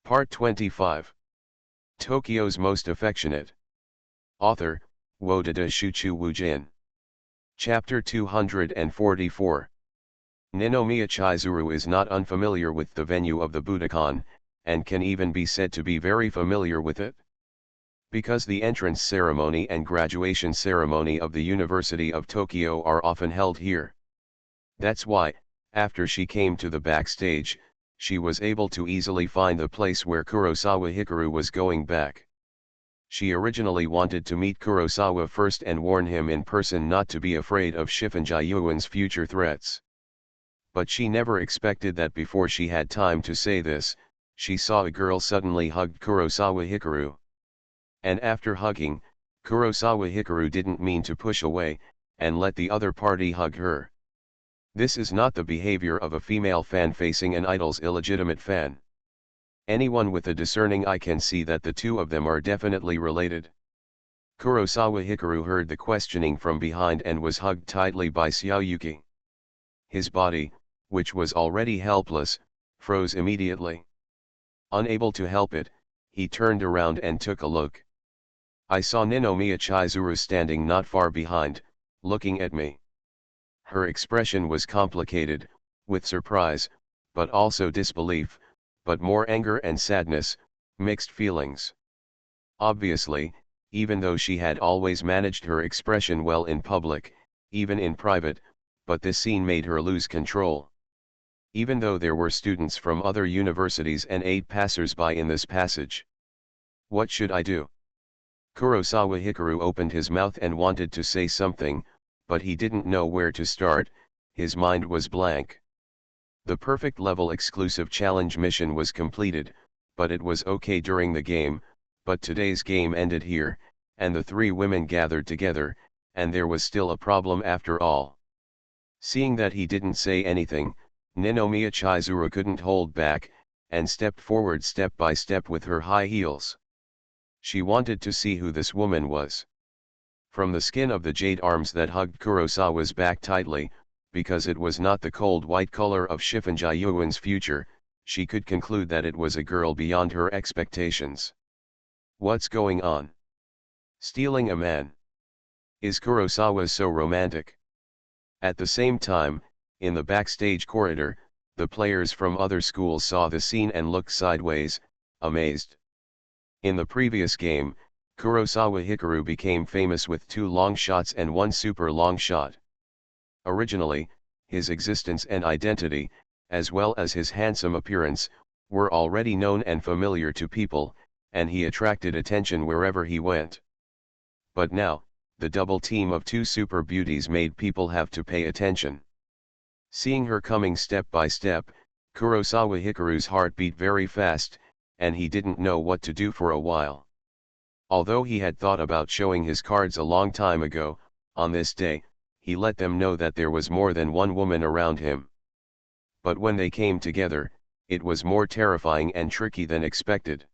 Part 25. Tokyo's Most Affectionate. Author, Wodada Shuchu Wujin. Chapter 244. Ninomiya Chizuru is not unfamiliar with the venue of the Budokan, and can even be said to be very familiar with it. Because the entrance ceremony and graduation ceremony of the University of Tokyo are often held here. That's why, after she came to the backstage, she was able to easily find the place where Kurosawa Hikaru was going back. She originally wanted to meet Kurosawa first and warn him in person not to be afraid of Shifunji-Yuan's future threats. But she never expected that before she had time to say this, she saw a girl suddenly hugged Kurosawa Hikaru. And after hugging, Kurosawa Hikaru didn't mean to push away, and let the other party hug her. This is not the behavior of a female fan facing an idol's illegitimate fan. Anyone with a discerning eye can see that the two of them are definitely related. Kurosawa Hikaru heard the questioning from behind and was hugged tightly by Xiaoyuki. His body, which was already helpless, froze immediately. Unable to help it, he turned around and took a look. I saw Ninomiya Chizuru standing not far behind, looking at me. Her expression was complicated, with surprise, but also disbelief, but more anger and sadness, mixed feelings. Obviously, even though she had always managed her expression well in public, even in private, but this scene made her lose control. Even though there were students from other universities and 8 passers-by in this passage. What should I do? Kurosawa Hikaru opened his mouth and wanted to say something, but he didn't know where to start, his mind was blank. The perfect level exclusive challenge mission was completed, but it was okay during the game, but today's game ended here, and the 3 women gathered together, and there was still a problem after all. Seeing that he didn't say anything, Ninomiya Chizuru couldn't hold back, and stepped forward step by step with her high heels. She wanted to see who this woman was. From the skin of the jade arms that hugged Kurosawa's back tightly, because it was not the cold white color of Shifunji-Yuan's future, she could conclude that it was a girl beyond her expectations. What's going on? Stealing a man? Is Kurosawa so romantic? At the same time, in the backstage corridor, the players from other schools saw the scene and looked sideways, amazed. In the previous game, Kurosawa Hikaru became famous with 2 long shots and 1 super long shot. Originally, his existence and identity, as well as his handsome appearance, were already known and familiar to people, and he attracted attention wherever he went. But now, the double team of 2 super beauties made people have to pay attention. Seeing her coming step by step, Kurosawa Hikaru's heart beat very fast, and he didn't know what to do for a while. Although he had thought about showing his cards a long time ago, on this day, he let them know that there was more than one woman around him. But when they came together, it was more terrifying and tricky than expected.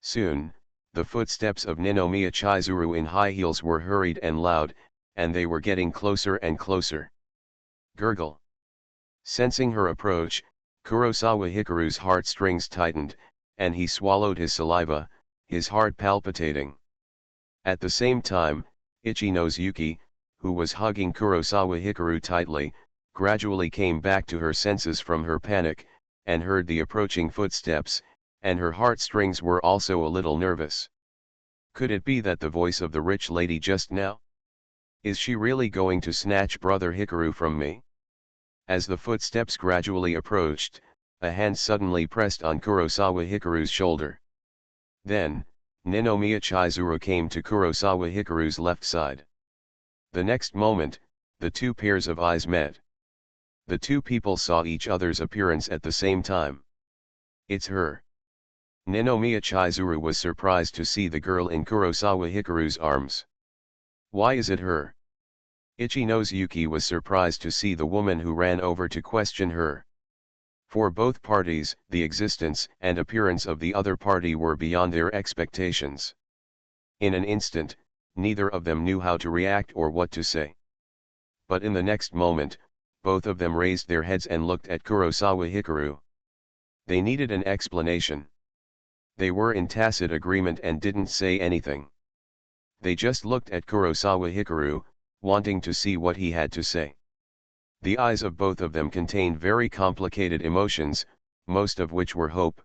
Soon, the footsteps of Ninomiya Chizuru in high heels were hurried and loud, and they were getting closer and closer. Gurgle. Sensing her approach, Kurosawa Hikaru's heartstrings tightened, and he swallowed his saliva, his heart palpitating. At the same time, Ichino's Yuki, who was hugging Kurosawa Hikaru tightly, gradually came back to her senses from her panic, and heard the approaching footsteps, and her heartstrings were also a little nervous. Could it be that the voice of the rich lady just now? Is she really going to snatch brother Hikaru from me? As the footsteps gradually approached, a hand suddenly pressed on Kurosawa Hikaru's shoulder. Then, Ninomiya Chizuru came to Kurosawa Hikaru's left side. The next moment, the 2 pairs of eyes met. The 2 people saw each other's appearance at the same time. It's her. Ninomiya Chizuru was surprised to see the girl in Kurosawa Hikaru's arms. Why is it her? Ichino's Yuki was surprised to see the woman who ran over to question her. For both parties, the existence and appearance of the other party were beyond their expectations. In an instant, neither of them knew how to react or what to say. But in the next moment, both of them raised their heads and looked at Kurosawa Hikaru. They needed an explanation. They were in tacit agreement and didn't say anything. They just looked at Kurosawa Hikaru, wanting to see what he had to say. The eyes of both of them contained very complicated emotions, most of which were hope.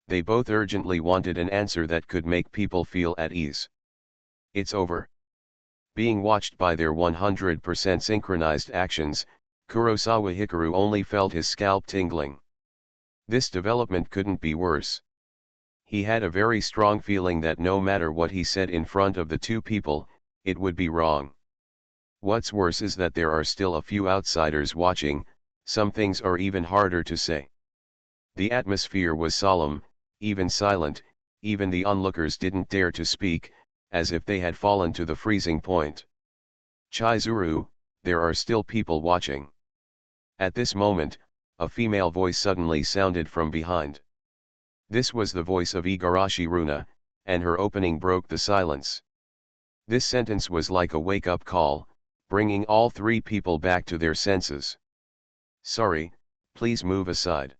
They both urgently wanted an answer that could make people feel at ease. It's over. Being watched by their 100% synchronized actions, Kurosawa Hikaru only felt his scalp tingling. This development couldn't be worse. He had a very strong feeling that no matter what he said in front of the two people, it would be wrong. What's worse is that there are still a few outsiders watching. Some things are even harder to say. The atmosphere was solemn, even silent, even the onlookers didn't dare to speak, as if they had fallen to the freezing point. Chizuru, there are still people watching. At this moment, a female voice suddenly sounded from behind. This was the voice of Igarashi Runa, and her opening broke the silence. This sentence was like a wake-up call, bringing all three people back to their senses. Sorry, please move aside.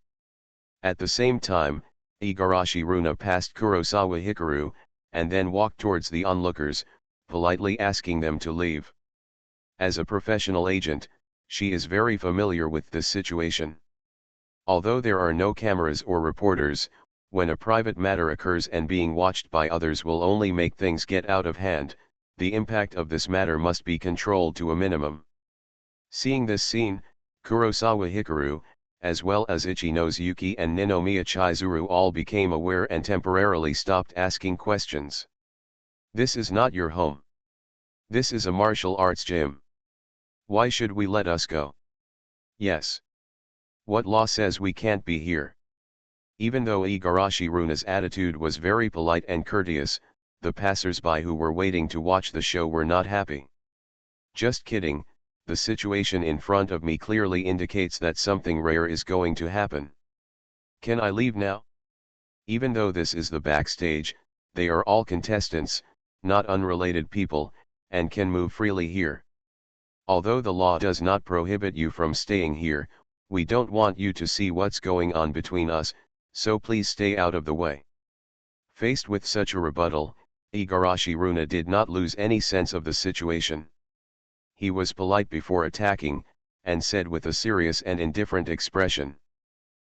At the same time, Igarashi Runa passed Kurosawa Hikaru, and then walked towards the onlookers, politely asking them to leave. As a professional agent, she is very familiar with this situation. Although there are no cameras or reporters, when a private matter occurs and being watched by others will only make things get out of hand, the impact of this matter must be controlled to a minimum. Seeing this scene, Kurosawa Hikaru, as well as Ichino's Yuki and Ninomiya Chizuru all became aware and temporarily stopped asking questions. This is not your home. This is a martial arts gym. Why should we let us go? Yes. What law says we can't be here? Even though Igarashi Runa's attitude was very polite and courteous, the passers-by who were waiting to watch the show were not happy. Just kidding, the situation in front of me clearly indicates that something rare is going to happen. Can I leave now? Even though this is the backstage, they are all contestants, not unrelated people, and can move freely here. Although the law does not prohibit you from staying here, we don't want you to see what's going on between us, so please stay out of the way. Faced with such a rebuttal, Igarashi Runa did not lose any sense of the situation. He was polite before attacking, and said with a serious and indifferent expression.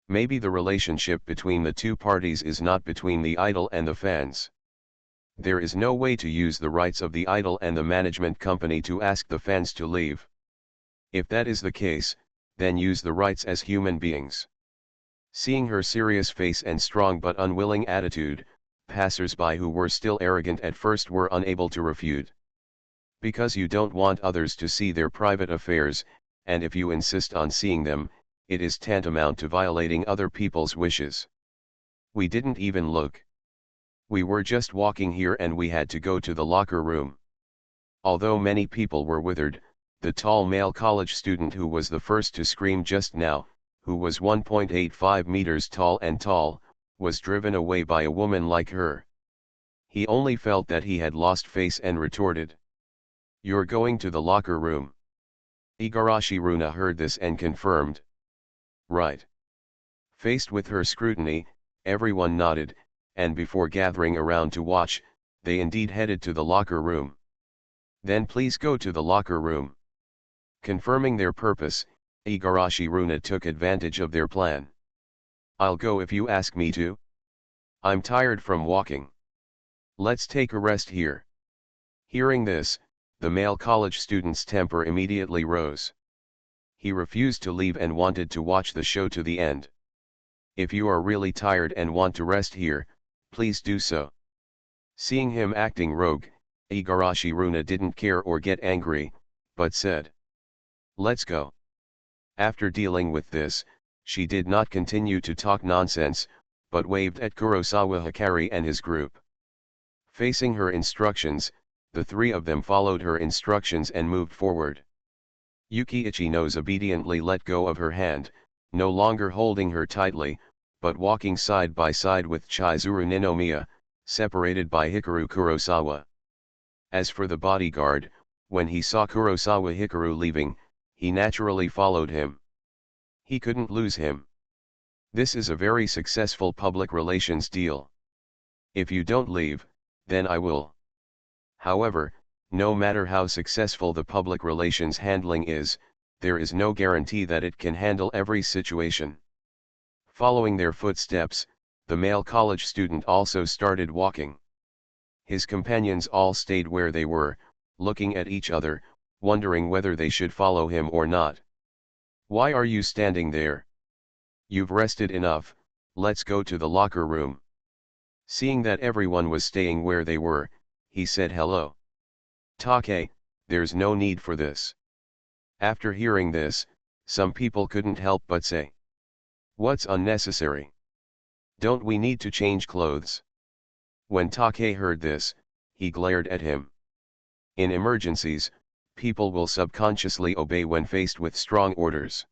Maybe the relationship between the two parties is not between the idol and the fans. There is no way to use the rights of the idol and the management company to ask the fans to leave. If that is the case, then use the rights as human beings. Seeing her serious face and strong but unwilling attitude, passers-by who were still arrogant at first were unable to refute. Because you don't want others to see their private affairs, and if you insist on seeing them, it is tantamount to violating other people's wishes. We didn't even look. We were just walking here and we had to go to the locker room. Although many people were withered, the tall male college student who was the first to scream just now, who was 1.85 meters tall, was driven away by a woman like her. He only felt that he had lost face and retorted. You're going to the locker room. Igarashi Runa heard this and confirmed. Right. Faced with her scrutiny, everyone nodded, and before gathering around to watch, they indeed headed to the locker room. Then please go to the locker room. Confirming their purpose, Igarashi Runa took advantage of their plan. I'll go if you ask me to. I'm tired from walking. Let's take a rest here. Hearing this, the male college student's temper immediately rose. He refused to leave and wanted to watch the show to the end. If you are really tired and want to rest here, please do so. Seeing him acting rogue, Igarashi Runa didn't care or get angry, but said, let's go. After dealing with this, she did not continue to talk nonsense, but waved at Kurosawa Hikari and his group. Facing her instructions, the three of them followed her instructions and moved forward. Yuki Ichino's obediently let go of her hand, no longer holding her tightly, but walking side by side with Chizuru Ninomiya, separated by Hikaru Kurosawa. As for the bodyguard, when he saw Kurosawa Hikaru leaving, he naturally followed him. He couldn't lose him. This is a very successful public relations deal. If you don't leave, then I will. However, no matter how successful the public relations handling is, there is no guarantee that it can handle every situation. Following their footsteps, the male college student also started walking. His companions all stayed where they were, looking at each other, wondering whether they should follow him or not. "Why are you standing there? You've rested enough, let's go to the locker room." Seeing that everyone was staying where they were, he said, "Hello. Take, there's no need for this." After hearing this, some people couldn't help but say, "What's unnecessary? Don't we need to change clothes?" When Take heard this, he glared at him. In emergencies, people will subconsciously obey when faced with strong orders.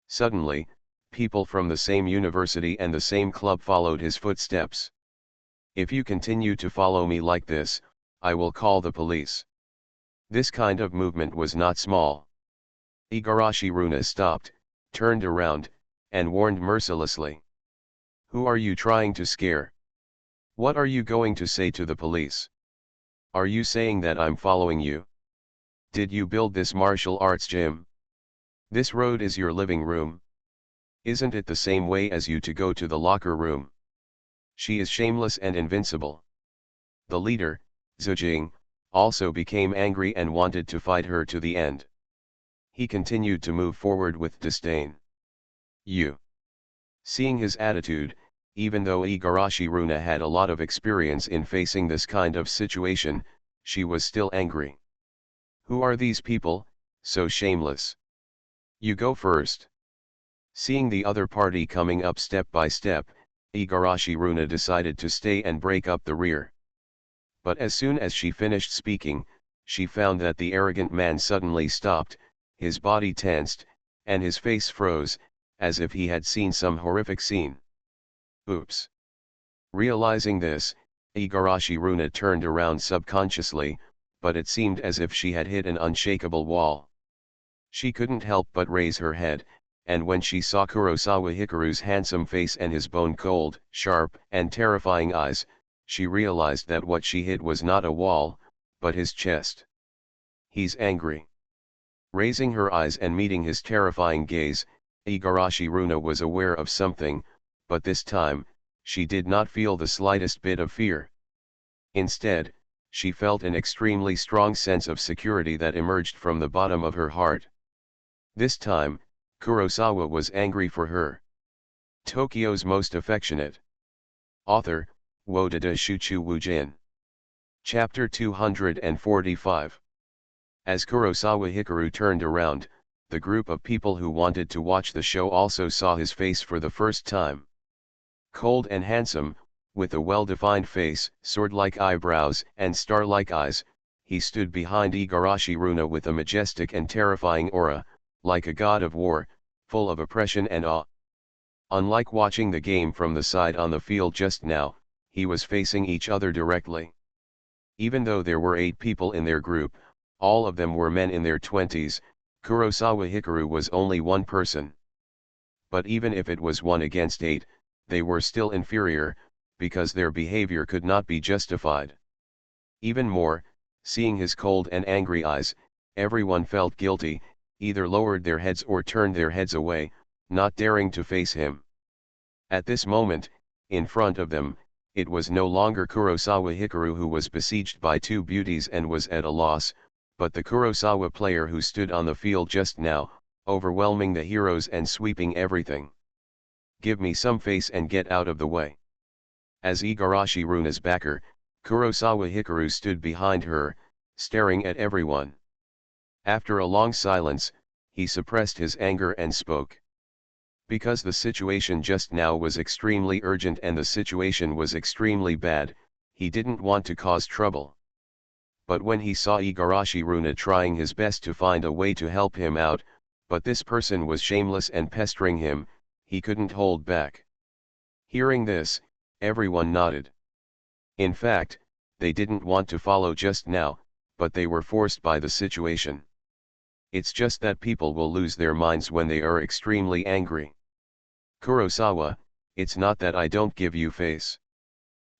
Suddenly, people from the same university and the same club followed his footsteps. "If you continue to follow me like this, I will call the police." This kind of movement was not small. Igarashi Runa stopped, turned around, and warned mercilessly. "Who are you trying to scare? What are you going to say to the police? Are you saying that I'm following you? Did you build this martial arts gym? This road is your living room. Isn't it the same way as you to go to the locker room? She is shameless and invincible." The leader, Zhijing, also became angry and wanted to fight her to the end. He continued to move forward with disdain. "You." Seeing his attitude, even though Igarashi Runa had a lot of experience in facing this kind of situation, she was still angry. "Who are these people, so shameless? You go first." Seeing the other party coming up step by step, Igarashi Runa decided to stay and break up the rear. But as soon as she finished speaking, she found that the arrogant man suddenly stopped, his body tensed, and his face froze, as if he had seen some horrific scene. Oops. Realizing this, Igarashi Runa turned around subconsciously, but it seemed as if she had hit an unshakable wall. She couldn't help but raise her head, and when she saw Kurosawa Hikaru's handsome face and his bone-cold, sharp, and terrifying eyes, she realized that what she hit was not a wall, but his chest. "He's angry." Raising her eyes and meeting his terrifying gaze, Igarashi Runa was aware of something, but this time, she did not feel the slightest bit of fear. Instead, she felt an extremely strong sense of security that emerged from the bottom of her heart. This time, Kurosawa was angry for her. Tokyo's Most Affectionate. Author, Wodada Shuchu Wujin. Chapter 245. As Kurosawa Hikaru turned around, the group of people who wanted to watch the show also saw his face for the first time. Cold and handsome, with a well-defined face, sword-like eyebrows, and star-like eyes, he stood behind Igarashi Runa with a majestic and terrifying aura, like a god of war, full of oppression and awe. Unlike watching the game from the side on the field just now, he was facing each other directly. Even though there were 8 people in their group, all of them were men in their 20s, Kurosawa Hikaru was only one person. But even if it was 1 against 8, they were still inferior, because their behavior could not be justified. Even more, seeing his cold and angry eyes, everyone felt guilty, either lowered their heads or turned their heads away, not daring to face him. At this moment, in front of them, it was no longer Kurosawa Hikaru who was besieged by 2 beauties and was at a loss, but the Kurosawa player who stood on the field just now, overwhelming the heroes and sweeping everything. "Give me some face and get out of the way." As Igarashi Runa's backer, Kurosawa Hikaru stood behind her, staring at everyone. After a long silence, he suppressed his anger and spoke. Because the situation just now was extremely urgent and the situation was extremely bad, he didn't want to cause trouble. But when he saw Igarashi Runa trying his best to find a way to help him out, but this person was shameless and pestering him, he couldn't hold back. Hearing this, everyone nodded. In fact, they didn't want to follow just now, but they were forced by the situation. It's just that people will lose their minds when they are extremely angry. "Kurosawa, it's not that I don't give you face.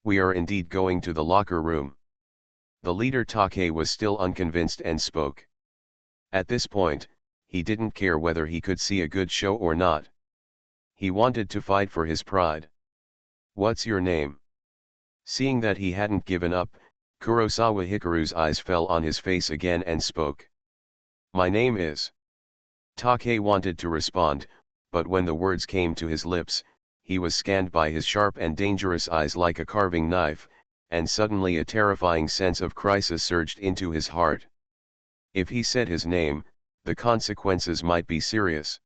We are indeed going to the locker room. The leader Take was still unconvinced and spoke. At this point, he didn't care whether he could see a good show or not. He wanted to fight for his pride. What's your name? Seeing that he hadn't given up, Kurosawa Hikaru's eyes fell on his face again and spoke. My name is. Take wanted to respond, but when the words came to his lips, he was scanned by his sharp and dangerous eyes like a carving knife, and suddenly a terrifying sense of crisis surged into his heart. If he said his name, the consequences might be serious.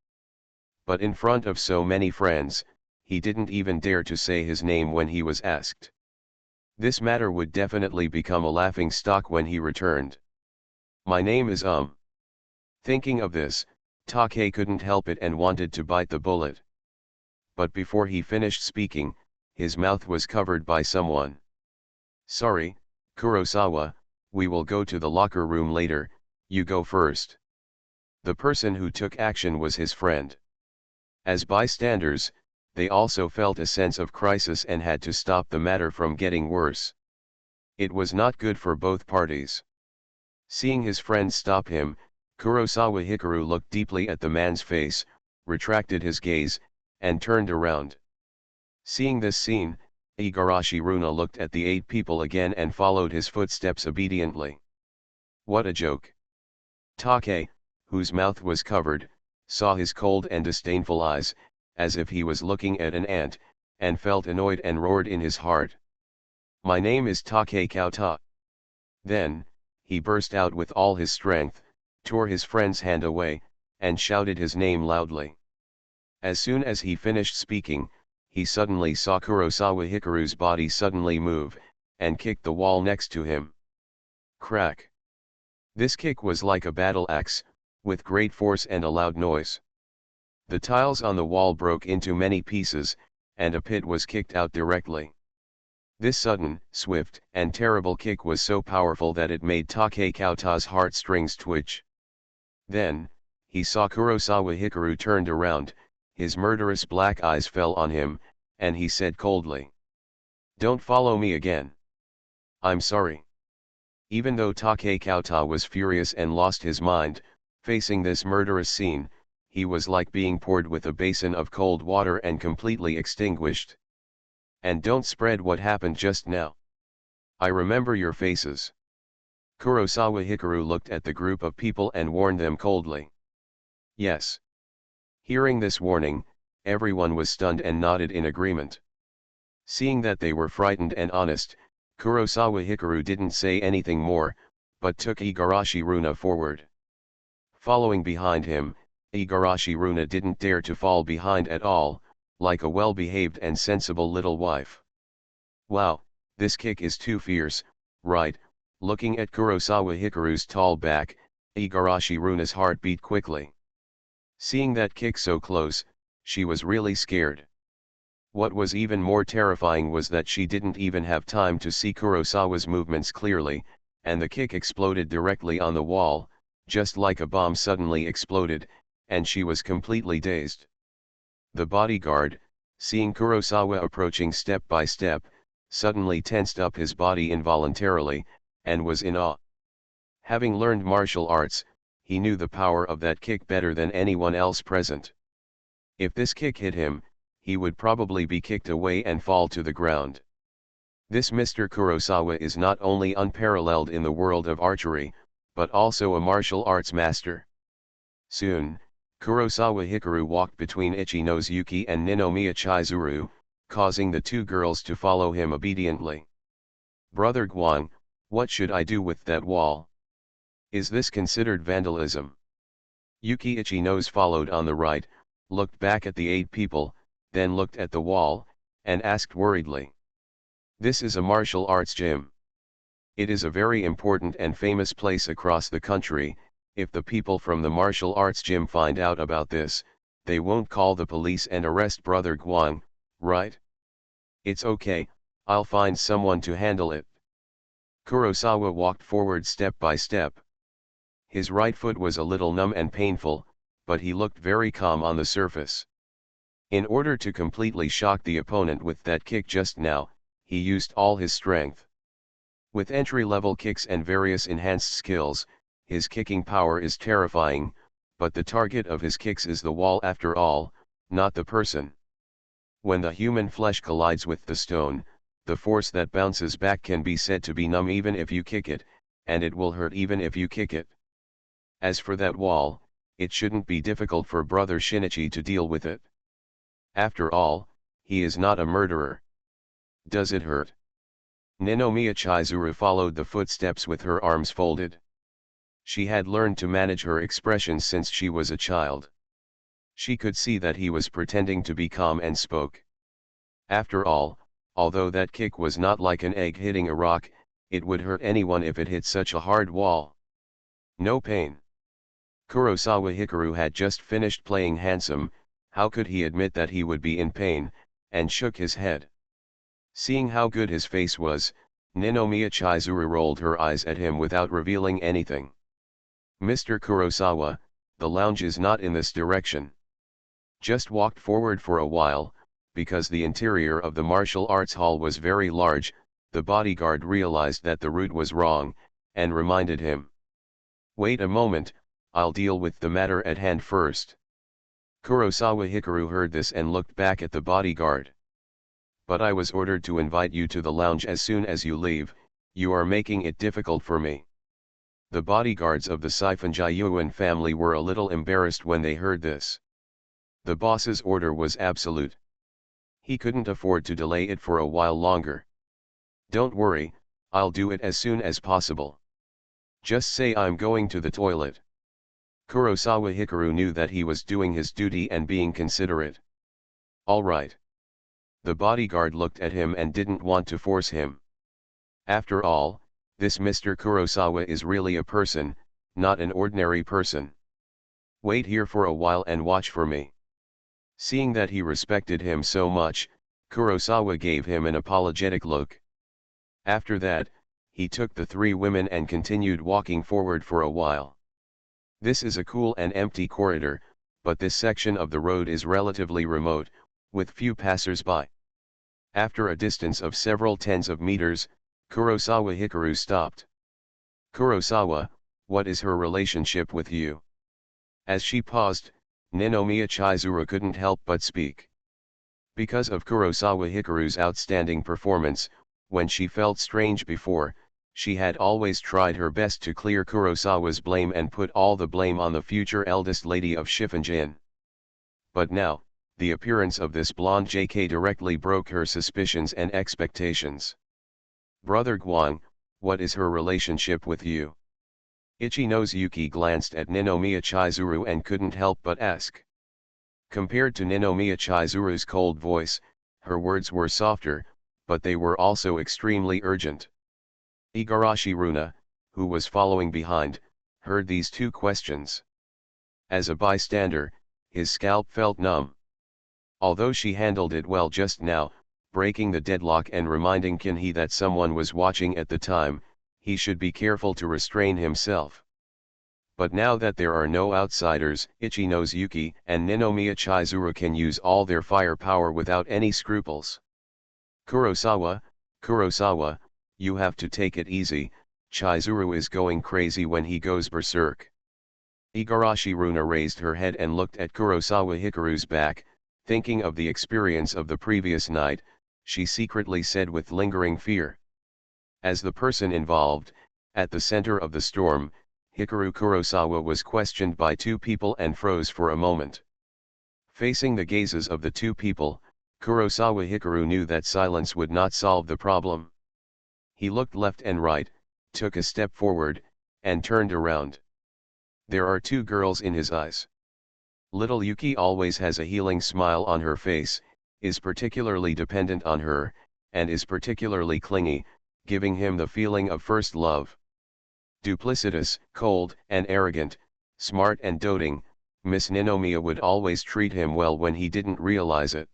But in front of so many friends, he didn't even dare to say his name when he was asked. This matter would definitely become a laughing stock when he returned. My name is Thinking of this, Take couldn't help it and wanted to bite the bullet. But before he finished speaking, his mouth was covered by someone. Sorry, Kurosawa, we will go to the locker room later, you go first. The person who took action was his friend. As bystanders, they also felt a sense of crisis and had to stop the matter from getting worse. It was not good for both parties. Seeing his friend stop him, Kurosawa Hikaru looked deeply at the man's face, retracted his gaze, and turned around. Seeing this scene, Igarashi Runa looked at the 8 people again and followed his footsteps obediently. What a joke! Take, whose mouth was covered, saw his cold and disdainful eyes, as if he was looking at an ant, and felt annoyed and roared in his heart. My name is Take Kauta. Then, he burst out with all his strength, tore his friend's hand away, and shouted his name loudly. As soon as he finished speaking, he suddenly saw Kurosawa Hikaru's body suddenly move, and kicked the wall next to him. Crack! This kick was like a battle axe, with great force and a loud noise. The tiles on the wall broke into many pieces, and a pit was kicked out directly. This sudden, swift, and terrible kick was so powerful that it made Take Kauta's heartstrings twitch. Then, he saw Kurosawa Hikaru turned around, his murderous black eyes fell on him, and he said coldly, "Don't follow me again. I'm sorry." Even though Take Kauta was furious and lost his mind, facing this murderous scene, he was like being poured with a basin of cold water and completely extinguished. And don't spread what happened just now. I remember your faces. Kurosawa Hikaru looked at the group of people and warned them coldly. Yes. Hearing this warning, everyone was stunned and nodded in agreement. Seeing that they were frightened and honest, Kurosawa Hikaru didn't say anything more, but took Igarashi Runa forward. Following behind him, Igarashi Runa didn't dare to fall behind at all, like a well-behaved and sensible little wife. Wow, this kick is too fierce, right? Looking at Kurosawa Hikaru's tall back, Igarashi Runa's heart beat quickly. Seeing that kick so close, she was really scared. What was even more terrifying was that she didn't even have time to see Kurosawa's movements clearly, and the kick exploded directly on the wall, just like a bomb suddenly exploded, and she was completely dazed. The bodyguard, seeing Kurosawa approaching step by step, suddenly tensed up his body involuntarily, and was in awe. Having learned martial arts, he knew the power of that kick better than anyone else present. If this kick hit him, he would probably be kicked away and fall to the ground. This Mr. Kurosawa is not only unparalleled in the world of archery, but also a martial arts master. Soon, Kurosawa Hikaru walked between Ichino's Yuki and Ninomiya Chizuru, causing the 2 girls to follow him obediently. Brother Guang, what should I do with that wall? Is this considered vandalism? Yuki Ichino's followed on the right, looked back at the 8 people, then looked at the wall, and asked worriedly. This is a martial arts gym. It is a very important and famous place across the country. If the people from the martial arts gym find out about this, they won't call the police and arrest Brother Guang, right? It's okay, I'll find someone to handle it. Kurosawa walked forward step by step. His right foot was a little numb and painful, but he looked very calm on the surface. In order to completely shock the opponent with that kick just now, he used all his strength. With entry-level kicks and various enhanced skills, his kicking power is terrifying, but the target of his kicks is the wall after all, not the person. When the human flesh collides with the stone, the force that bounces back can be said to be numb even if you kick it, and it will hurt even if you kick it. As for that wall, it shouldn't be difficult for Brother Shinichi to deal with it. After all, he is not a murderer. Does it hurt? Ninomiya Chizuru followed the footsteps with her arms folded. She had learned to manage her expressions since she was a child. She could see that he was pretending to be calm and spoke. After all, although that kick was not like an egg hitting a rock, it would hurt anyone if it hit such a hard wall. No pain. Kurosawa Hikaru had just finished playing handsome, how could he admit that he would be in pain, and shook his head. Seeing how good his face was, Ninomiya Chizuru rolled her eyes at him without revealing anything. Mr. Kurosawa, the lounge is not in this direction. Just walked forward for a while, because the interior of the martial arts hall was very large, the bodyguard realized that the route was wrong, and reminded him. Wait a moment, I'll deal with the matter at hand first. Kurosawa Hikaru heard this and looked back at the bodyguard. But I was ordered to invite you to the lounge as soon as you leave, you are making it difficult for me. The bodyguards of the Saifanjayuan family were a little embarrassed when they heard this. The boss's order was absolute. He couldn't afford to delay it for a while longer. Don't worry, I'll do it as soon as possible. Just say I'm going to the toilet. Kurosawa Hikaru knew that he was doing his duty and being considerate. All right. The bodyguard looked at him and didn't want to force him. After all, this Mr. Kurosawa is really a person, not an ordinary person. Wait here for a while and watch for me. Seeing that he respected him so much, Kurosawa gave him an apologetic look. After that, he took the three women and continued walking forward for a while. This is a cool and empty corridor, but this section of the road is relatively remote, with few passers-by. After a distance of several tens of meters, Kurosawa Hikaru stopped. Kurosawa, what is her relationship with you? As she paused, Ninomiya Chizuru couldn't help but speak. Because of Kurosawa Hikaru's outstanding performance, when she felt strange before, she had always tried her best to clear Kurosawa's blame and put all the blame on the future eldest lady of Shifenjin. But now, the appearance of this blonde JK directly broke her suspicions and expectations. Brother Guang, what is her relationship with you? Ichino's Yuki glanced at Ninomiya Chizuru and couldn't help but ask. Compared to Ninomiya Chizuru's cold voice, her words were softer, but they were also extremely urgent. Igarashi Runa, who was following behind, heard these two questions. As a bystander, his scalp felt numb. Although she handled it well just now, breaking the deadlock and reminding Kinhee that someone was watching at the time, he should be careful to restrain himself. But now that there are no outsiders, Ichino's Yuki and Ninomiya Chizuru can use all their firepower without any scruples. Kurosawa, you have to take it easy, Chizuru is going crazy when he goes berserk. Igarashi Runa raised her head and looked at Kurosawa Hikaru's back, thinking of the experience of the previous night, she secretly said with lingering fear. As the person involved, at the center of the storm, Hikaru Kurosawa was questioned by two people and froze for a moment. Facing the gazes of the two people, Kurosawa Hikaru knew that silence would not solve the problem. He looked left and right, took a step forward, and turned around. There are two girls in his eyes. Little Yuki always has a healing smile on her face, is particularly dependent on her, and is particularly clingy, giving him the feeling of first love. Duplicitous, cold, and arrogant, smart and doting, Miss Ninomiya would always treat him well when he didn't realize it.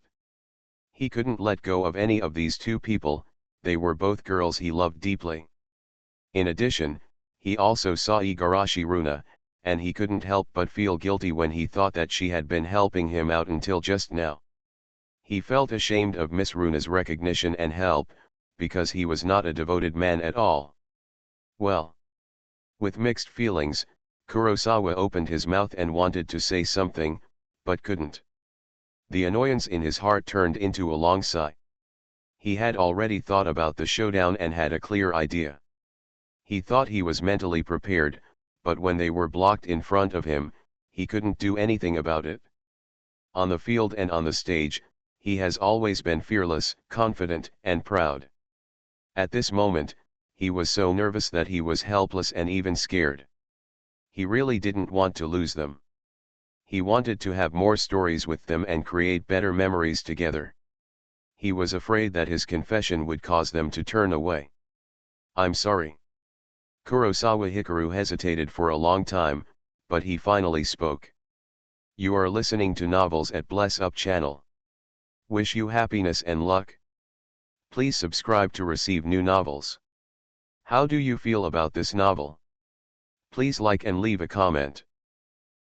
He couldn't let go of any of these two people, they were both girls he loved deeply. In addition, he also saw Igarashi Runa, and he couldn't help but feel guilty when he thought that she had been helping him out until just now. He felt ashamed of Miss Runa's recognition and help, because he was not a devoted man at all. Well. With mixed feelings, Kurosawa opened his mouth and wanted to say something, but couldn't. The annoyance in his heart turned into a long sigh. He had already thought about the showdown and had a clear idea. He thought he was mentally prepared, but when they were blocked in front of him, he couldn't do anything about it. On the field and on the stage, he has always been fearless, confident, and proud. At this moment, he was so nervous that he was helpless and even scared. He really didn't want to lose them. He wanted to have more stories with them and create better memories together. He was afraid that his confession would cause them to turn away. "I'm sorry." Kurosawa Hikaru hesitated for a long time, but he finally spoke. "You are listening to Novels at Bless Up channel. Wish you happiness and luck. Please subscribe to receive new novels. How do you feel about this novel? Please like and leave a comment.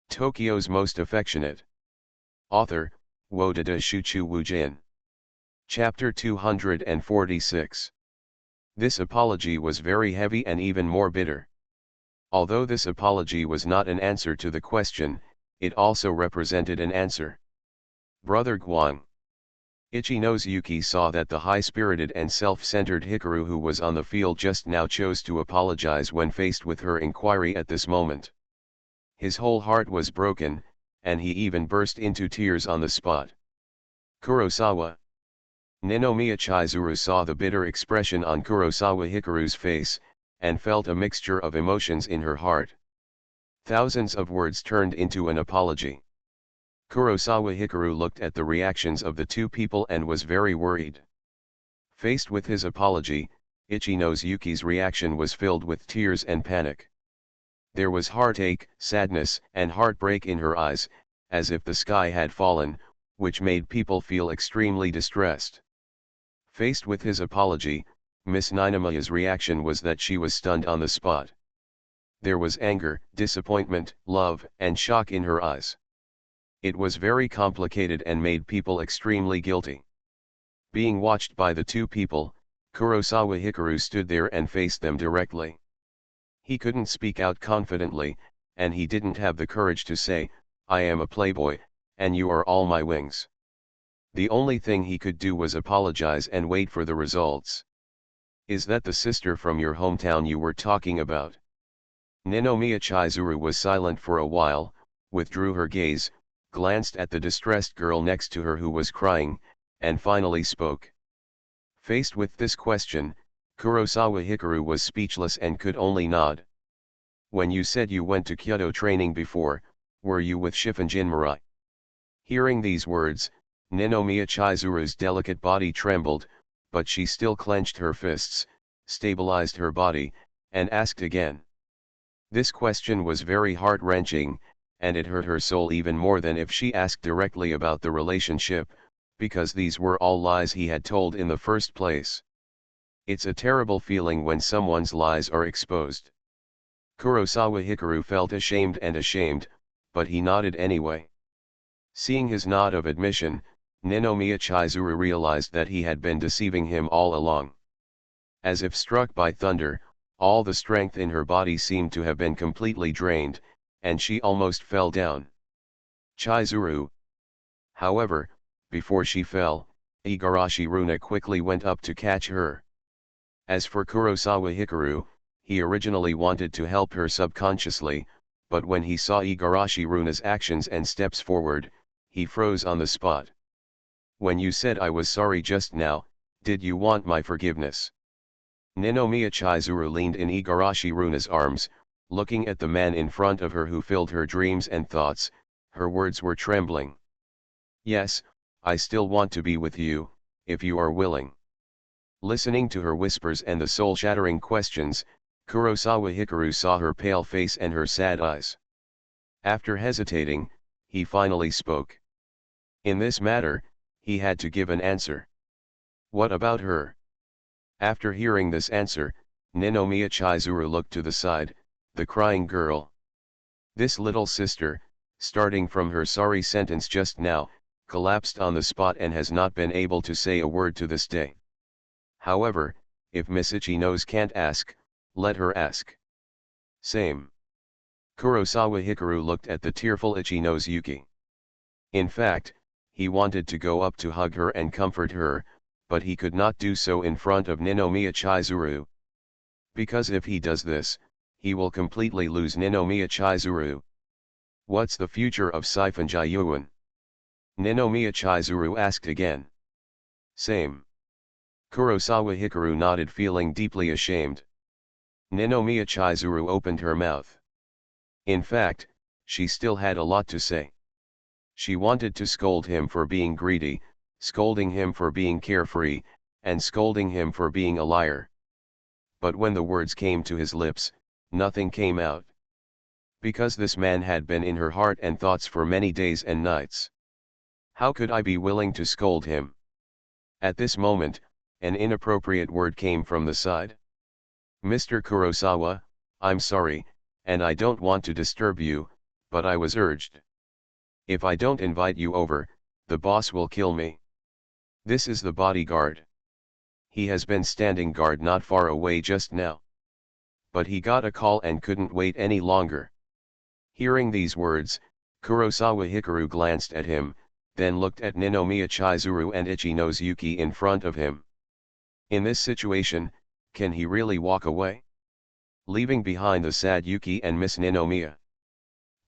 Tokyo's Most Affectionate. Author, Wodada Shuchu Wujin. Chapter 246. This apology was very heavy and even more bitter. Although this apology was not an answer to the question, it also represented an answer. Brother Guang. Ichino's Yuki saw that the high-spirited and self-centered Hikaru who was on the field just now chose to apologize when faced with her inquiry at this moment. His whole heart was broken, and he even burst into tears on the spot. Kurosawa. Ninomiya Chizuru saw the bitter expression on Kurosawa Hikaru's face, and felt a mixture of emotions in her heart. Thousands of words turned into an apology. Kurosawa Hikaru looked at the reactions of the two people and was very worried. Faced with his apology, Ichino's Yuki's reaction was filled with tears and panic. There was heartache, sadness, and heartbreak in her eyes, as if the sky had fallen, which made people feel extremely distressed. Faced with his apology, Miss Ninomiya's reaction was that she was stunned on the spot. There was anger, disappointment, love, and shock in her eyes. It was very complicated and made people extremely guilty. Being watched by the two people, Kurosawa Hikaru stood there and faced them directly. He couldn't speak out confidently, and he didn't have the courage to say, "I am a playboy, and you are all my wings." The only thing he could do was apologize and wait for the results. "Is that the sister from your hometown you were talking about?" Ninomiya Chizuru was silent for a while, withdrew her gaze, glanced at the distressed girl next to her who was crying, and finally spoke. Faced with this question, Kurosawa Hikaru was speechless and could only nod. "When you said you went to Kyoto training before, were you with Shifunjin Mirai?" Hearing these words, Ninomiya Chizuru's delicate body trembled, but she still clenched her fists, stabilized her body, and asked again. This question was very heart-wrenching, and it hurt her soul even more than if she asked directly about the relationship, because these were all lies he had told in the first place. It's a terrible feeling when someone's lies are exposed. Kurosawa Hikaru felt ashamed, but he nodded anyway. Seeing his nod of admission, Ninomiya Chizuru realized that he had been deceiving him all along. As if struck by thunder, all the strength in her body seemed to have been completely drained, and she almost fell down. Chizuru. However, before she fell, Igarashi Runa quickly went up to catch her. As for Kurosawa Hikaru, he originally wanted to help her subconsciously, but when he saw Igarashi Runa's actions and steps forward, he froze on the spot. "When you said I was sorry just now, did you want my forgiveness?" Ninomiya Chizuru leaned in Igarashi Runa's arms, looking at the man in front of her who filled her dreams and thoughts. Her words were trembling. "Yes, I still want to be with you, if you are willing." Listening to her whispers and the soul-shattering questions, Kurosawa Hikaru saw her pale face and her sad eyes. After hesitating, he finally spoke. In this matter, he had to give an answer. "What about her?" After hearing this answer, Ninomiya Chizuru looked to the side. The crying girl. This little sister, starting from her sorry sentence just now, collapsed on the spot and has not been able to say a word to this day. However, if Miss Ichino's can't ask, let her ask. Same. Kurosawa Hikaru looked at the tearful Ichino's Yuki. In fact, he wanted to go up to hug her and comfort her, but he could not do so in front of Ninomiya Chizuru. Because if he does this, he will completely lose Ninomiya Chizuru. What's the future of Siphon Jiyuan? Ninomiya Chizuru asked again. Same. Kurosawa Hikaru nodded, feeling deeply ashamed. Ninomiya Chizuru opened her mouth. In fact, she still had a lot to say. She wanted to scold him for being greedy, scolding him for being carefree, and scolding him for being a liar. But when the words came to his lips, nothing came out. Because this man had been in her heart and thoughts for many days and nights. How could I be willing to scold him? At this moment, an inappropriate word came from the side. Mr. Kurosawa, I'm sorry, and I don't want to disturb you, but I was urged. If I don't invite you over, the boss will kill me. This is the bodyguard. He has been standing guard not far away just now. But he got a call and couldn't wait any longer. Hearing these words, Kurosawa Hikaru glanced at him, then looked at Ninomiya Chizuru and Ichino's Yuki in front of him. In this situation, can he really walk away? Leaving behind the sad Yuki and Miss Ninomiya.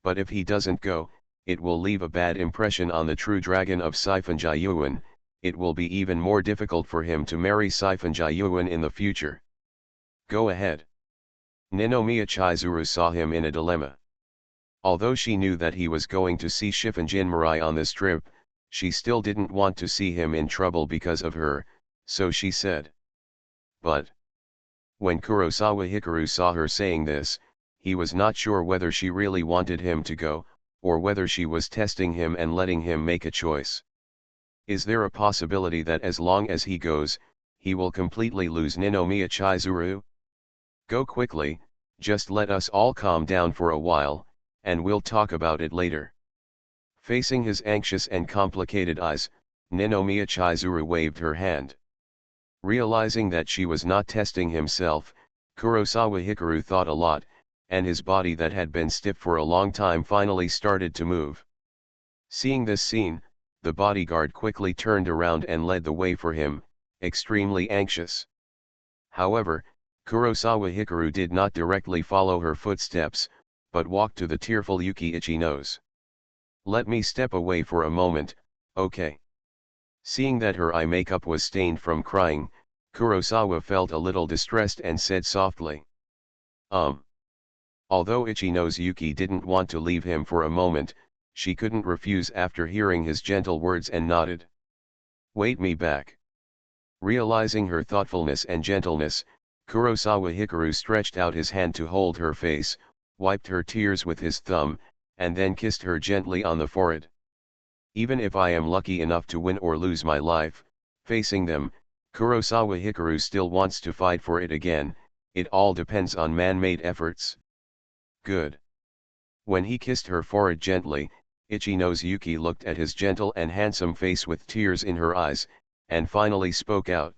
But if he doesn't go, it will leave a bad impression on the true dragon of Siphon Jiyuan. It will be even more difficult for him to marry Siphon Jiyuan in the future. Go ahead. Ninomiya Chizuru saw him in a dilemma. Although she knew that he was going to see Shiffun Jinmurai on this trip, she still didn't want to see him in trouble because of her, so she said. But when Kurosawa Hikaru saw her saying this, he was not sure whether she really wanted him to go, or whether she was testing him and letting him make a choice. Is there a possibility that as long as he goes, he will completely lose Ninomiya Chizuru? Go quickly, just let us all calm down for a while, and we'll talk about it later. Facing his anxious and complicated eyes, Ninomiya Chizuru waved her hand. Realizing that she was not testing himself, Kurosawa Hikaru thought a lot, and his body that had been stiff for a long time finally started to move. Seeing this scene, the bodyguard quickly turned around and led the way for him, extremely anxious. However, Kurosawa Hikaru did not directly follow her footsteps, but walked to the tearful Yuki Ichino's. Let me step away for a moment, okay? Seeing that her eye makeup was stained from crying, Kurosawa felt a little distressed and said softly. Although Ichino's Yuki didn't want to leave him for a moment, she couldn't refuse after hearing his gentle words and nodded. Wait me back. Realizing her thoughtfulness and gentleness, Kurosawa Hikaru stretched out his hand to hold her face, wiped her tears with his thumb, and then kissed her gently on the forehead. Even if I am lucky enough to win or lose my life, facing them, Kurosawa Hikaru still wants to fight for it again. It all depends on man-made efforts. Good. When he kissed her forehead gently, Ichino's Yuki looked at his gentle and handsome face with tears in her eyes, and finally spoke out.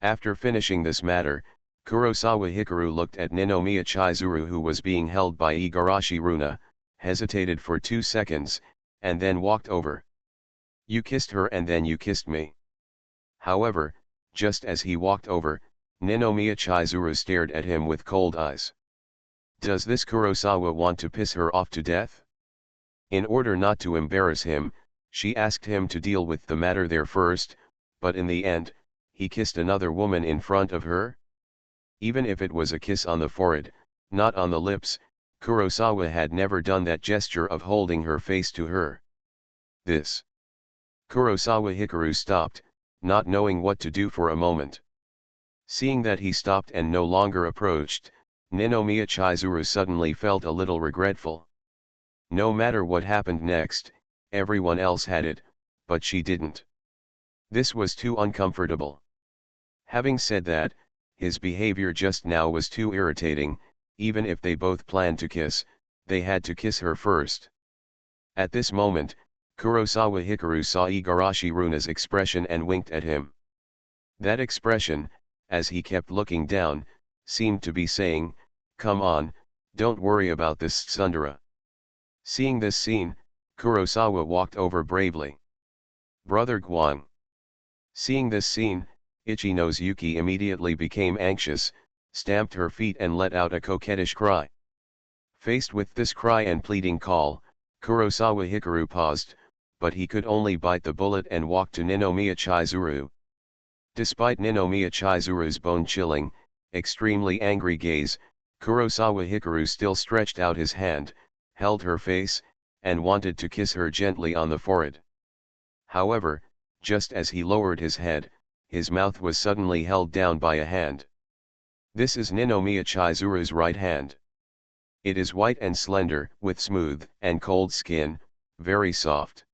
After finishing this matter, Kurosawa Hikaru looked at Ninomiya Chizuru, who was being held by Igarashi Runa, hesitated for 2 seconds, and then walked over. You kissed her and then you kissed me. However, just as he walked over, Ninomiya Chizuru stared at him with cold eyes. Does this Kurosawa want to piss her off to death? In order not to embarrass him, she asked him to deal with the matter there first, but in the end, he kissed another woman in front of her? Even if it was a kiss on the forehead, not on the lips, Kurosawa had never done that gesture of holding her face to her. This. Kurosawa Hikaru stopped, not knowing what to do for a moment. Seeing that he stopped and no longer approached, Ninomiya Chizuru suddenly felt a little regretful. No matter what happened next, everyone else had it, but she didn't. This was too uncomfortable. Having said that, his behavior just now was too irritating. Even if they both planned to kiss, they had to kiss her first. At this moment, Kurosawa Hikaru saw Igarashi Runa's expression and winked at him. That expression, as he kept looking down, seemed to be saying, "Come on, don't worry about this tsundere." Seeing this scene, Kurosawa walked over bravely. "Brother Guang." Seeing this scene, Ichino's Yuki immediately became anxious, stamped her feet and let out a coquettish cry. Faced with this cry and pleading call, Kurosawa Hikaru paused, but he could only bite the bullet and walk to Ninomiya Chizuru. Despite Ninomiya Chizuru's bone-chilling, extremely angry gaze, Kurosawa Hikaru still stretched out his hand, held her face, and wanted to kiss her gently on the forehead. However, just as he lowered his head, his mouth was suddenly held down by a hand. This is Ninomiya Chizuru's right hand. It is white and slender, with smooth and cold skin, very soft.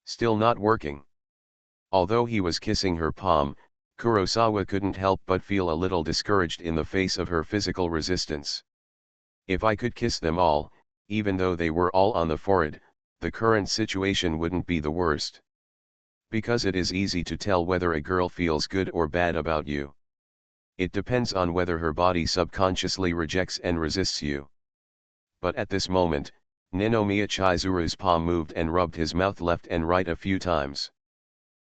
Still not working. Although he was kissing her palm, Kurosawa couldn't help but feel a little discouraged in the face of her physical resistance. If I could kiss them all, even though they were all on the forehead, the current situation wouldn't be the worst. Because it is easy to tell whether a girl feels good or bad about you. It depends on whether her body subconsciously rejects and resists you. But at this moment, Ninomiya Chizuru's palm moved and rubbed his mouth left and right a few times.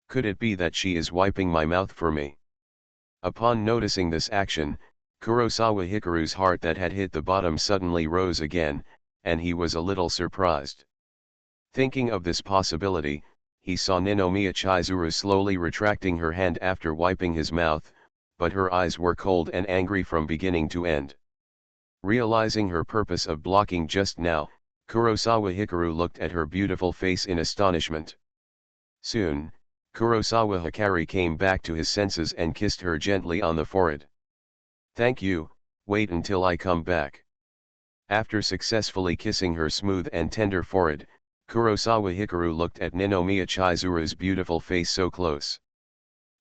Could it be that she is wiping my mouth for me? Upon noticing this action, Kurosawa Hikaru's heart that had hit the bottom suddenly rose again, and he was a little surprised. Thinking of this possibility, he saw Ninomiya Chizuru slowly retracting her hand after wiping his mouth, but her eyes were cold and angry from beginning to end. Realizing her purpose of blocking just now, Kurosawa Hikaru looked at her beautiful face in astonishment. Soon, Kurosawa Hikari came back to his senses and kissed her gently on the forehead. "Thank you, wait until I come back." After successfully kissing her smooth and tender forehead, Kurosawa Hikaru looked at Ninomiya Chizuru's beautiful face so close.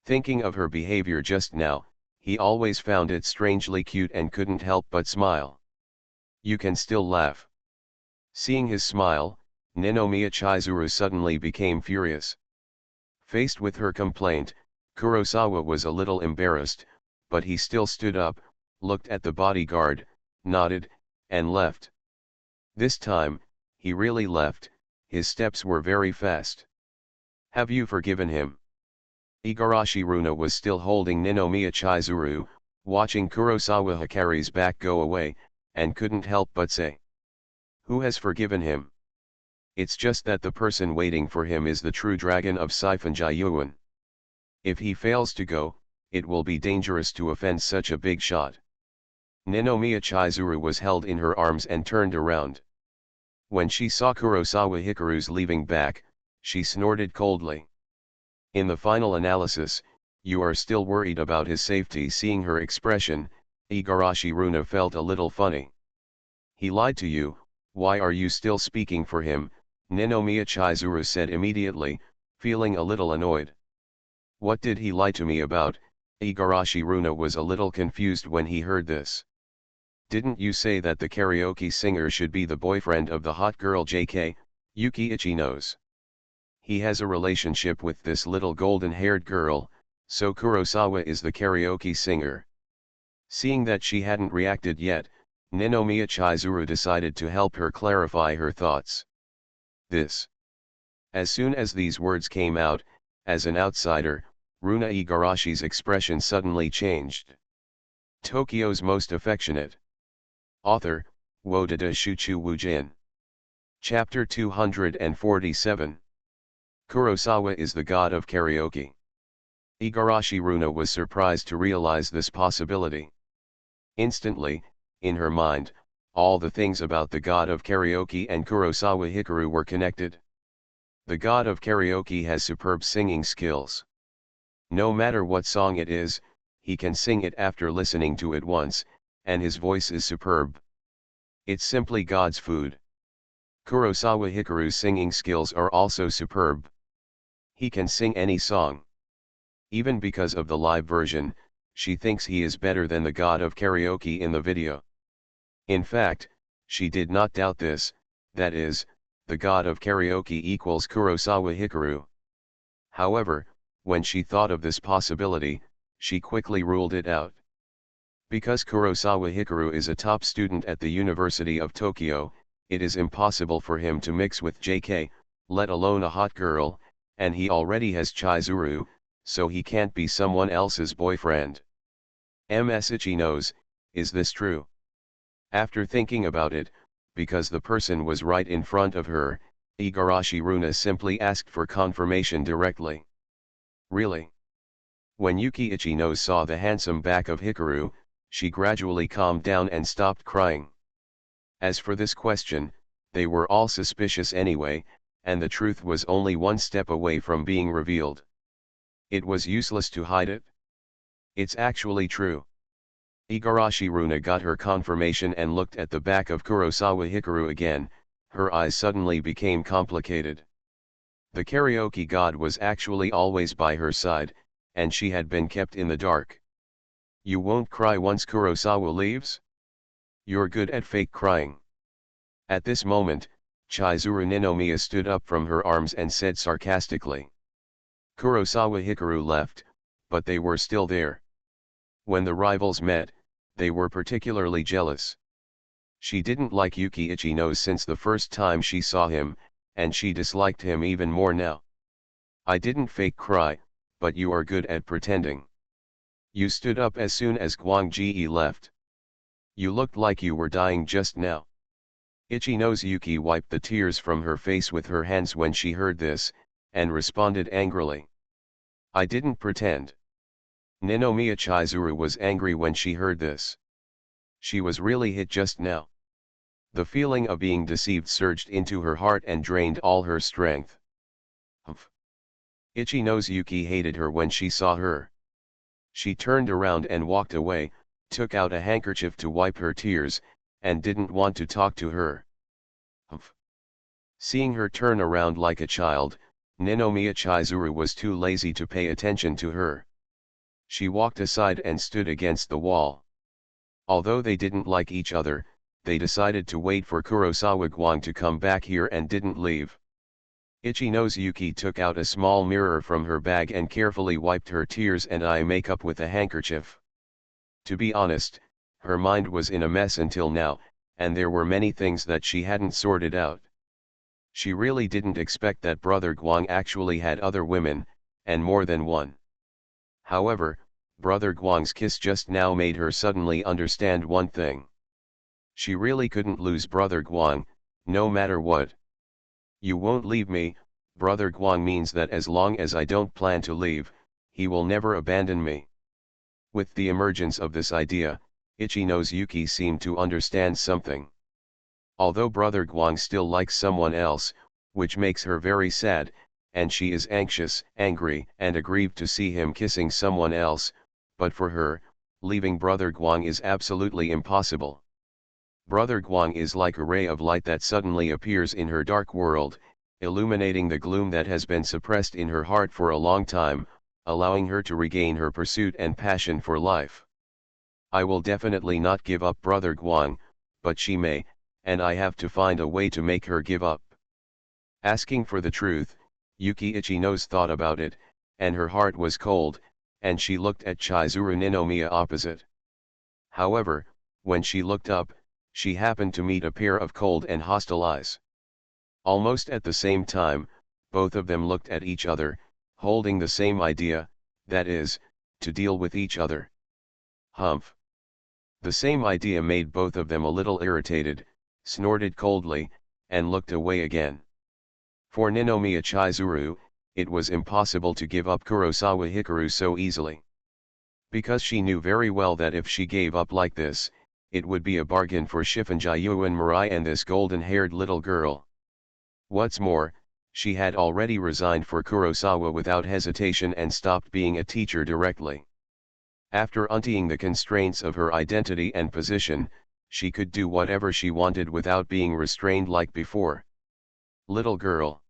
Thinking of her behavior just now, he always found it strangely cute and couldn't help but smile. "You can still laugh." Seeing his smile, Ninomiya Chizuru suddenly became furious. Faced with her complaint, Kurosawa was a little embarrassed, but he still stood up, looked at the bodyguard, nodded, and left. This time, he really left, his steps were very fast. "Have you forgiven him?" Igarashi Runa was still holding Ninomiya Chizuru, watching Kurosawa Hikari's back go away, and couldn't help but say. "Who has forgiven him? It's just that the person waiting for him is the true dragon of Seifunjiyuan. If he fails to go, it will be dangerous to offend such a big shot." Ninomiya Chizuru was held in her arms and turned around. When she saw Kurosawa Hikaru's leaving back, she snorted coldly. "In the final analysis, you are still worried about his safety." Seeing her expression, Igarashi Runa felt a little funny. "He lied to you, why are you still speaking for him?" Ninomiya Chizuru said immediately, feeling a little annoyed. "What did he lie to me about?" Igarashi Runa was a little confused when he heard this. "Didn't you say that the karaoke singer should be the boyfriend of the hot girl JK, Yuki Ichino's? He has a relationship with this little golden-haired girl, so Kurosawa is the karaoke singer." Seeing that she hadn't reacted yet, Ninomiya Chizuru decided to help her clarify her thoughts. As soon as these words came out, as an outsider, Runa Igarashi's expression suddenly changed. Tokyo's Most Affectionate. Author, Wodada Shuchu Wujin. Chapter 247. Kurosawa is the god of karaoke. Igarashi Runa was surprised to realize this possibility. Instantly, in her mind, all the things about the god of karaoke and Kurosawa Hikaru were connected. The god of karaoke has superb singing skills. No matter what song it is, he can sing it after listening to it once, and his voice is superb. It's simply God's food. Kurosawa Hikaru's singing skills are also superb. He can sing any song. Even because of the live version, she thinks he is better than the god of karaoke in the video. In fact, she did not doubt this, that is, the god of karaoke equals Kurosawa Hikaru. However, when she thought of this possibility, she quickly ruled it out. Because Kurosawa Hikaru is a top student at the University of Tokyo, it is impossible for him to mix with JK, let alone a hot girl, and he already has Chizuru, so he can't be someone else's boyfriend. Ms. Ichi knows, is this true? After thinking about it, because the person was right in front of her, Igarashi Runa simply asked for confirmation directly. Really? When Yuki Ichino saw the handsome back of Hikaru, she gradually calmed down and stopped crying. As for this question, they were all suspicious anyway, and the truth was only one step away from being revealed. It was useless to hide it. It's actually true. Igarashi Runa got her confirmation and looked at the back of Kurosawa Hikaru again. Her eyes suddenly became complicated. The karaoke god was actually always by her side, and she had been kept in the dark. You won't cry once Kurosawa leaves? You're good at fake crying. At this moment, Chizuru Ninomiya stood up from her arms and said sarcastically. Kurosawa Hikaru left, but they were still there. When the rivals met, they were particularly jealous. She didn't like Yuki Ichino since the first time she saw him, and she disliked him even more now. I didn't fake cry, but you are good at pretending. You stood up as soon as Guang Ji left. You looked like you were dying just now. Ichino's Yuki wiped the tears from her face with her hands when she heard this, and responded angrily. I didn't pretend. Ninomiya Chizuru was angry when she heard this. She was really hit just now. The feeling of being deceived surged into her heart and drained all her strength. Humph. Ichino's Yuki hated her when she saw her. She turned around and walked away, took out a handkerchief to wipe her tears, and didn't want to talk to her. Humph. Seeing her turn around like a child, Ninomiya Chizuru was too lazy to pay attention to her. She walked aside and stood against the wall. Although they didn't like each other, they decided to wait for Kurosawa Guang to come back here and didn't leave. Ichino's Yuki took out a small mirror from her bag and carefully wiped her tears and eye makeup with a handkerchief. To be honest, her mind was in a mess until now, and there were many things that she hadn't sorted out. She really didn't expect that Brother Guang actually had other women, and more than one. However, Brother Guang's kiss just now made her suddenly understand one thing. She really couldn't lose Brother Guang, no matter what. You won't leave me, Brother Guang means that as long as I don't plan to leave, he will never abandon me. With the emergence of this idea, Ichino's Yuki seemed to understand something. Although Brother Guang still likes someone else, which makes her very sad, and she is anxious, angry, and aggrieved to see him kissing someone else, but for her, leaving Brother Guang is absolutely impossible. Brother Guang is like a ray of light that suddenly appears in her dark world, illuminating the gloom that has been suppressed in her heart for a long time, allowing her to regain her pursuit and passion for life. I will definitely not give up Brother Guang, but she may, and I have to find a way to make her give up. Asking for the truth, Yuki Ichino's thought about it, and her heart was cold, and she looked at Chizuru Ninomiya opposite. However, when she looked up, she happened to meet a pair of cold and hostile eyes. Almost at the same time, both of them looked at each other, holding the same idea, that is, to deal with each other. Humph. The same idea made both of them a little irritated, snorted coldly, and looked away again. For Ninomiya Chizuru, it was impossible to give up Kurosawa Hikaru so easily. Because she knew very well that if she gave up like this, it would be a bargain for Shifunjayuan Mirai and this golden-haired little girl. What's more, she had already resigned for Kurosawa without hesitation and stopped being a teacher directly. After unteeing the constraints of her identity and position, she could do whatever she wanted without being restrained like before. Little girl.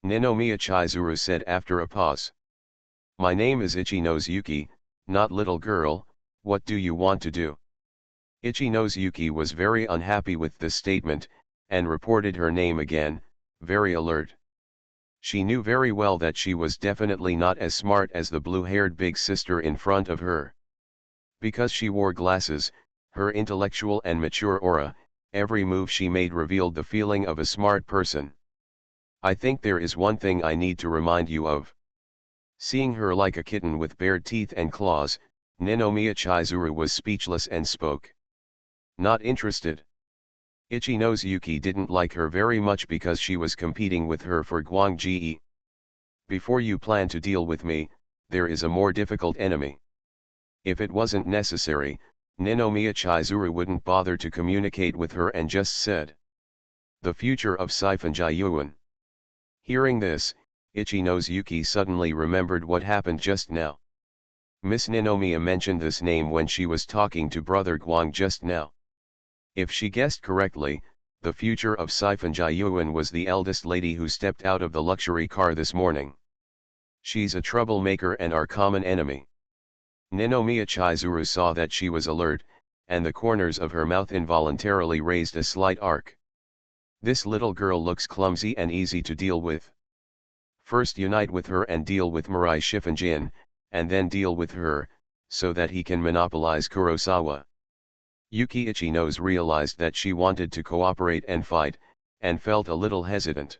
Ninomiya Chizuru said after a pause. My name is Ichino's Yuki, not little girl, what do you want to do? Ichino's Yuki was very unhappy with this statement, and reported her name again, very alert. She knew very well that she was definitely not as smart as the blue-haired big sister in front of her. Because she wore glasses, her intellectual and mature aura, every move she made revealed the feeling of a smart person. I think there is one thing I need to remind you of. Seeing her like a kitten with bared teeth and claws, Ninomiya Chizuru was speechless and spoke. Not interested. Ichinosuke didn't like her very much because she was competing with her for Guangji. Before you plan to deal with me, there is a more difficult enemy. If it wasn't necessary, Ninomiya Chizuru wouldn't bother to communicate with her and just said. The future of Sifan. Hearing this, Ichinosuke suddenly remembered what happened just now. Miss Ninomiya mentioned this name when she was talking to Brother Guang just now. If she guessed correctly, the future of Sifan was the eldest lady who stepped out of the luxury car this morning. She's a troublemaker and our common enemy. Ninomiya Chizuru saw that she was alert, and the corners of her mouth involuntarily raised a slight arc. This little girl looks clumsy and easy to deal with. First unite with her and deal with Mirai Shifunjin, and then deal with her, so that he can monopolize Kurosawa. Yuki Ichino's realized that she wanted to cooperate and fight, and felt a little hesitant.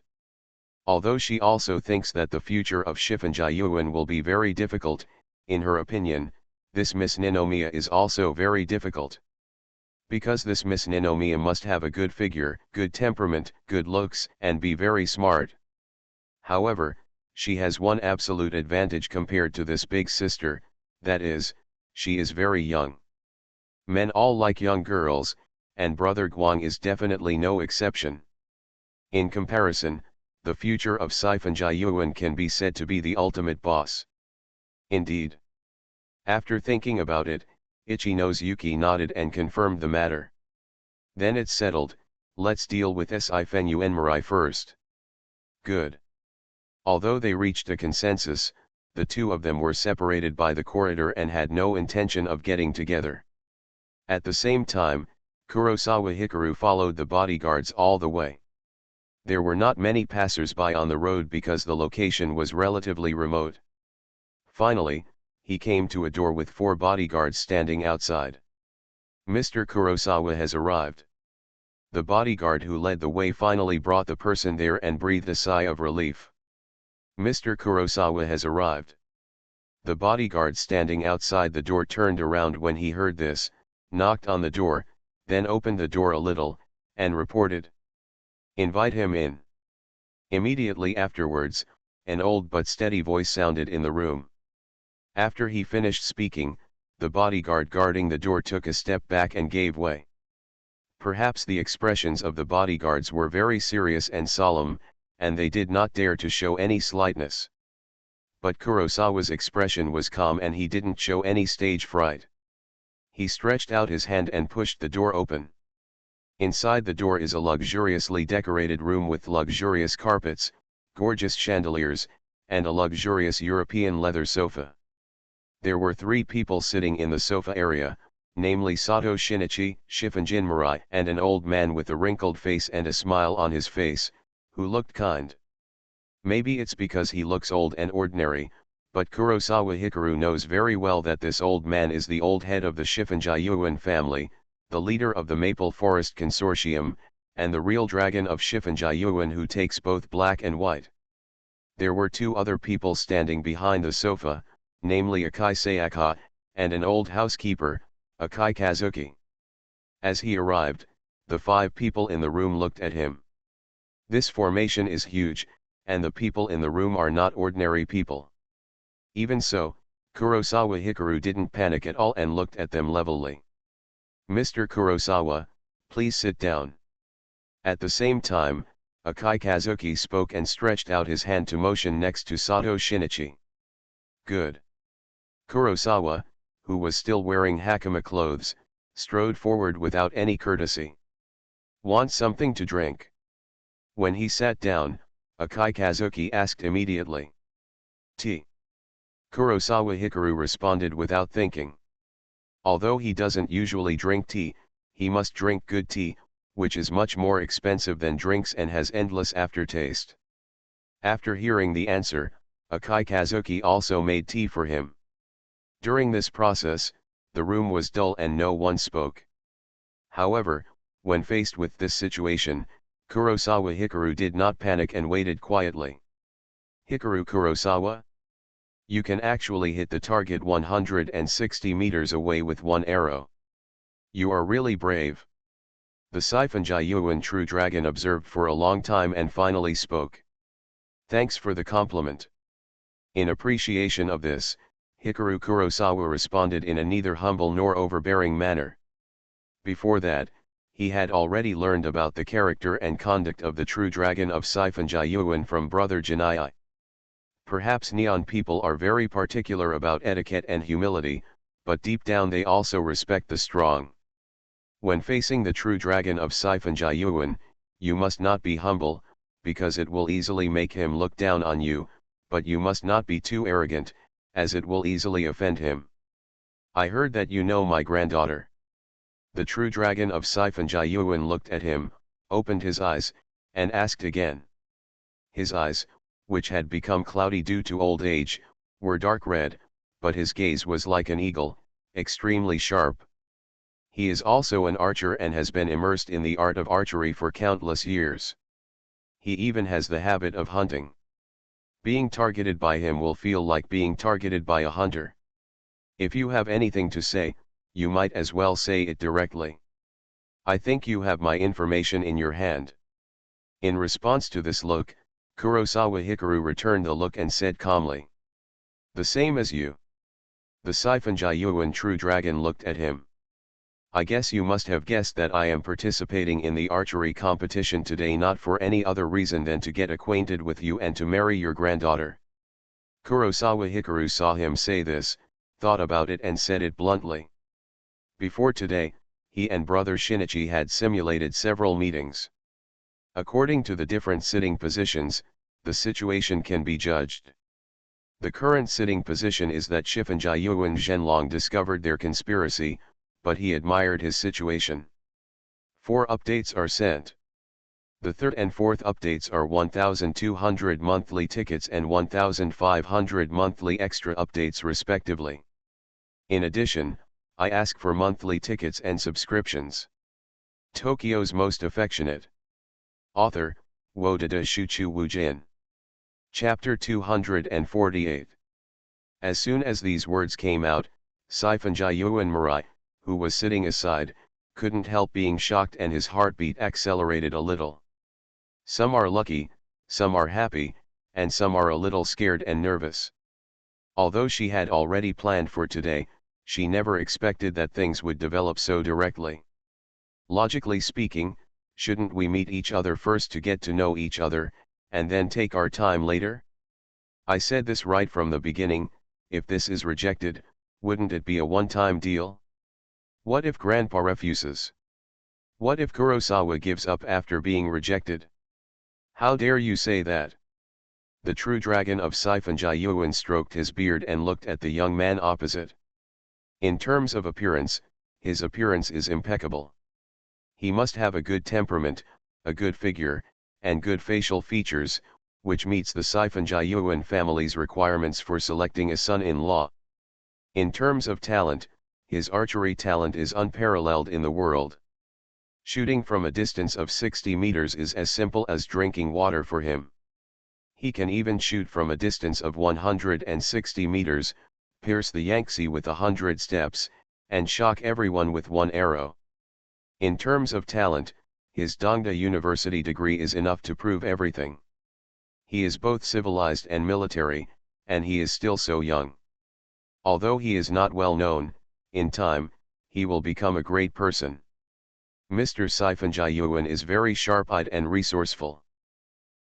Although she also thinks that the future of Shifunjin will be very difficult, in her opinion, this Miss Ninomiya is also very difficult. Because this Miss Ninomiya must have a good figure, good temperament, good looks, and be very smart. However, she has one absolute advantage compared to this big sister, that is, she is very young. Men all like young girls, and Brother Guang is definitely no exception. In comparison, the future of Sifan can be said to be the ultimate boss. Indeed. After thinking about it, Ichinosuke nodded and confirmed the matter. Then it's settled, let's deal with Sifan Mirai first. Good. Although they reached a consensus, the two of them were separated by the corridor and had no intention of getting together. At the same time, Kurosawa Hikaru followed the bodyguards all the way. There were not many passers-by on the road because the location was relatively remote. Finally, he came to a door with 4 bodyguards standing outside. Mr. Kurosawa has arrived. The bodyguard who led the way finally brought the person there and breathed a sigh of relief. Mr. Kurosawa has arrived. The bodyguard standing outside the door turned around when he heard this, knocked on the door, then opened the door a little, and reported. Invite him in. Immediately afterwards, an old but steady voice sounded in the room. After he finished speaking, the bodyguard guarding the door took a step back and gave way. Perhaps the expressions of the bodyguards were very serious and solemn, and they did not dare to show any slightness. But Kurosawa's expression was calm and he didn't show any stage fright. He stretched out his hand and pushed the door open. Inside the door is a luxuriously decorated room with luxurious carpets, gorgeous chandeliers, and a luxurious European leather sofa. There were 3 people sitting in the sofa area, namely Sato Shinichi, Shifunjin Mirai, and an old man with a wrinkled face and a smile on his face, who looked kind. Maybe it's because he looks old and ordinary, but Kurosawa Hikaru knows very well that this old man is the old head of the Shifunjin family, the leader of the Maple Forest Consortium, and the real dragon of Shifunjin who takes both black and white. There were 2 other people standing behind the sofa, namely Akai Sayaka, and an old housekeeper, Akai Kazuki. As he arrived, the 5 people in the room looked at him. This formation is huge, and the people in the room are not ordinary people. Even so, Kurosawa Hikaru didn't panic at all and looked at them levelly. Mr. Kurosawa, please sit down. At the same time, Akai Kazuki spoke and stretched out his hand to motion next to Sato Shinichi. Good. Kurosawa, who was still wearing hakama clothes, strode forward without any courtesy. Want something to drink? When he sat down, Akai Kazuki asked immediately. Tea. Kurosawa Hikaru responded without thinking. Although he doesn't usually drink tea, he must drink good tea, which is much more expensive than drinks and has endless aftertaste. After hearing the answer, Akai Kazuki also made tea for him. During this process, the room was dull and no one spoke. However, when faced with this situation, Kurosawa Hikaru did not panic and waited quietly. Hikaru Kurosawa? You can actually hit the target 160 meters away with one arrow. You are really brave. The Sifenjayuan true dragon observed for a long time and finally spoke. Thanks for the compliment. In appreciation of this, Hikaru Kurosawa responded in a neither humble nor overbearing manner. Before that, he had already learned about the character and conduct of the true dragon of Sifenjayuan from Brother Janai. Perhaps Neon people are very particular about etiquette and humility, but deep down they also respect the strong. When facing the true dragon of Sifenjayuan, you must not be humble, because it will easily make him look down on you, but you must not be too arrogant, as it will easily offend him. I heard that you know my granddaughter. The true dragon of Sifenjayuan looked at him, opened his eyes, and asked again. His eyes, which had become cloudy due to old age, were dark red, but his gaze was like an eagle, extremely sharp. He is also an archer and has been immersed in the art of archery for countless years. He even has the habit of hunting. Being targeted by him will feel like being targeted by a hunter. If you have anything to say, you might as well say it directly. I think you have my information in your hand. In response to this look, Kurosawa Hikaru returned the look and said calmly. The same as you. The Sifenjayuan true dragon looked at him. I guess you must have guessed that I am participating in the archery competition today not for any other reason than to get acquainted with you and to marry your granddaughter. Kurosawa Hikaru saw him say this, thought about it and said it bluntly. Before today, he and brother Shinichi had simulated several meetings. According to the different sitting positions, the situation can be judged. The current sitting position is that Sifenjayuan Zhenlong discovered their conspiracy, but he admired his situation. 4 updates are sent. The third and fourth updates are 1,200 monthly tickets and 1,500 monthly extra updates respectively. In addition, I ask for monthly tickets and subscriptions. Tokyo's Most Affectionate. Author, Wodada Shuchu Wujin. Chapter 248. As soon as these words came out, Sifenjayuan Mirai, who was sitting aside, couldn't help being shocked and his heartbeat accelerated a little. Some are lucky, some are happy, and some are a little scared and nervous. Although she had already planned for today, she never expected that things would develop so directly. Logically speaking, shouldn't we meet each other first to get to know each other, and then take our time later? I said this right from the beginning. If this is rejected, wouldn't it be a one-time deal? What if Grandpa refuses? What if Kurosawa gives up after being rejected? How dare you say that? The true dragon of Sifenjayuan stroked his beard and looked at the young man opposite. In terms of appearance, his appearance is impeccable. He must have a good temperament, a good figure, and good facial features, which meets the Sifenjayuan family's requirements for selecting a son-in-law. In terms of talent, his archery talent is unparalleled in the world. Shooting from a distance of 60 meters is as simple as drinking water for him. He can even shoot from a distance of 160 meters, pierce the Yangtze with 100 steps, and shock everyone with one arrow. In terms of talent, his Dongda University degree is enough to prove everything. He is both civilized and military, and he is still so young. Although he is not well known, in time, he will become a great person. Mr. Sifenjayuan is very sharp-eyed and resourceful.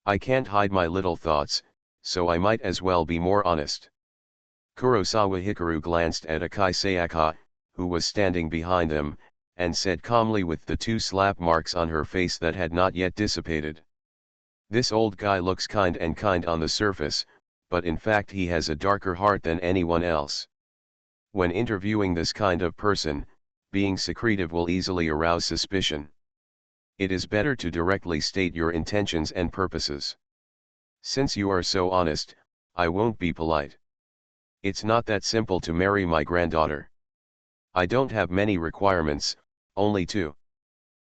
I can't hide my little thoughts, so I might as well be more honest. Kurosawa Hikaru glanced at Akai Sayaka, who was standing behind them, and said calmly with the 2 slap marks on her face that had not yet dissipated. This old guy looks kind on the surface, but in fact he has a darker heart than anyone else. When interviewing this kind of person, being secretive will easily arouse suspicion. It is better to directly state your intentions and purposes. Since you are so honest, I won't be polite. It's not that simple to marry my granddaughter. I don't have many requirements, only two.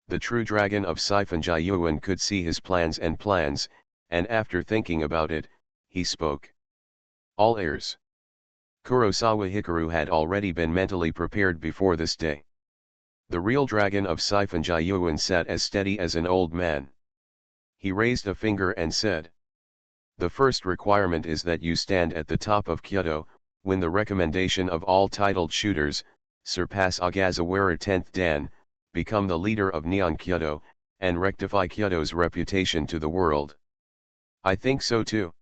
The true dragon of Sifan could see his plans, and after thinking about it, he spoke. All ears. Kurosawa Hikaru had already been mentally prepared before this day. The real dragon of Sifan sat as steady as an old man. He raised a finger and said, "The first requirement is that you stand at the top of Kyoto, win the recommendation of all titled shooters, surpass Ogasawara 10th Dan, become the leader of Neon Kyoto, and rectify Kyoto's reputation to the world." I think so too.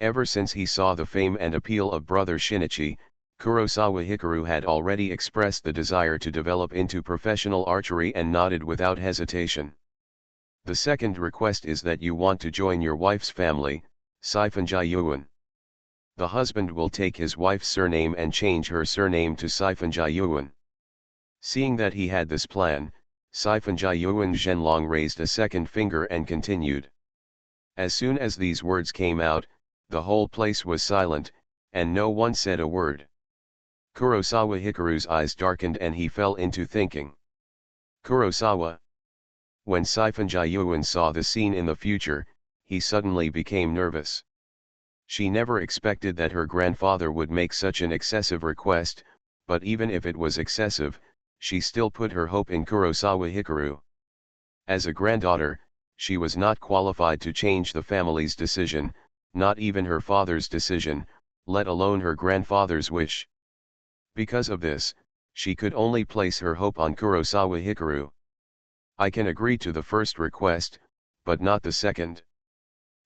Ever since he saw the fame and appeal of brother Shinichi, Kurosawa Hikaru had already expressed the desire to develop into professional archery and nodded without hesitation. The second request is that you want to join your wife's family, Sifan. The husband will take his wife's surname and change her surname to Sifan. Seeing that he had this plan, Sifan Zhenlong raised a second finger and continued. As soon as these words came out, the whole place was silent, and no one said a word. Kurosawa Hikaru's eyes darkened and he fell into thinking. Kurosawa. When Sifan saw the scene in the future, he suddenly became nervous. She never expected that her grandfather would make such an excessive request, but even if it was excessive, she still put her hope in Kurosawa Hikaru. As a granddaughter, she was not qualified to change the family's decision, not even her father's decision, let alone her grandfather's wish. Because of this, she could only place her hope on Kurosawa Hikaru. I can agree to the first request, but not the second.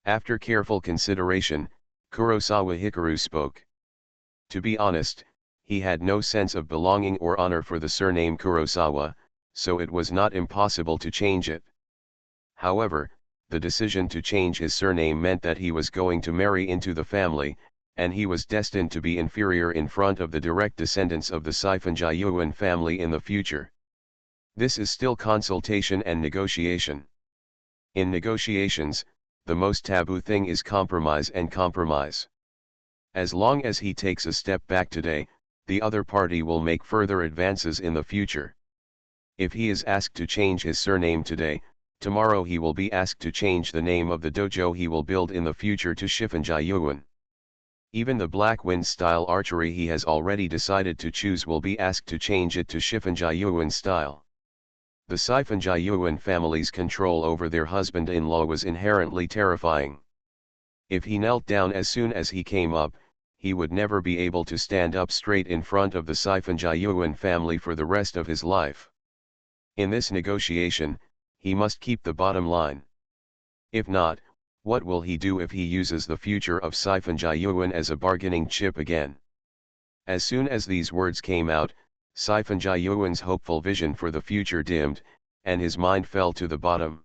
After careful consideration, Kurosawa Hikaru spoke. To be honest, he had no sense of belonging or honor for the surname Kurosawa, so it was not impossible to change it. However, the decision to change his surname meant that he was going to marry into the family, and he was destined to be inferior in front of the direct descendants of the Sifan family in the future. This is still consultation and negotiation. In negotiations, the most taboo thing is compromise and compromise. As long as he takes a step back today, the other party will make further advances in the future. If he is asked to change his surname today, tomorrow he will be asked to change the name of the dojo he will build in the future to Shifunjayuan. Even the Black Wind style archery he has already decided to choose will be asked to change it to Shifunjayuan style. The Sifan family's control over their husband-in-law was inherently terrifying. If he knelt down as soon as he came up, he would never be able to stand up straight in front of the Sifan family for the rest of his life. In this negotiation, he must keep the bottom line. If not, what will he do if he uses the future of Sifan as a bargaining chip again? As soon as these words came out, Sifan hopeful vision for the future dimmed, and his mind fell to the bottom.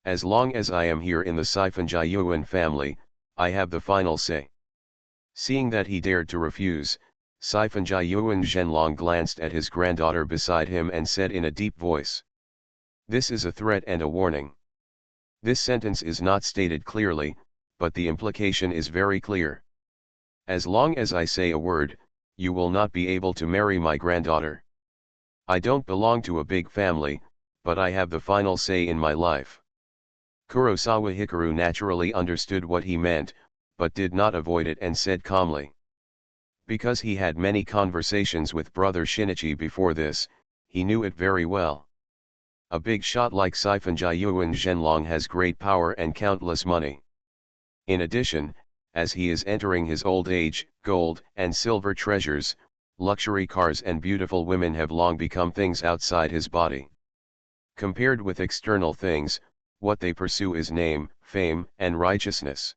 As long as I am here in the Sifan family, I have the final say. Seeing that he dared to refuse, Sifan Zhenlong glanced at his granddaughter beside him and said in a deep voice. This is a threat and a warning. This sentence is not stated clearly, but the implication is very clear. As long as I say a word, you will not be able to marry my granddaughter. I don't belong to a big family, but I have the final say in my life. Kurosawa Hikaru naturally understood what he meant, but did not avoid it and said calmly. Because he had many conversations with brother Shinichi before this, he knew it very well. A big shot like Sifan Zhenlong has great power and countless money. In addition, as he is entering his old age, gold and silver treasures, luxury cars and beautiful women have long become things outside his body. Compared with external things, what they pursue is name, fame, and righteousness.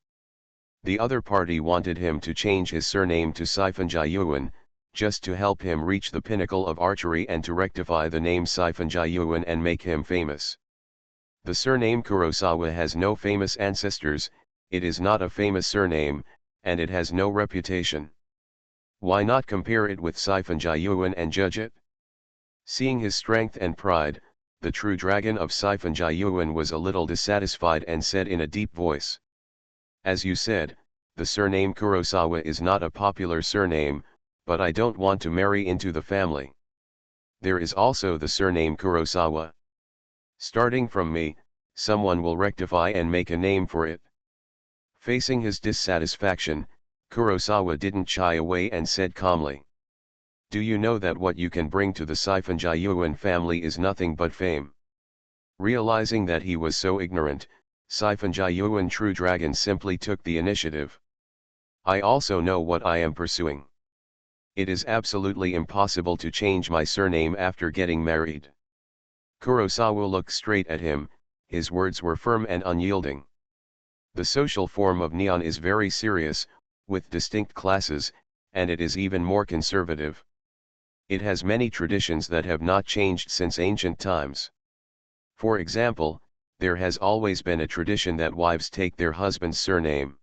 The other party wanted him to change his surname to Sifan just to help him reach the pinnacle of archery and to rectify the name Sifan and make him famous. The surname Kurosawa has no famous ancestors, it is not a famous surname, and it has no reputation. Why not compare it with Sifan and judge it? Seeing his strength and pride, the true dragon of Sifan was a little dissatisfied and said in a deep voice. As you said, the surname Kurosawa is not a popular surname, but I don't want to marry into the family. There is also the surname Kurosawa. Starting from me, someone will rectify and make a name for it. Facing his dissatisfaction, Kurosawa didn't shy away and said calmly, "Do you know that what you can bring to the Sifenjayuan family is nothing but fame?" Realizing that he was so ignorant, Sifenjayuan True Dragon simply took the initiative. "I also know what I am pursuing. It is absolutely impossible to change my surname after getting married." Kurosawa looked straight at him, his words were firm and unyielding. The social form of Neon is very serious, with distinct classes, and it is even more conservative. It has many traditions that have not changed since ancient times. For example, there has always been a tradition that wives take their husband's surname.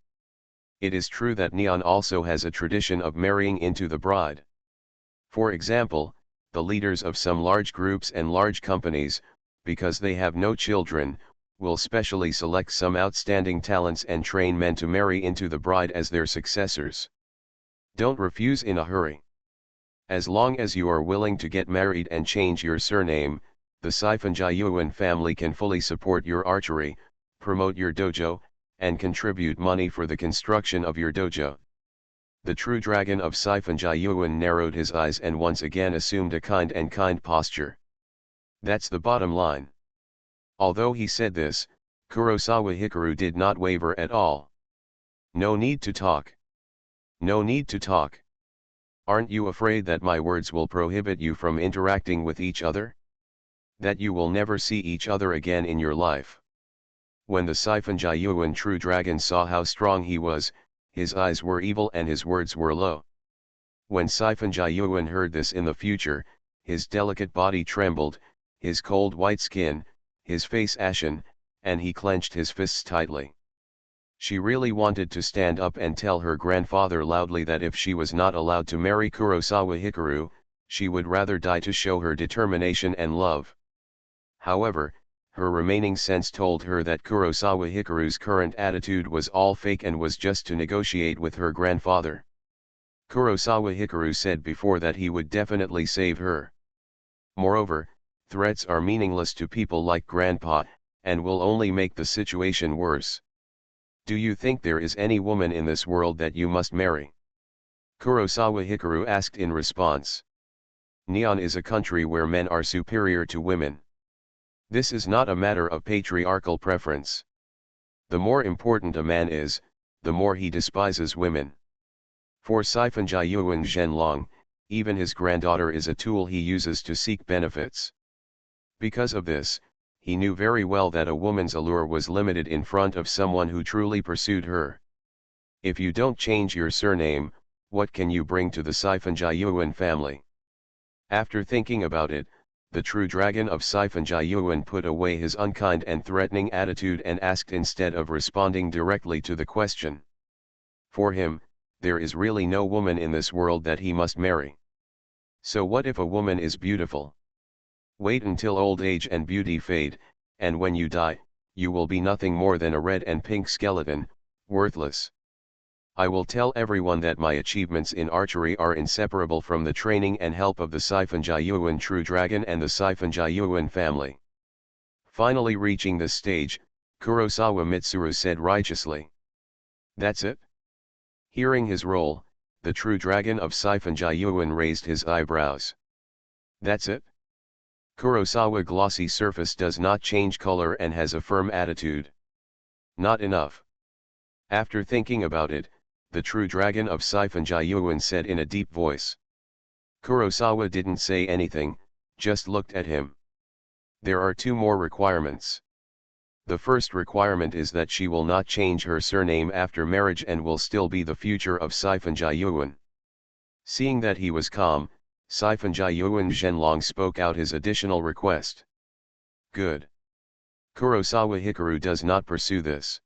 It is true that Neon also has a tradition of marrying into the bride. For example, the leaders of some large groups and large companies, because they have no children, will specially select some outstanding talents and train men to marry into the bride as their successors. Don't refuse in a hurry. As long as you are willing to get married and change your surname, the Sifenjayuan family can fully support your archery, promote your dojo, and contribute money for the construction of your dojo. The true dragon of Sifenjayuan narrowed his eyes and once again assumed a kind posture. That's the bottom line. Although he said this, Kurosawa Hikaru did not waver at all. No need to talk. No need to talk. Aren't you afraid that my words will prohibit you from interacting with each other? That you will never see each other again in your life? When the Sifenjayuan True Dragon saw how strong he was, his eyes were evil and his words were low. When Sifenjayuan heard this in the future, his delicate body trembled, his cold white skin, his face ashen, and he clenched his fists tightly. She really wanted to stand up and tell her grandfather loudly that if she was not allowed to marry Kurosawa Hikaru, she would rather die to show her determination and love. However, her remaining sense told her that Kurosawa Hikaru's current attitude was all fake and was just to negotiate with her grandfather. Kurosawa Hikaru said before that he would definitely save her. Moreover, threats are meaningless to people like Grandpa, and will only make the situation worse. Do you think there is any woman in this world that you must marry? Kurosawa Hikaru asked in response. Neon is a country where men are superior to women. This is not a matter of patriarchal preference. The more important a man is, the more he despises women. For Sifenjayuan Zhenlong, even his granddaughter is a tool he uses to seek benefits. Because of this, he knew very well that a woman's allure was limited in front of someone who truly pursued her. If you don't change your surname, what can you bring to the Sifenjayuan family? After thinking about it, the true dragon of Sifenjayuan put away his unkind and threatening attitude and asked instead of responding directly to the question. For him, there is really no woman in this world that he must marry. So what if a woman is beautiful? Wait until old age and beauty fade, and when you die, you will be nothing more than a red and pink skeleton, worthless. I will tell everyone that my achievements in archery are inseparable from the training and help of the Sifenjayuan True Dragon and the Sifenjayuan family. Finally reaching this stage, Kurosawa Mitsuru said righteously. That's it? Hearing his role, the True Dragon of Sifenjayuan raised his eyebrows. That's it? Kurosawa glossy surface does not change color and has a firm attitude. Not enough. After thinking about it, the True Dragon of Sifenjayuan said in a deep voice. Kurosawa didn't say anything, just looked at him. There are two more requirements. The first requirement is that she will not change her surname after marriage and will still be the future of Sifenjayuan. Seeing that he was calm, Sifenjayuan Zhenlong spoke out his additional request. Good. Kurosawa Hikaru does not pursue this.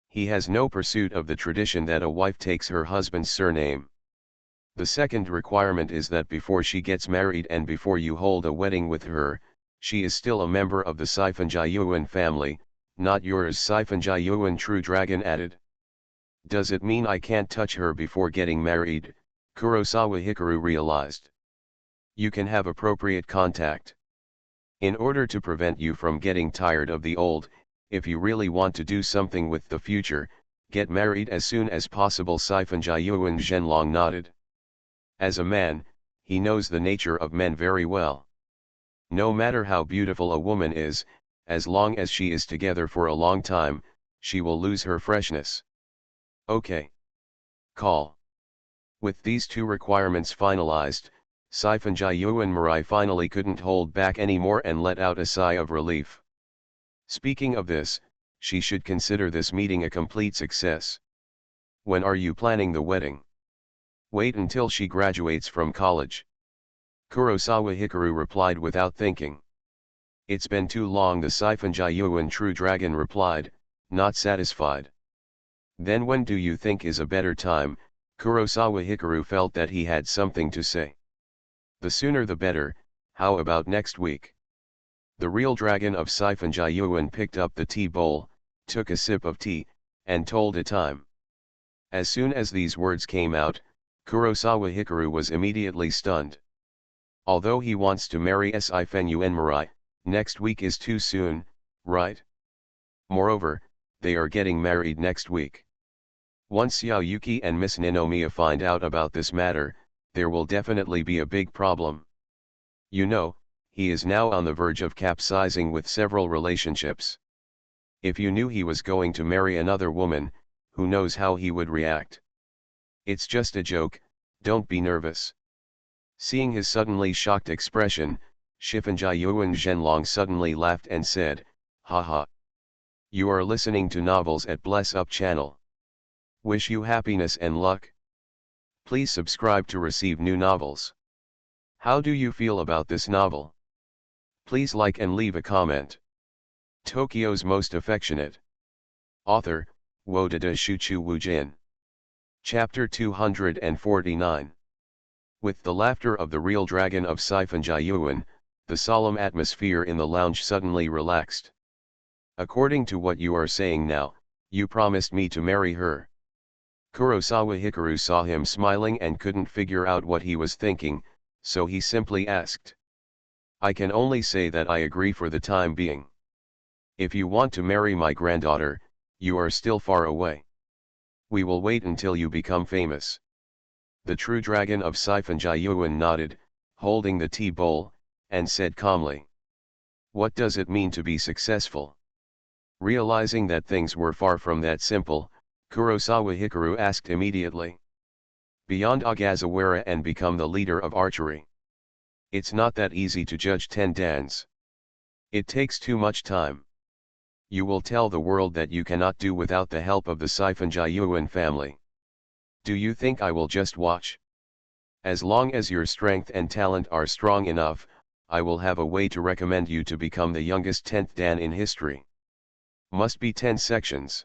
He has no pursuit of the tradition that a wife takes her husband's surname. The second requirement is that before she gets married and before you hold a wedding with her, she is still a member of the Sifenjayuan family, not yours. Sifenjayuan True Dragon added. Does it mean I can't touch her before getting married? Kurosawa Hikaru realized. You can have appropriate contact. In order to prevent you from getting tired of the old, if you really want to do something with the future, get married as soon as possible. Sifenjayuan Zhenlong nodded. As a man, he knows the nature of men very well. No matter how beautiful a woman is, as long as she is together for a long time, she will lose her freshness. Okay. Call. With these two requirements finalized, Sifenjayuan Marai finally couldn't hold back anymore and let out a sigh of relief. Speaking of this, she should consider this meeting a complete success. When are you planning the wedding? Wait until she graduates from college. Kurosawa Hikaru replied without thinking. It's been too long, the Sifenjayuan True Dragon replied, not satisfied. Then when do you think is a better time? Kurosawa Hikaru felt that he had something to say. The sooner the better. How about next week? The real dragon of Sifenjayuan picked up the tea bowl, took a sip of tea, and told a time. As soon as these words came out, Kurosawa Hikaru was immediately stunned. Although he wants to marry Sifenjayuan Marai, next week is too soon, right? Moreover, they are getting married next week. Once Yaoyuki and Miss Ninomiya find out about this matter, there will definitely be a big problem. You know, he is now on the verge of capsizing with several relationships. If you knew he was going to marry another woman, who knows how he would react? It's just a joke, don't be nervous. Seeing his suddenly shocked expression, Sifenjayuan Zhenlong suddenly laughed and said, haha. You are listening to novels at Bless Up channel. Wish you happiness and luck. Please subscribe to receive new novels. How do you feel about this novel? Please like and leave a comment. Tokyo's Most Affectionate. Author, Wodada Shuchu Wujin. Chapter 249. With the laughter of the real dragon of Sifenjayuan, the solemn atmosphere in the lounge suddenly relaxed. According to what you are saying now, you promised me to marry her. Kurosawa Hikaru saw him smiling and couldn't figure out what he was thinking, so he simply asked. I can only say that I agree for the time being. If you want to marry my granddaughter, you are still far away. We will wait until you become famous. The true dragon of Sifenjayuan nodded, holding the tea bowl, and said calmly. What does it mean to be successful? Realizing that things were far from that simple, Kurosawa Hikaru asked immediately. Beyond Agazawara and become the leader of archery. It's not that easy to judge 10 dans. It takes too much time. You will tell the world that you cannot do without the help of the Sifenjayuan family. Do you think I will just watch? As long as your strength and talent are strong enough, I will have a way to recommend you to become the youngest 10th dan in history. Must be 10 sections.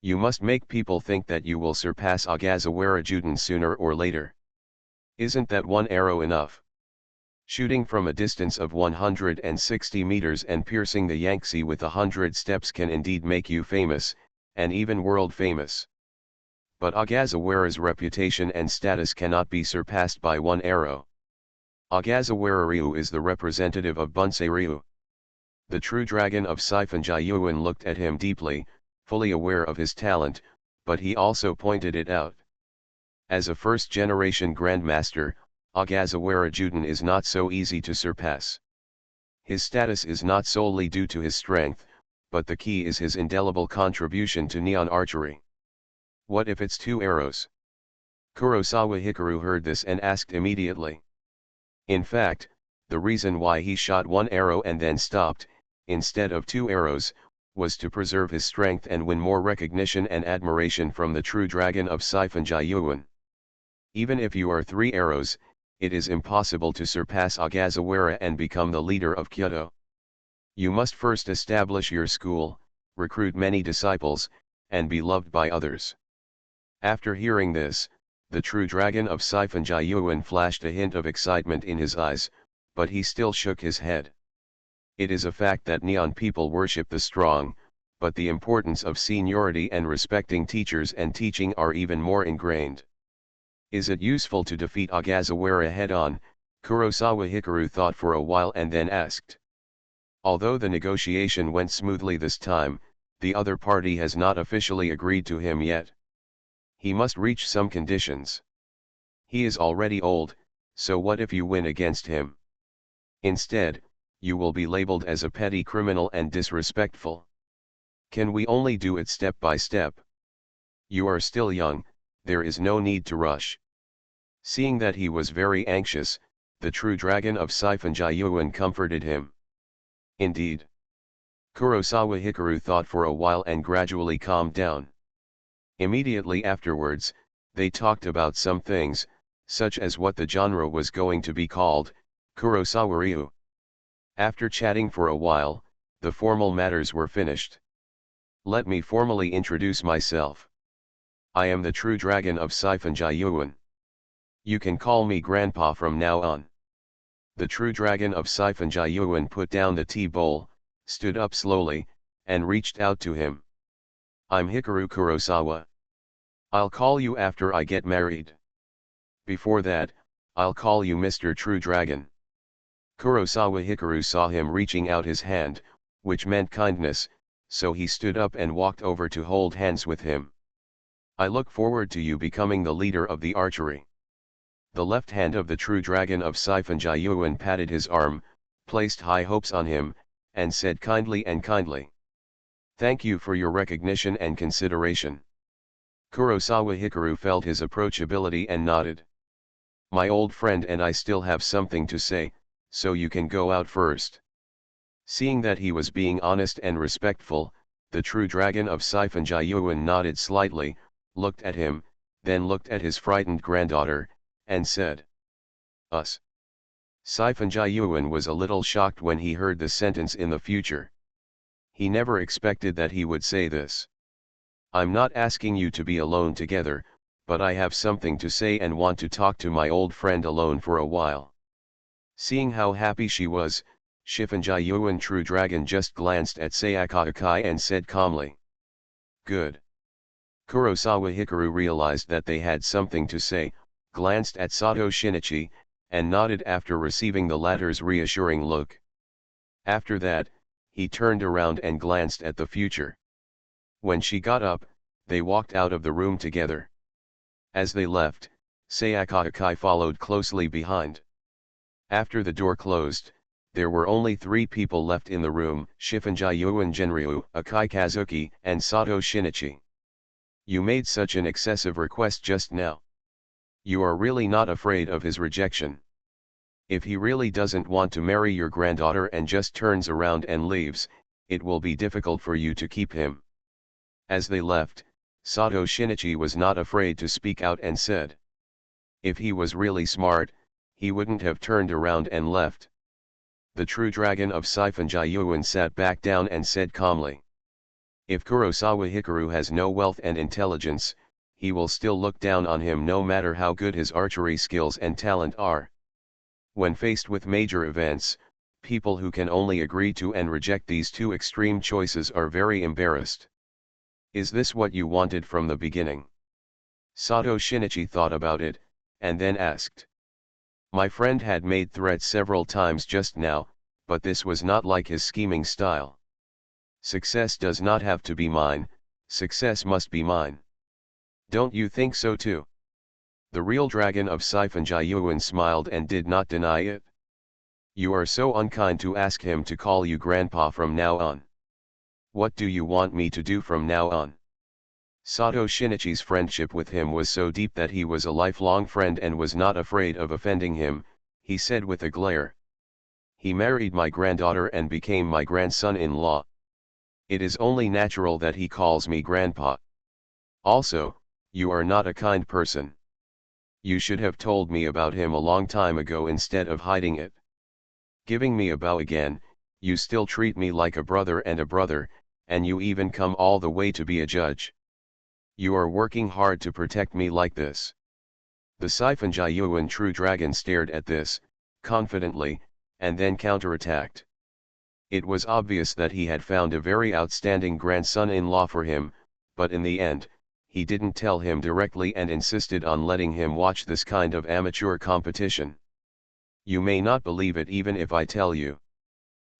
You must make people think that you will surpass Agazawara Juden sooner or later. Isn't that one arrow enough? Shooting from a distance of 160 meters and piercing the Yangtze with 100 steps can indeed make you famous, and even world famous. But Agazawara's reputation and status cannot be surpassed by one arrow. Agazawara Ryu is the representative of Bunsei Ryu. The true dragon of Sifenjayuan looked at him deeply, fully aware of his talent, but he also pointed it out. As a first-generation grandmaster, Agazawara Juden is not so easy to surpass. His status is not solely due to his strength, but the key is his indelible contribution to neon archery. What if it's 2 arrows? Kurosawa Hikaru heard this and asked immediately. In fact, the reason why he shot 1 arrow and then stopped, instead of 2 arrows, was to preserve his strength and win more recognition and admiration from the true dragon of Sifenjayuan. Even if you are 3 arrows, it is impossible to surpass Agazawara and become the leader of Kyoto. You must first establish your school, recruit many disciples, and be loved by others. After hearing this, the true dragon of Sifenjayuan flashed a hint of excitement in his eyes, but he still shook his head. It is a fact that Neon people worship the strong, but the importance of seniority and respecting teachers and teaching are even more ingrained. Is it useful to defeat Ogasawara head-on? Kurosawa Hikaru thought for a while and then asked. Although the negotiation went smoothly this time, the other party has not officially agreed to him yet. He must reach some conditions. He is already old, so what if you win against him? Instead, you will be labeled as a petty criminal and disrespectful. Can we only do it step by step? You are still young, there is no need to rush. Seeing that he was very anxious, the true dragon of Sifenjayuan comforted him. Indeed. Kurosawa Hikaru thought for a while and gradually calmed down. Immediately afterwards, they talked about some things, such as what the genre was going to be called, Kurosawa Ryu. After chatting for a while, the formal matters were finished. Let me formally introduce myself. I am the true dragon of Sifenjayuan. You can call me Grandpa from now on. The true dragon of Sifenjayuan put down the tea bowl, stood up slowly, and reached out to him. I'm Hikaru Kurosawa. I'll call you after I get married. Before that, I'll call you Mr. True Dragon. Kurosawa Hikaru saw him reaching out his hand, which meant kindness, so he stood up and walked over to hold hands with him. I look forward to you becoming the leader of the archery. The left hand of the true dragon of Sifenjayuan patted his arm, placed high hopes on him, and said kindly, thank you for your recognition and consideration. Kurosawa Hikaru felt his approachability and nodded. My old friend and I still have something to say, so you can go out first. Seeing that he was being honest and respectful, the true dragon of Sifenjayuan nodded slightly, looked at him, then looked at his frightened granddaughter, and said, Us. Sifenjayuan was a little shocked when he heard the sentence in the future. He never expected that he would say this. I'm not asking you to be alone together, but I have something to say and want to talk to my old friend alone for a while. Seeing how happy she was, Sifenjayuan True Dragon just glanced at Sayaka Akai and said calmly. Good. Kurosawa Hikaru realized that they had something to say, glanced at Sato Shinichi, and nodded after receiving the latter's reassuring look. After that, he turned around and glanced at the future. When she got up, they walked out of the room together. As they left, Sayaka Akai followed closely behind. After the door closed, there were only 3 people left in the room, Sifenjayuan Genryu, Akai Kazuki, and Sato Shinichi. You made such an excessive request just now. You are really not afraid of his rejection. If he really doesn't want to marry your granddaughter and just turns around and leaves, it will be difficult for you to keep him. As they left, Sato Shinichi was not afraid to speak out and said. If he was really smart, he wouldn't have turned around and left. The true dragon of Sifenjayuan sat back down and said calmly. If Kurosawa Hikaru has no wealth and intelligence, he will still look down on him no matter how good his archery skills and talent are. When faced with major events, people who can only agree to and reject these 2 extreme choices are very embarrassed. Is this what you wanted from the beginning? Sato Shinichi thought about it, and then asked. My friend had made threats several times just now, but this was not like his scheming style. Success does not have to be mine, success must be mine. Don't you think so too? The real dragon of Sifenjayuan smiled and did not deny it. You are so unkind to ask him to call you grandpa from now on. What do you want me to do from now on? Sato Shinichi's friendship with him was so deep that he was a lifelong friend and was not afraid of offending him, he said with a glare. He married my granddaughter and became my grandson-in-law. It is only natural that he calls me grandpa. Also, you are not a kind person. You should have told me about him a long time ago instead of hiding it. Giving me a bow again, you still treat me like a brother, and you even come all the way to be a judge. You are working hard to protect me like this. The Sifenjayuan True Dragon stared at this, confidently, and then counterattacked. It was obvious that he had found a very outstanding grandson-in-law for him, but in the end, he didn't tell him directly and insisted on letting him watch this kind of amateur competition. You may not believe it even if I tell you.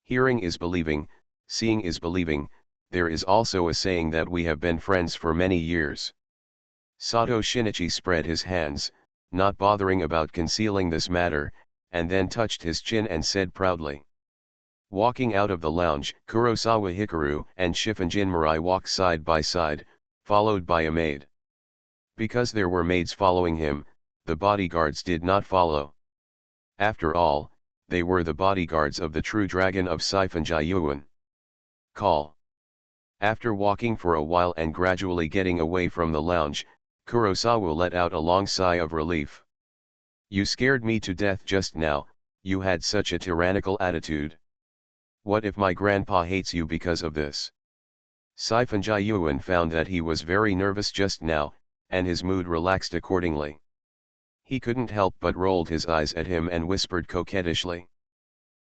Hearing is believing, seeing is believing. There is also a saying that we have been friends for many years. Sato Shinichi spread his hands, not bothering about concealing this matter, and then touched his chin and said proudly. Walking out of the lounge, Kurosawa Hikaru and Shifunjin Mirai walked side by side, followed by a maid. Because there were maids following him, the bodyguards did not follow. After all, they were the bodyguards of the true dragon of Sifenjayuan. Call. After walking for a while and gradually getting away from the lounge, Kurosawa let out a long sigh of relief. You scared me to death just now, you had such a tyrannical attitude. What if my grandpa hates you because of this? Sifenjayuan found that he was very nervous just now, and his mood relaxed accordingly. He couldn't help but rolled his eyes at him and whispered coquettishly.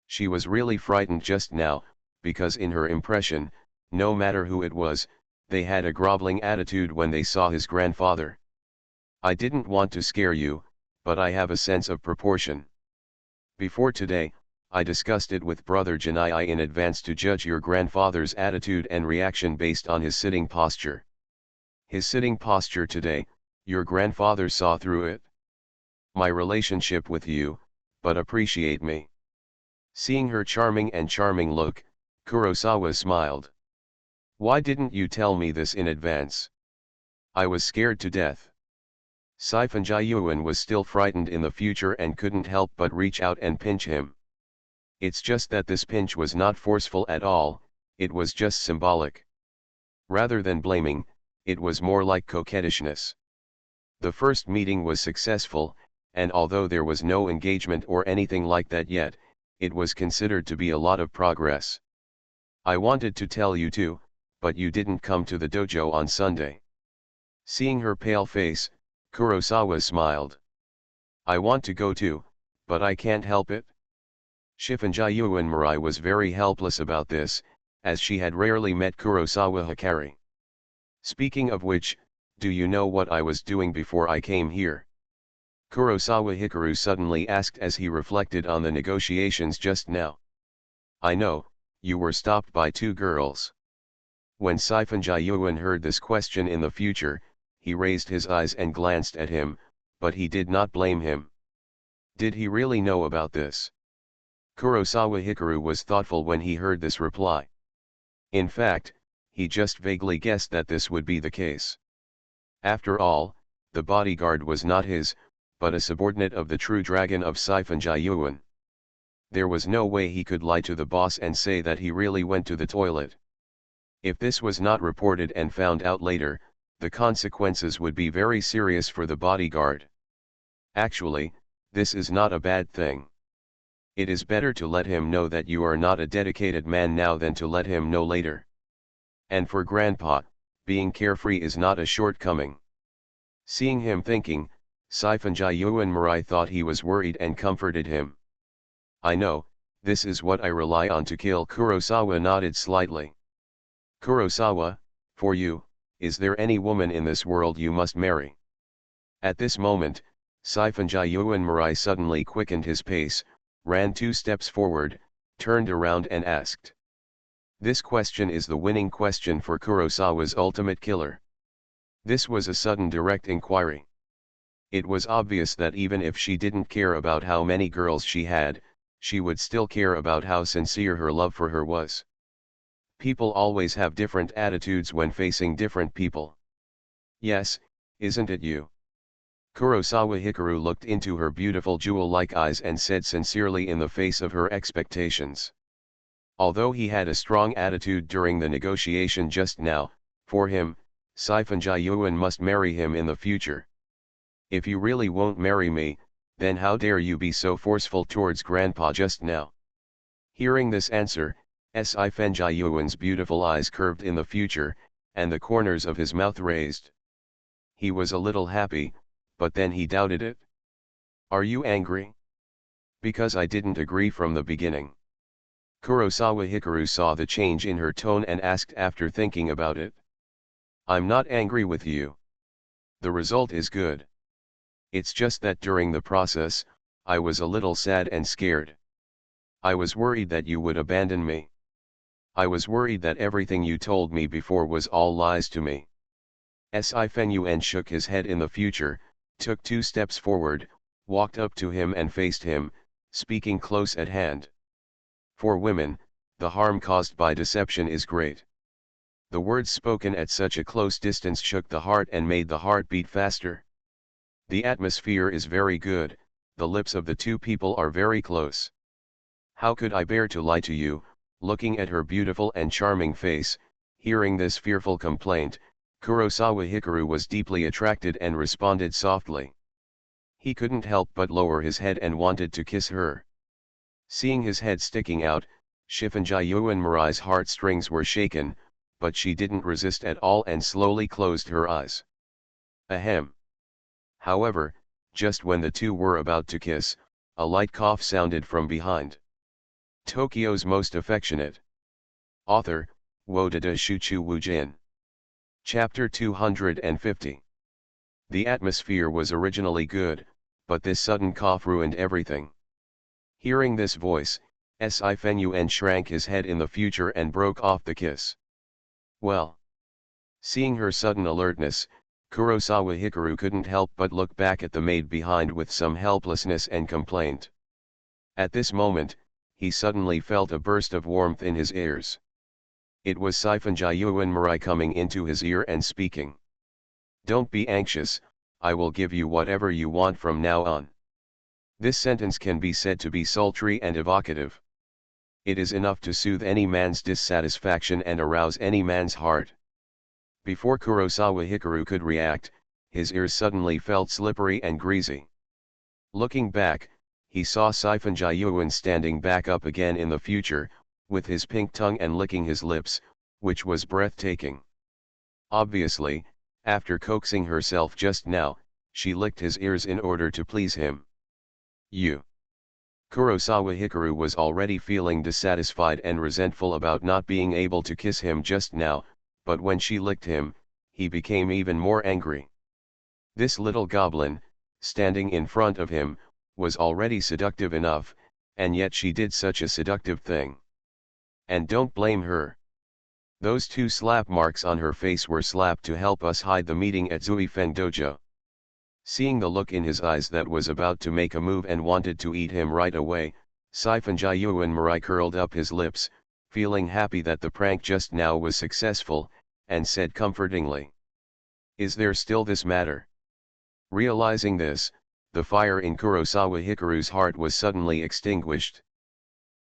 She was really frightened just now, because in her impression, no matter who it was, they had a groveling attitude when they saw his grandfather. I didn't want to scare you, but I have a sense of proportion. Before today, I discussed it with Brother Janai in advance to judge your grandfather's attitude and reaction based on his sitting posture. His sitting posture today, your grandfather saw through it. My relationship with you, but appreciate me. Seeing her charming look, Kurosawa smiled. Why didn't you tell me this in advance? I was scared to death. Sifenjayuan was still frightened in the future and couldn't help but reach out and pinch him. It's just that this pinch was not forceful at all, it was just symbolic. Rather than blaming, it was more like coquettishness. The first meeting was successful, and although there was no engagement or anything like that yet, it was considered to be a lot of progress. I wanted to tell you too, but you didn't come to the dojo on Sunday. Seeing her pale face, Kurosawa smiled. I want to go too, but I can't help it. Shifunjayuan Mirai was very helpless about this, as she had rarely met Kurosawa Hikari. Speaking of which, do you know what I was doing before I came here? Kurosawa Hikaru suddenly asked as he reflected on the negotiations just now. I know, you were stopped by two girls. When Sifenjayuan heard this question in the future, he raised his eyes and glanced at him, but he did not blame him. Did he really know about this? Kurosawa Hikaru was thoughtful when he heard this reply. In fact, he just vaguely guessed that this would be the case. After all, the bodyguard was not his, but a subordinate of the true dragon of Sifenjayuan. There was no way he could lie to the boss and say that he really went to the toilet. If this was not reported and found out later, the consequences would be very serious for the bodyguard. Actually, this is not a bad thing. It is better to let him know that you are not a dedicated man now than to let him know later. And for Grandpa, being carefree is not a shortcoming. Seeing him thinking, Sifenjayuan Mirai thought he was worried and comforted him. I know, this is what I rely on to kill. Kurosawa nodded slightly. Kurosawa, for you, is there any woman in this world you must marry? At this moment, Sifenjayuan Mirai suddenly quickened his pace, ran 2 steps forward, turned around and asked. This question is the winning question for Kurosawa's ultimate killer. This was a sudden direct inquiry. It was obvious that even if she didn't care about how many girls she had, she would still care about how sincere her love for her was. People always have different attitudes when facing different people. Yes, isn't it you? Kurosawa Hikaru looked into her beautiful jewel-like eyes and said sincerely in the face of her expectations. Although he had a strong attitude during the negotiation just now, for him, Sifenjayuan must marry him in the future. If you really won't marry me, then how dare you be so forceful towards Grandpa just now? Hearing this answer, Sifenjayuan's beautiful eyes curved in the future, and the corners of his mouth raised. He was a little happy, but then he doubted it. Are you angry? Because I didn't agree from the beginning. Kurosawa Hikaru saw the change in her tone and asked after thinking about it. I'm not angry with you. The result is good. It's just that during the process, I was a little sad and scared. I was worried that you would abandon me. I was worried that everything you told me before was all lies to me. Sifenuen shook his head in the future, took 2 steps forward, walked up to him and faced him, speaking close at hand. For women, the harm caused by deception is great. The words spoken at such a close distance shook the heart and made the heart beat faster. The atmosphere is very good, the lips of the 2 people are very close. How could I bear to lie to you? Looking at her beautiful and charming face, hearing this fearful complaint, Kurosawa Hikaru was deeply attracted and responded softly. He couldn't help but lower his head and wanted to kiss her. Seeing his head sticking out, Shifunjayuan Marai's heartstrings were shaken, but she didn't resist at all and slowly closed her eyes. Ahem. However, just when the 2 were about to kiss, a light cough sounded from behind. Tokyo's Most Affectionate. Author, Wodada Shuchu Wujin. Chapter 250. The atmosphere was originally good, but this sudden cough ruined everything. Hearing this voice, Sifenuen shrank his head in the future and broke off the kiss. Well. Seeing her sudden alertness, Kurosawa Hikaru couldn't help but look back at the maid behind with some helplessness and complaint. At this moment, he suddenly felt a burst of warmth in his ears. It was Sifenjayuan Marai coming into his ear and speaking. Don't be anxious, I will give you whatever you want from now on. This sentence can be said to be sultry and evocative. It is enough to soothe any man's dissatisfaction and arouse any man's heart. Before Kurosawa Hikaru could react, his ears suddenly felt slippery and greasy. Looking back, he saw Sifenjayuan standing back up again in the future, with his pink tongue and licking his lips, which was breathtaking. Obviously, after coaxing herself just now, she licked his ears in order to please him. You. Kurosawa Hikaru was already feeling dissatisfied and resentful about not being able to kiss him just now, but when she licked him, he became even more angry. This little goblin, standing in front of him, was already seductive enough, and yet she did such a seductive thing. And don't blame her. Those 2 slap marks on her face were slapped to help us hide the meeting at Zuifeng Dojo. Seeing the look in his eyes that was about to make a move and wanted to eat him right away, Sifenjayuan Marai curled up his lips, feeling happy that the prank just now was successful, and said comfortingly. Is there still this matter? Realizing this, the fire in Kurosawa Hikaru's heart was suddenly extinguished.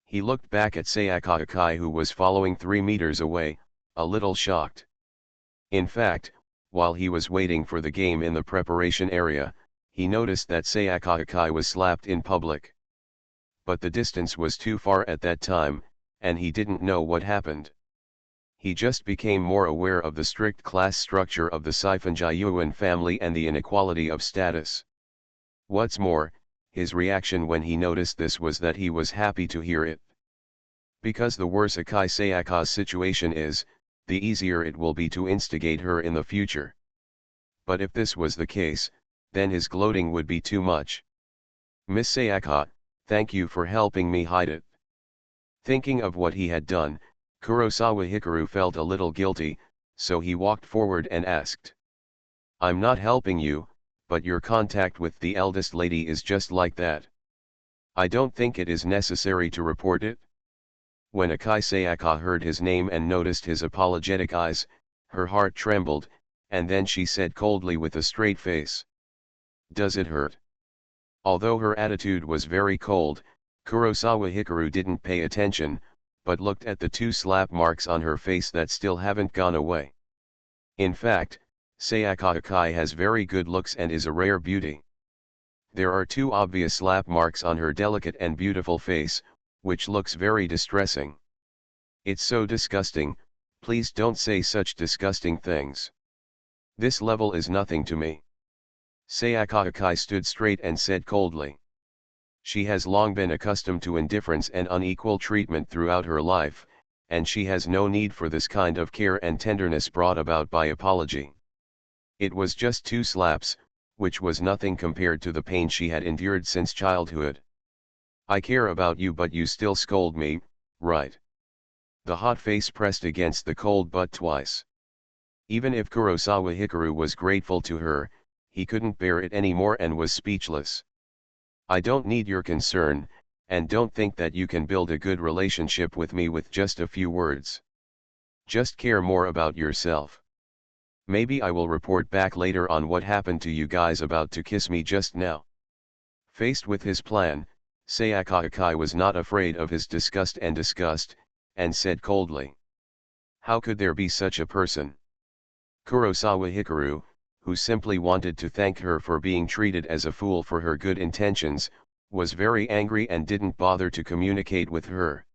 He looked back at Sayaka Akai, who was following 3 meters away, a little shocked. In fact, while he was waiting for the game in the preparation area, he noticed that Sayaka Akai was slapped in public. But the distance was too far at that time, and he didn't know what happened. He just became more aware of the strict class structure of the Sifenjayuan family and the inequality of status. What's more, his reaction when he noticed this was that he was happy to hear it. Because the worse Akai Sayaka's situation is, the easier it will be to instigate her in the future. But if this was the case, then his gloating would be too much. Miss Sayaka, thank you for helping me hide it. Thinking of what he had done, Kurosawa Hikaru felt a little guilty, so he walked forward and asked. I'm not helping you, but your contact with the eldest lady is just like that. I don't think it is necessary to report it. When Akai Sayaka heard his name and noticed his apologetic eyes, her heart trembled, and then she said coldly with a straight face. Does it hurt? Although her attitude was very cold, Kurosawa Hikaru didn't pay attention, but looked at the 2 slap marks on her face that still haven't gone away. In fact, Sayaka Akai has very good looks and is a rare beauty. There are 2 obvious slap marks on her delicate and beautiful face, which looks very distressing. It's so disgusting, please don't say such disgusting things. This level is nothing to me. Sayaka Akai stood straight and said coldly. She has long been accustomed to indifference and unequal treatment throughout her life, and she has no need for this kind of care and tenderness brought about by apology. It was just 2 slaps, which was nothing compared to the pain she had endured since childhood. I care about you, but you still scold me, right? The hot face pressed against the cold butt twice. Even if Kurosawa Hikaru was grateful to her, he couldn't bear it anymore and was speechless. I don't need your concern, and don't think that you can build a good relationship with me with just a few words. Just care more about yourself. Maybe I will report back later on what happened to you guys about to kiss me just now. Faced with his plan, Sayaka Akai was not afraid of his disgust, and said coldly, "How could there be such a person?" Kurosawa Hikaru, who simply wanted to thank her for being treated as a fool for her good intentions, was very angry and didn't bother to communicate with her.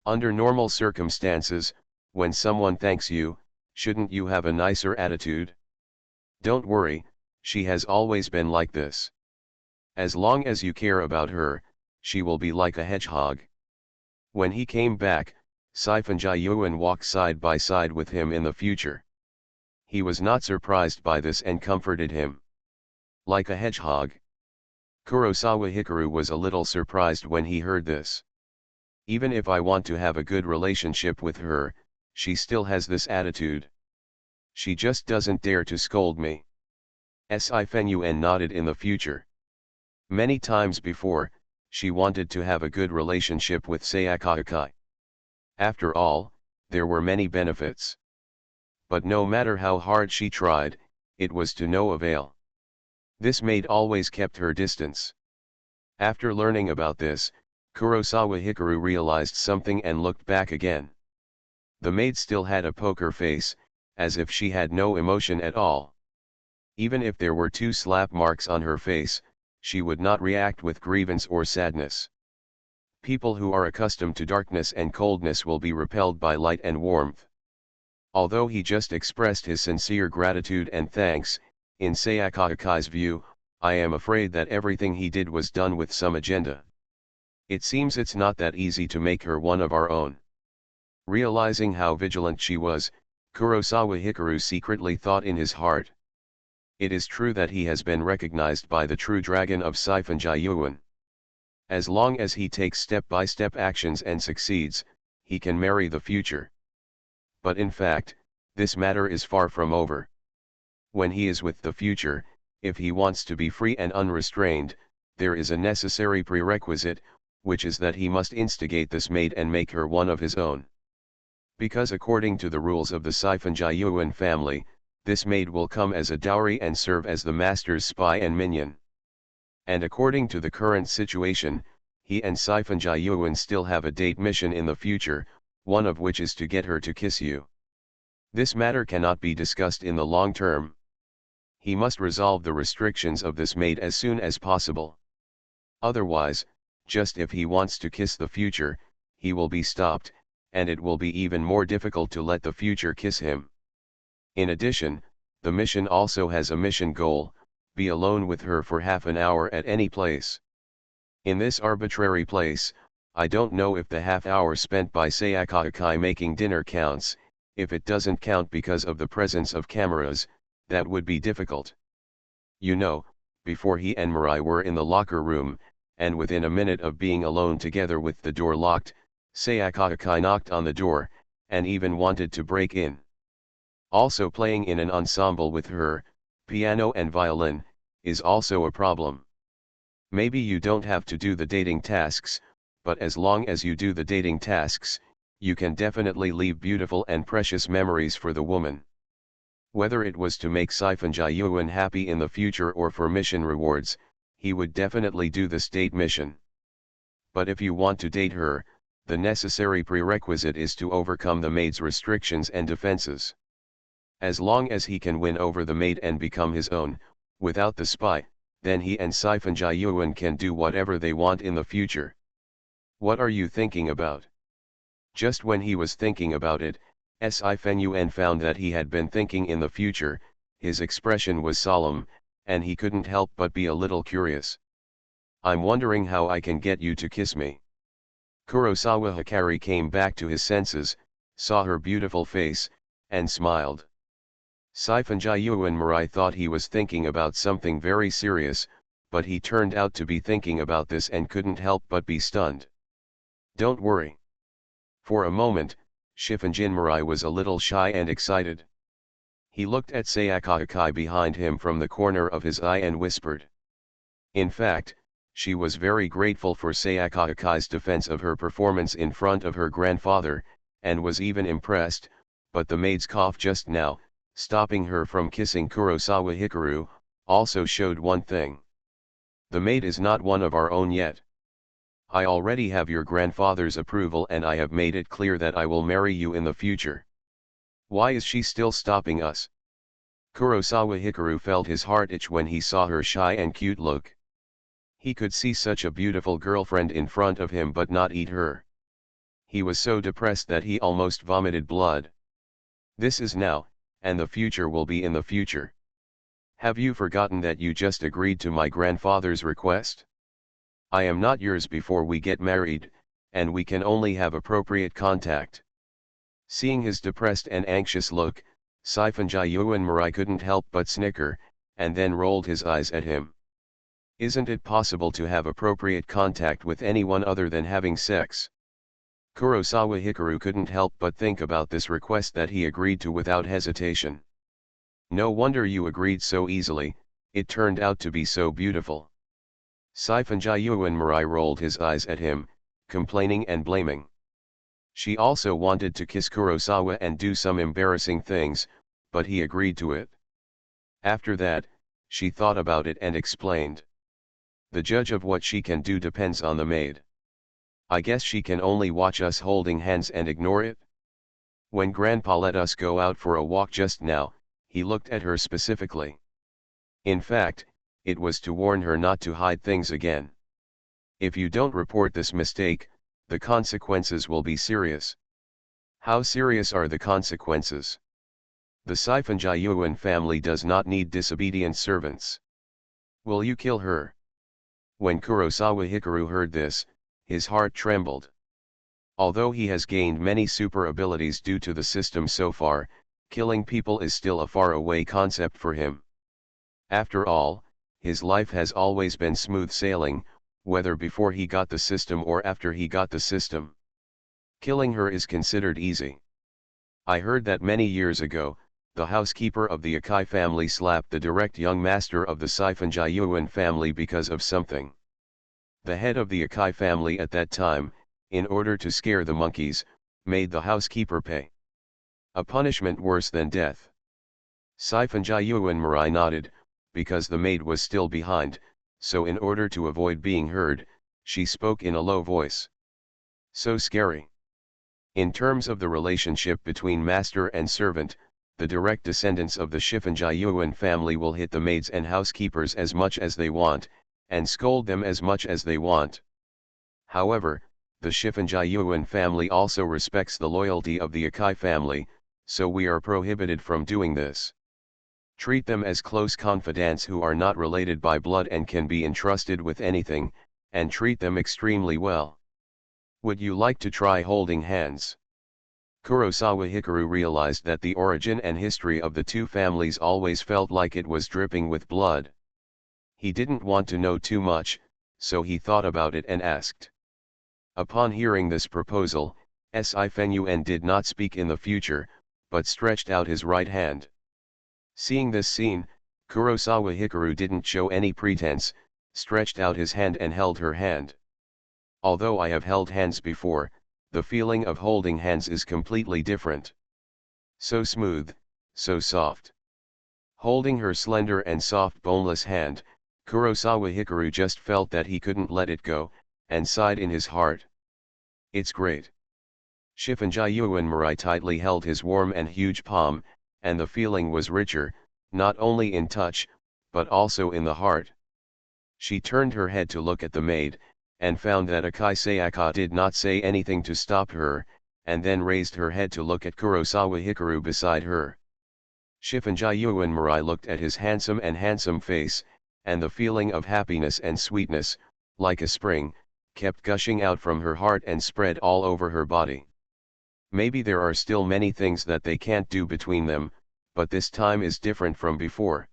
Under normal circumstances, when someone thanks you, shouldn't you have a nicer attitude? Don't worry, she has always been like this. As long as you care about her, she will be like a hedgehog. When he came back, Sifan Yuan walked side by side with him in the future. He was not surprised by this and comforted him. Like a hedgehog? Kurosawa Hikaru was a little surprised when he heard this. Even if I want to have a good relationship with her, she still has this attitude. She just doesn't dare to scold me. Sifan Yuan nodded in the future. Many times before, she wanted to have a good relationship with Sayaka Akai. After all, there were many benefits. But no matter how hard she tried, it was to no avail. This maid always kept her distance. After learning about this, Kurosawa Hikaru realized something and looked back again. The maid still had a poker face, as if she had no emotion at all. Even if there were 2 slap marks on her face, she would not react with grievance or sadness. People who are accustomed to darkness and coldness will be repelled by light and warmth. Although he just expressed his sincere gratitude and thanks, in Sayaka Akai's view, I am afraid that everything he did was done with some agenda. It seems it's not that easy to make her one of our own. Realizing how vigilant she was, Kurosawa Hikaru secretly thought in his heart. It is true that he has been recognized by the true dragon of Sifan Yuan. As long as he takes step-by-step actions and succeeds, he can marry the future. But in fact, this matter is far from over. When he is with the future, if he wants to be free and unrestrained, there is a necessary prerequisite, which is that he must instigate this maid and make her one of his own. Because according to the rules of the Sifan Yuan family, this maid will come as a dowry and serve as the master's spy and minion. And according to the current situation, he and Sifan Yuan still have a date mission in the future, one of which is to get her to kiss you. This matter cannot be discussed in the long term. He must resolve the restrictions of this maid as soon as possible. Otherwise, just if he wants to kiss the future, he will be stopped, and it will be even more difficult to let the future kiss him. In addition, the mission also has a mission goal: be alone with her for half an hour at any place. In this arbitrary place, I don't know if the half hour spent by Sayaka Akai making dinner counts. If it doesn't count because of the presence of cameras, that would be difficult. You know, before he and Mirai were in the locker room, and within a minute of being alone together with the door locked, Sayaka Akai knocked on the door, and even wanted to break in. Also, playing in an ensemble with her, piano and violin, is also a problem. Maybe you don't have to do the dating tasks, but as long as you do the dating tasks, you can definitely leave beautiful and precious memories for the woman. Whether it was to make Sifan Yuan happy in the future or for mission rewards, he would definitely do this date mission. But if you want to date her, the necessary prerequisite is to overcome the maid's restrictions and defenses. As long as he can win over the maid and become his own, without the spy, then he and Sifan Yuan can do whatever they want in the future. What are you thinking about? Just when he was thinking about it, Sifan Yuan found that he had been thinking in the future. His expression was solemn, and he couldn't help but be a little curious. I'm wondering how I can get you to kiss me. Kurosawa Hikari came back to his senses, saw her beautiful face, and smiled. Saifunjayuan Mirai thought he was thinking about something very serious, but he turned out to be thinking about this and couldn't help but be stunned. Don't worry. For a moment, Shifunjin Mirai was a little shy and excited. He looked at Sayaka Akai behind him from the corner of his eye and whispered. In fact, she was very grateful for Sayaka Akai's defense of her performance in front of her grandfather, and was even impressed, but the maid's cough just now, stopping her from kissing Kurosawa Hikaru, also showed one thing. The maid is not one of our own yet. I already have your grandfather's approval and I have made it clear that I will marry you in the future. Why is she still stopping us? Kurosawa Hikaru felt his heart itch when he saw her shy and cute look. He could see such a beautiful girlfriend in front of him but not eat her. He was so depressed that he almost vomited blood. This is now, and the future will be in the future. Have you forgotten that you just agreed to my grandfather's request? I am not yours before we get married, and we can only have appropriate contact. Seeing his depressed and anxious look, Saifunjayuan Mirai couldn't help but snicker, and then rolled his eyes at him. Isn't it possible to have appropriate contact with anyone other than having sex? Kurosawa Hikaru couldn't help but think about this request that he agreed to without hesitation. No wonder you agreed so easily, it turned out to be so beautiful. Saifunjayuan Mirai rolled his eyes at him, complaining and blaming. She also wanted to kiss Kurosawa and do some embarrassing things, but he agreed to it. After that, she thought about it and explained. The judge of what she can do depends on the maid. I guess she can only watch us holding hands and ignore it. When Grandpa let us go out for a walk just now, he looked at her specifically. In fact, it was to warn her not to hide things again. If you don't report this mistake, the consequences will be serious. How serious are the consequences? The Saifunjayuan family does not need disobedient servants. Will you kill her? When Kurosawa Hikaru heard this, his heart trembled. Although he has gained many super abilities due to the system so far, killing people is still a far-away concept for him. After all, his life has always been smooth sailing, whether before he got the system or after he got the system. Killing her is considered easy. I heard that many years ago, the housekeeper of the Akai family slapped the direct young master of the Saifunjayuan family because of something. The head of the Akai family at that time, in order to scare the monkeys, made the housekeeper pay a punishment worse than death. Saifunjayuan Mirai nodded, because the maid was still behind, so in order to avoid being heard, she spoke in a low voice. So scary. In terms of the relationship between master and servant, the direct descendants of the Shifunjayuan family will hit the maids and housekeepers as much as they want, and scold them as much as they want. However, the Shifunjayuan family also respects the loyalty of the Akai family, so we are prohibited from doing this. Treat them as close confidants who are not related by blood and can be entrusted with anything, and treat them extremely well. Would you like to try holding hands? Kurosawa Hikaru realized that the origin and history of the two families always felt like it was dripping with blood. He didn't want to know too much, so he thought about it and asked. Upon hearing this proposal, Sifenuen did not speak in the future, but stretched out his right hand. Seeing this scene, Kurosawa Hikaru didn't show any pretense, stretched out his hand and held her hand. Although I have held hands before, the feeling of holding hands is completely different. So smooth, so soft. Holding her slender and soft boneless hand, Kurosawa Hikaru just felt that he couldn't let it go, and sighed in his heart. It's great. Shifunjayuan Mirai tightly held his warm and huge palm, and the feeling was richer, not only in touch, but also in the heart. She turned her head to look at the maid, and found that Akai Sayaka did not say anything to stop her, and then raised her head to look at Kurosawa Hikaru beside her. Shifunjayuan Mirai looked at his handsome face, and the feeling of happiness and sweetness, like a spring, kept gushing out from her heart and spread all over her body. Maybe there are still many things that they can't do between them, but this time is different from before.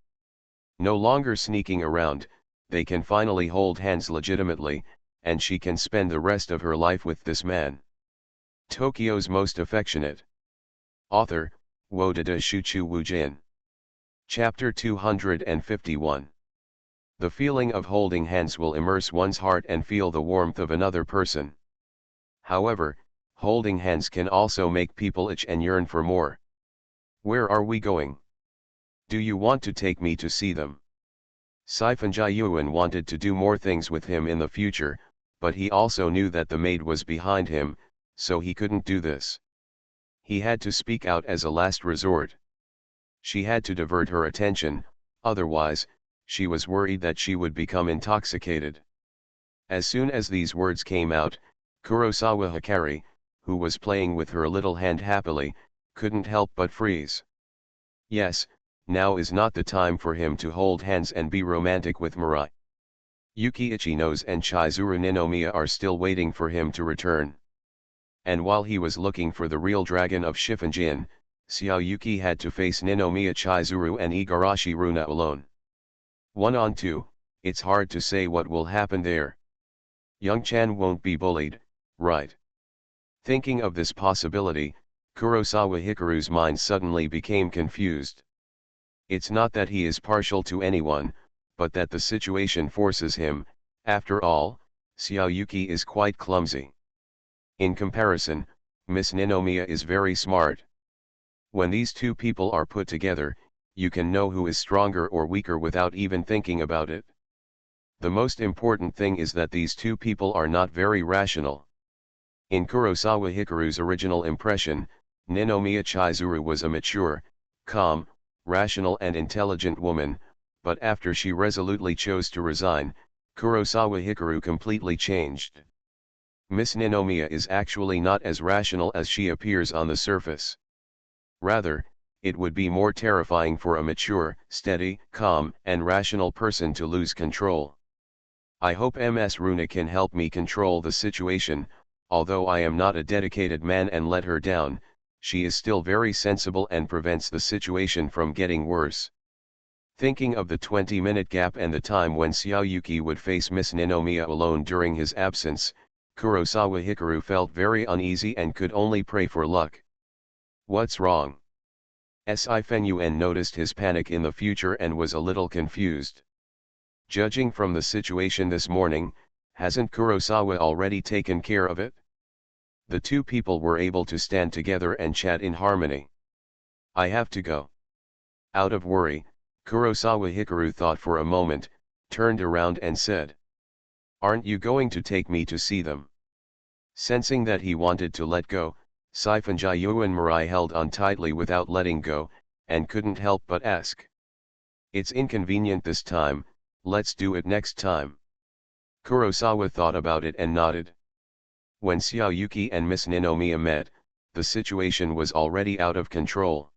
No longer sneaking around, they can finally hold hands legitimately, and she can spend the rest of her life with this man. Tokyo's Most Affectionate. Author, Wodada Shuchu Wujin. Chapter 251. The feeling of holding hands will immerse one's heart and feel the warmth of another person. However, holding hands can also make people itch and yearn for more. Where are we going? Do you want to take me to see them? Sifan wanted to do more things with him in the future, but he also knew that the maid was behind him, so he couldn't do this. He had to speak out as a last resort. She had to divert her attention, otherwise, she was worried that she would become intoxicated. As soon as these words came out, Kurosawa Hikari, who was playing with her little hand happily, couldn't help but freeze. Yes, now is not the time for him to hold hands and be romantic with Mirai. Yuki Ichinos and Chizuru Ninomiya are still waiting for him to return. And while he was looking for the real dragon of Shifunjin, Xiao Yuki had to face Ninomiya Chizuru and Igarashi Runa alone. 1-on-2, it's hard to say what will happen there. Young Chan won't be bullied, right? Thinking of this possibility, Kurosawa Hikaru's mind suddenly became confused. It's not that he is partial to anyone, but that the situation forces him. After all, Xiao Yuki is quite clumsy. In comparison, Miss Ninomiya is very smart. When these two people are put together, you can know who is stronger or weaker without even thinking about it. The most important thing is that these two people are not very rational. In Kurosawa Hikaru's original impression, Ninomiya Chizuru was a mature, calm, rational and intelligent woman, but after she resolutely chose to resign, Kurosawa Hikaru completely changed. Miss Ninomiya is actually not as rational as she appears on the surface. Rather, it would be more terrifying for a mature, steady, calm, and rational person to lose control. I hope Ms. Runa can help me control the situation. Although I am not a dedicated man and let her down, she is still very sensible and prevents the situation from getting worse. Thinking of the 20-minute gap and the time when Xiao Yuki would face Miss Ninomiya alone during his absence, Kurosawa Hikaru felt very uneasy and could only pray for luck. What's wrong? Sifan noticed his panic in the future and was a little confused. Judging from the situation this morning, hasn't Kurosawa already taken care of it? The two people were able to stand together and chat in harmony. I have to go. Out of worry, Kurosawa Hikaru thought for a moment, turned around and said, "Aren't you going to take me to see them?" Sensing that he wanted to let go, Sifan and Mirai held on tightly without letting go, and couldn't help but ask. It's inconvenient this time, let's do it next time. Kurosawa thought about it and nodded. When Xiao Yuki and Miss Ninomiya met, the situation was already out of control.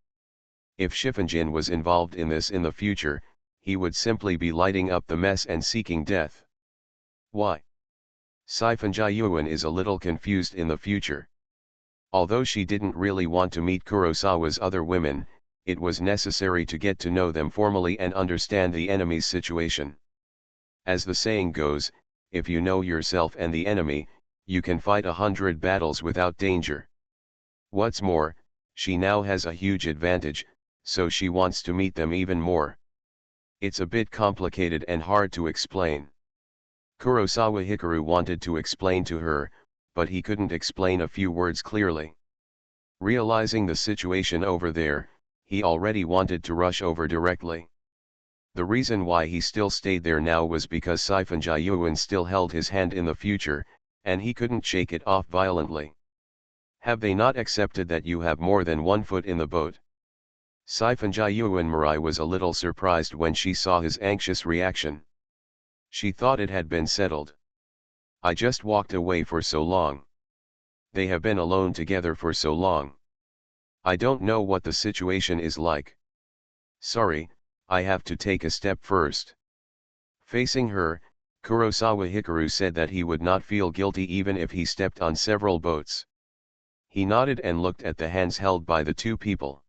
If Shifunjin was involved in this in the future, he would simply be lighting up the mess and seeking death. Why? Sifan is a little confused in the future. Although she didn't really want to meet Kurosawa's other women, it was necessary to get to know them formally and understand the enemy's situation. As the saying goes, if you know yourself and the enemy, you can fight 100 battles without danger. What's more, she now has a huge advantage, so she wants to meet them even more. It's a bit complicated and hard to explain. Kurosawa Hikaru wanted to explain to her, but he couldn't explain a few words clearly. Realizing the situation over there, he already wanted to rush over directly. The reason why he still stayed there now was because Sifan still held his hand in the future, and he couldn't shake it off violently. Have they not accepted that you have more than one foot in the boat? Sifan Mirai was a little surprised when she saw his anxious reaction. She thought it had been settled. I just walked away for so long. They have been alone together for so long. I don't know what the situation is like. Sorry, I have to take a step first. Facing her, Kurosawa Hikaru said that he would not feel guilty even if he stepped on several boats. He nodded and looked at the hands held by the two people.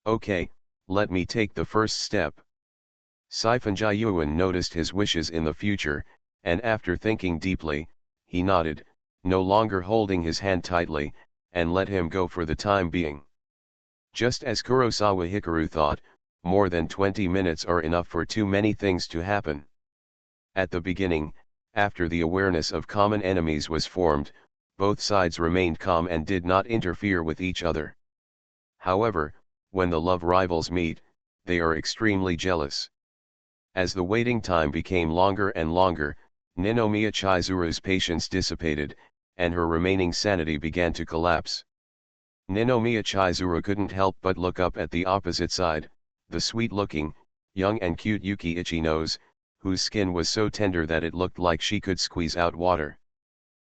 Okay, let me take the first step. Sifan noticed his wishes in the future, and after thinking deeply, he nodded, no longer holding his hand tightly, and let him go for the time being. Just as Kurosawa Hikaru thought, more than 20 minutes are enough for too many things to happen. At the beginning, after the awareness of common enemies was formed, both sides remained calm and did not interfere with each other. However, when the love rivals meet, they are extremely jealous. As the waiting time became longer and longer, Ninomiya Chizuru's patience dissipated, and her remaining sanity began to collapse. Ninomiya Chizuru couldn't help but look up at the opposite side, the sweet-looking, young and cute Yuki Ichino's, whose skin was so tender that it looked like she could squeeze out water.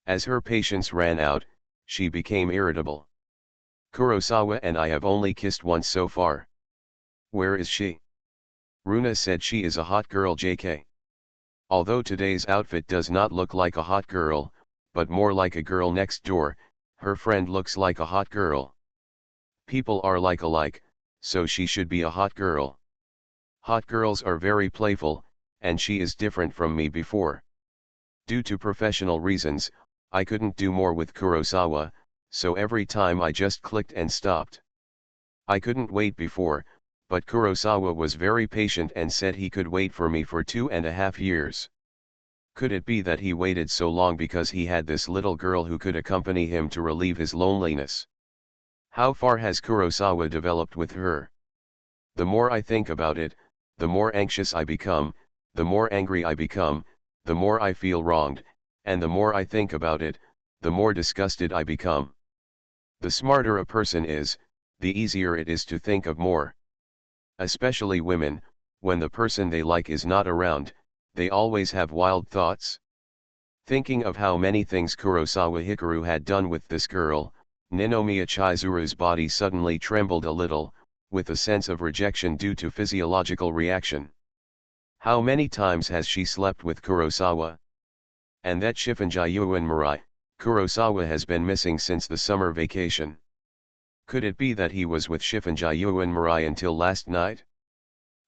As her patience ran out, she became irritable. Kurosawa and I have only kissed once so far. Where is she? Runa said she is a hot girl JK. Although today's outfit does not look like a hot girl, but more like a girl next door, her friend looks like a hot girl. People are like alike, so she should be a hot girl. Hot girls are very playful, and she is different from me before. Due to professional reasons, I couldn't do more with Kurosawa, so every time I just clicked and stopped. I couldn't wait before, but Kurosawa was very patient and said he could wait for me for 2.5 years. Could it be that he waited so long because he had this little girl who could accompany him to relieve his loneliness? How far has Kurosawa developed with her? The more I think about it, the more anxious I become, the more angry I become, the more I feel wronged, and the more I think about it, the more disgusted I become. The smarter a person is, the easier it is to think of more. Especially women, when the person they like is not around, they always have wild thoughts. Thinking of how many things Kurosawa Hikaru had done with this girl, Ninomiya Chizuru's body suddenly trembled a little, with a sense of rejection due to physiological reaction. How many times has she slept with Kurosawa? And that Shifunjayuan Mirai, Kurosawa has been missing since the summer vacation. Could it be that he was with Shifunjayuan Mirai until last night?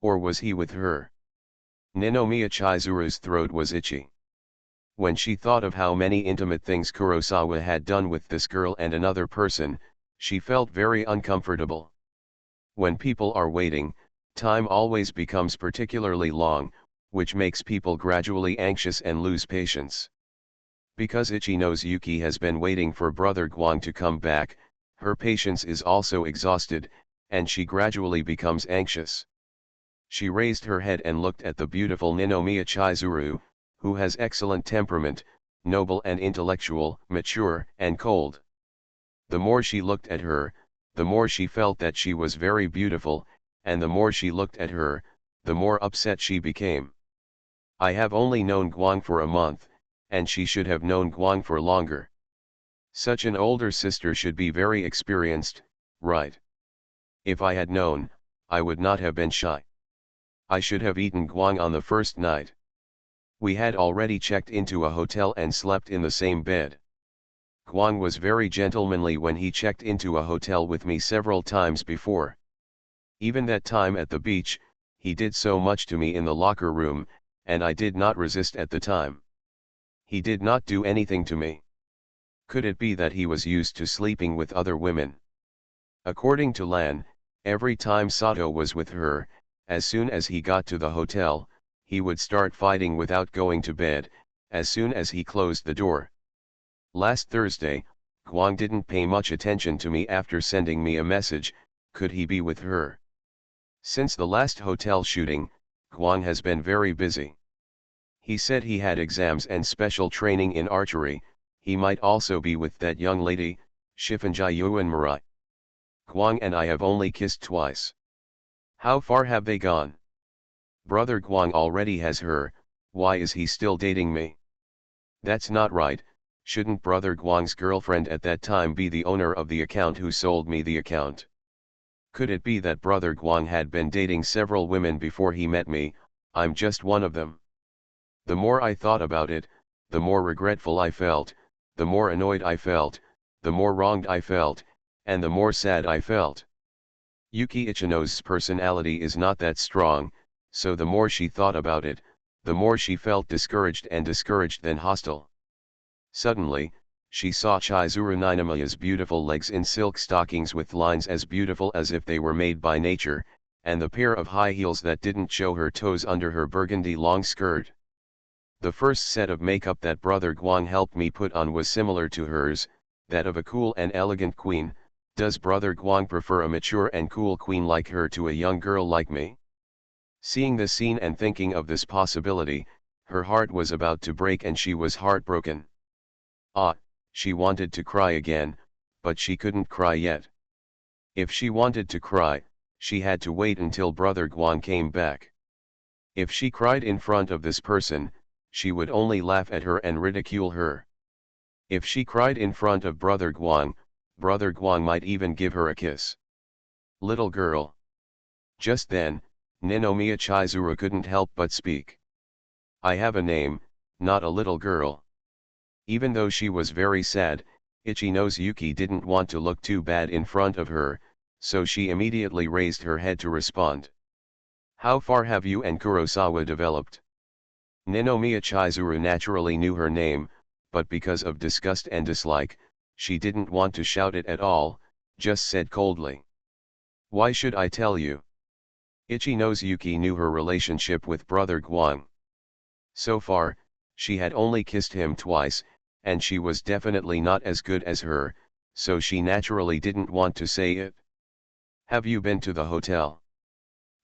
Or was he with her? Ninomiya Chizuru's throat was itchy. When she thought of how many intimate things Kurosawa had done with this girl and another person, she felt very uncomfortable. When people are waiting, time always becomes particularly long, which makes people gradually anxious and lose patience. Because Ichino's Yuki has been waiting for Brother Guang to come back, her patience is also exhausted, and she gradually becomes anxious. She raised her head and looked at the beautiful Ninomiya Chizuru, who has excellent temperament, noble and intellectual, mature and cold. The more she looked at her, the more she felt that she was very beautiful, and the more she looked at her, the more upset she became. I have only known Guang for a month, and she should have known Guang for longer. Such an older sister should be very experienced, right? If I had known, I would not have been shy. I should have eaten Guang on the first night. We had already checked into a hotel and slept in the same bed. Guang was very gentlemanly when he checked into a hotel with me several times before. Even that time at the beach, he did so much to me in the locker room, and I did not resist at the time. He did not do anything to me. Could it be that he was used to sleeping with other women? According to Lan, every time Sato was with her, as soon as he got to the hotel, he would start fighting without going to bed, as soon as he closed the door. Last Thursday, Guang didn't pay much attention to me after sending me a message, could he be with her? Since the last hotel shooting, Guang has been very busy. He said he had exams and special training in archery. He might also be with that young lady, Shifunjayuan Mirai. Guang and I have only kissed twice. How far have they gone? Brother Guang already has her, why is he still dating me? That's not right. Shouldn't Brother Guang's girlfriend at that time be the owner of the account who sold me the account? Could it be that Brother Guang had been dating several women before he met me? I'm just one of them. The more I thought about it, the more regretful I felt, the more annoyed I felt, the more wronged I felt, and the more sad I felt. Yuki Ichino's personality is not that strong, so the more she thought about it, the more she felt discouraged than hostile. Suddenly, she saw Chizuru Ninamiya's beautiful legs in silk stockings with lines as beautiful as if they were made by nature, and the pair of high heels that didn't show her toes under her burgundy long skirt. The first set of makeup that Brother Guang helped me put on was similar to hers, that of a cool and elegant queen. Does Brother Guang prefer a mature and cool queen like her to a young girl like me? Seeing this scene and thinking of this possibility, her heart was about to break and she was heartbroken. She wanted to cry again, but she couldn't cry yet. If she wanted to cry, she had to wait until Brother Guang came back. If she cried in front of this person, she would only laugh at her and ridicule her. If she cried in front of Brother Guang might even give her a kiss. Little girl. Just then, Ninomiya Chizuru couldn't help but speak. I have a name, not a little girl. Even though she was very sad, Ichino's Yuki didn't want to look too bad in front of her, so she immediately raised her head to respond. How far have you and Kurosawa developed? Ninomiya Chizuru naturally knew her name, but because of disgust and dislike, she didn't want to shout it at all, just said coldly. Why should I tell you? Ichino's Yuki knew her relationship with Brother Guang. So far, she had only kissed him twice, and she was definitely not as good as her, so she naturally didn't want to say it. Have you been to the hotel?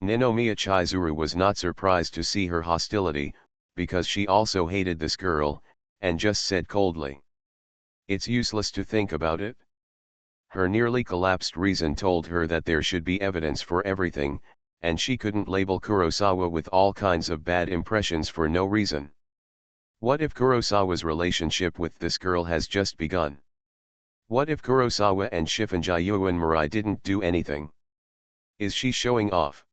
Ninomiya Chizuru was not surprised to see her hostility, because she also hated this girl, and just said coldly. It's useless to think about it. Her nearly collapsed reason told her that there should be evidence for everything, and she couldn't label Kurosawa with all kinds of bad impressions for no reason. What if Kurosawa's relationship with this girl has just begun? What if Kurosawa and Shifunjayuan Mirai didn't do anything? Is she showing off?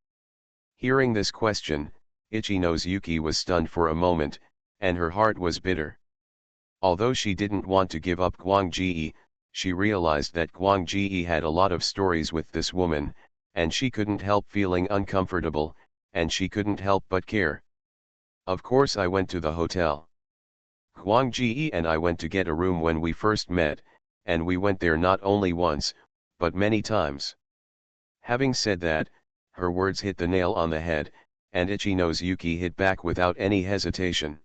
Hearing this question, Ichino's Yuki was stunned for a moment, and her heart was bitter. Although she didn't want to give up Guang Ji, she realized that Guang Ji had a lot of stories with this woman, and she couldn't help feeling uncomfortable, and she couldn't help but care. Of course I went to the hotel. Guang Ji and I went to get a room when we first met, and we went there not only once, but many times. Having said that, her words hit the nail on the head, and Ichino's Yuki hit back without any hesitation.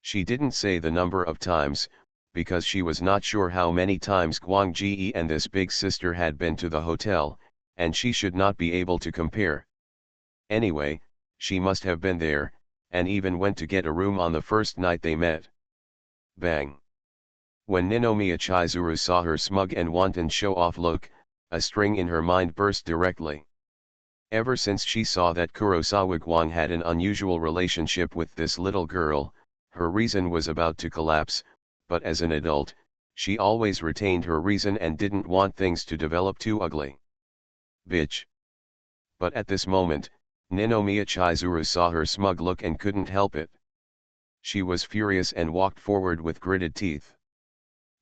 She didn't say the number of times, because she was not sure how many times Guang Ji and this big sister had been to the hotel, and she should not be able to compare. Anyway, she must have been there, and even went to get a room on the first night they met. Bang! When Ninomiya Chizuru saw her smug and wanton show-off look, a string in her mind burst directly. Ever since she saw that Kurosawa Guang had an unusual relationship with this little girl, her reason was about to collapse, but as an adult, she always retained her reason and didn't want things to develop too ugly. Bitch. But at this moment, Ninomiya Chizuru saw her smug look and couldn't help it. She was furious and walked forward with gritted teeth.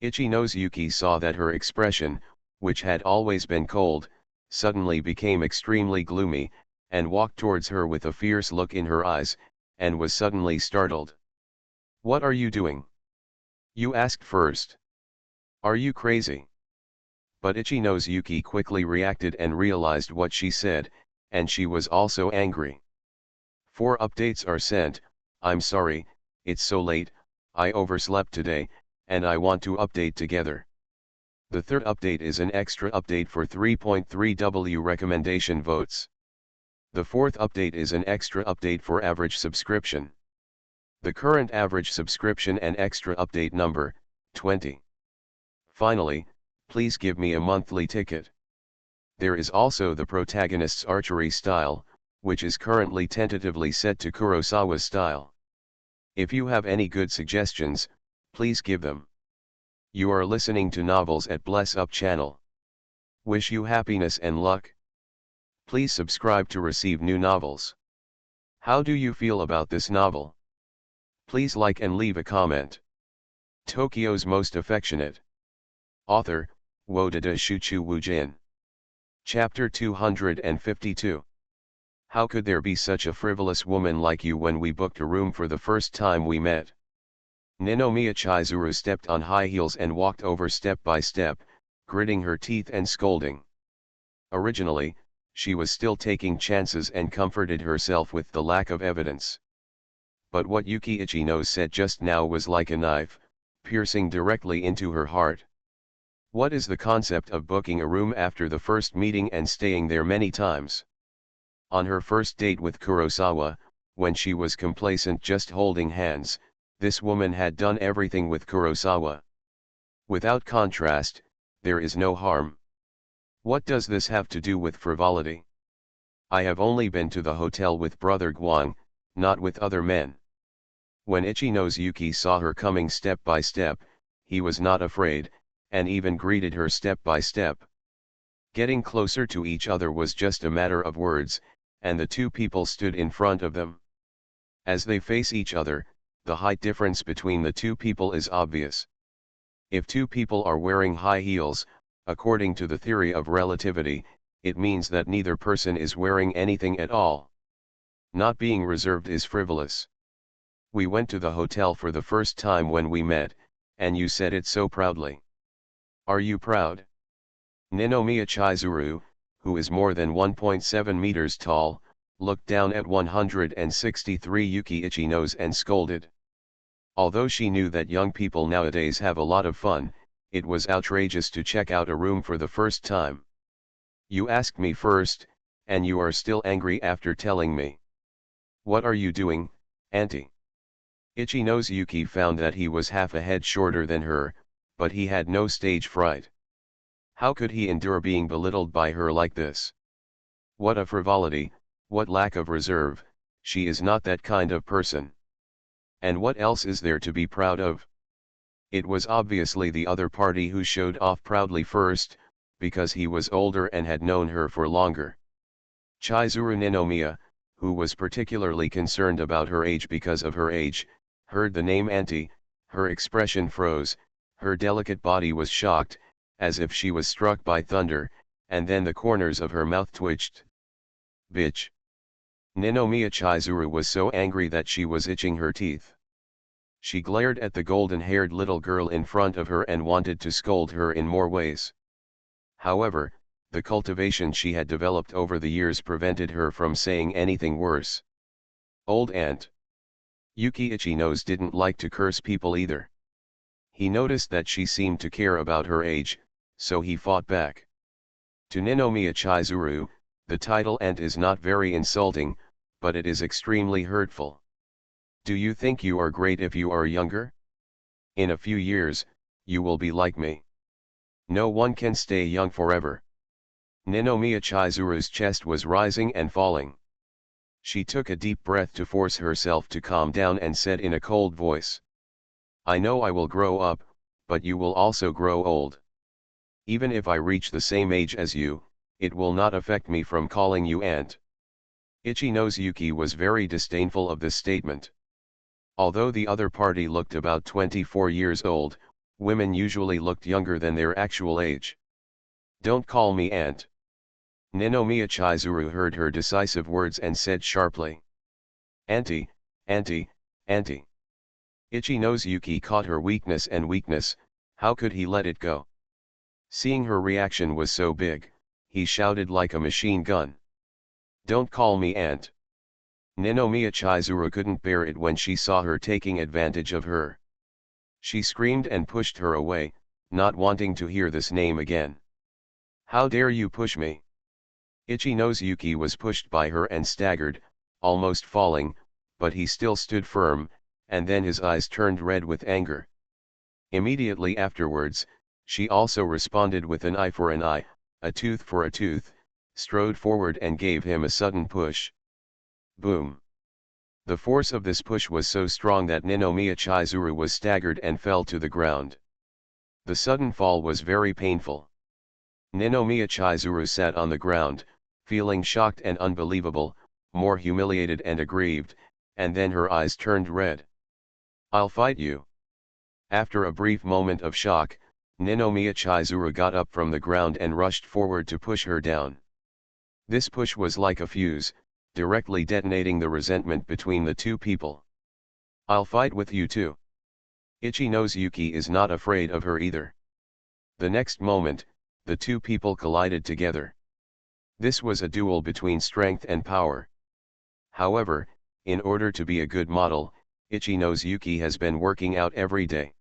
Ichino's Yuki saw that her expression, which had always been cold, suddenly became extremely gloomy, and walked towards her with a fierce look in her eyes, and was suddenly startled. What are you doing? You asked first. Are you crazy? But Ichino's Yuki quickly reacted and realized what she said, and she was also angry. 4 updates are sent. I'm sorry, it's so late, I overslept today, and I want to update together. The third update is an extra update for 3.3W recommendation votes. The fourth update is an extra update for average subscription. The current average subscription and extra update number, 20. Finally, please give me a monthly ticket. There is also the protagonist's archery style, which is currently tentatively set to Kurosawa's style. If you have any good suggestions, please give them. You are listening to Novels at Bless Up channel. Wish you happiness and luck. Please subscribe to receive new novels. How do you feel about this novel? Please like and leave a comment. Tokyo's most affectionate. Author, Wodada Shuchu Wujin. Chapter 252. How could there be such a frivolous woman like you when we booked a room for the first time we met? Ninomiya Chizuru stepped on high heels and walked over step by step, gritting her teeth and scolding. Originally, she was still taking chances and comforted herself with the lack of evidence. But what Yuki Ichino said just now was like a knife, piercing directly into her heart. What is the concept of booking a room after the first meeting and staying there many times? On her first date with Kurosawa, when she was complacent just holding hands, this woman had done everything with Kurosawa. Without contrast, there is no harm. What does this have to do with frivolity? I have only been to the hotel with Brother Guang, not with other men. When Ichino's Yuki saw her coming step by step, he was not afraid, and even greeted her step by step. Getting closer to each other was just a matter of words, and the two people stood in front of them. As they face each other, the height difference between the two people is obvious. If two people are wearing high heels, according to the theory of relativity, it means that neither person is wearing anything at all. Not being reserved is frivolous. We went to the hotel for the first time when we met, and you said it so proudly. Are you proud? Ninomiya Chizuru, who is more than 1.7 meters tall, looked down at 163 Yuki Ichinos and scolded. Although she knew that young people nowadays have a lot of fun, it was outrageous to check out a room for the first time. You asked me first, and you are still angry after telling me. What are you doing, auntie? Ichino's Yuki found that he was half a head shorter than her, but he had no stage fright. How could he endure being belittled by her like this? What a frivolity, what lack of reserve, she is not that kind of person. And what else is there to be proud of? It was obviously the other party who showed off proudly first, because he was older and had known her for longer. Chizuru Ninomiya, who was particularly concerned about her age because of her age, heard the name auntie, her expression froze, her delicate body was shocked, as if she was struck by thunder, and then the corners of her mouth twitched. Bitch! Ninomiya Chizuru was so angry that she was itching her teeth. She glared at the golden-haired little girl in front of her and wanted to scold her in more ways. However, the cultivation she had developed over the years prevented her from saying anything worse. Old aunt. Yuki Ichinos didn't like to curse people either. He noticed that she seemed to care about her age, so he fought back. To Ninomiya Chizuru, the title aunt is not very insulting, but it is extremely hurtful. Do you think you are great if you are younger? In a few years, you will be like me. No one can stay young forever. Ninomiya Chizuru's chest was rising and falling. She took a deep breath to force herself to calm down and said in a cold voice. I know I will grow up, but you will also grow old. Even if I reach the same age as you, it will not affect me from calling you aunt. Ichino's Yuki was very disdainful of this statement. Although the other party looked about 24 years old, women usually looked younger than their actual age. Don't call me aunt. Ninomiya Chizuru heard her decisive words and said sharply. Auntie, auntie, auntie. Ichino's Yuki caught her weakness, how could he let it go? Seeing her reaction was so big, he shouted like a machine gun. Don't call me aunt. Ninomiya Chizuru couldn't bear it when she saw her taking advantage of her. She screamed and pushed her away, not wanting to hear this name again. How dare you push me? Ichino's Yuki was pushed by her and staggered, almost falling, but he still stood firm, and then his eyes turned red with anger. Immediately afterwards, she also responded with an eye for an eye, a tooth for a tooth, strode forward and gave him a sudden push. Boom! The force of this push was so strong that Ninomiya Chizuru was staggered and fell to the ground. The sudden fall was very painful. Ninomiya Chizuru sat on the ground, feeling shocked and unbelievable, more humiliated and aggrieved, and then her eyes turned red. I'll fight you. After a brief moment of shock, Ninomiya Chizuru got up from the ground and rushed forward to push her down. This push was like a fuse, directly detonating the resentment between the two people. I'll fight with you too. Ichi-no's Yuki is not afraid of her either. The next moment, the two people collided together. This was a duel between strength and power. However, in order to be a good model, Ichi-no's Yuki has been working out every day.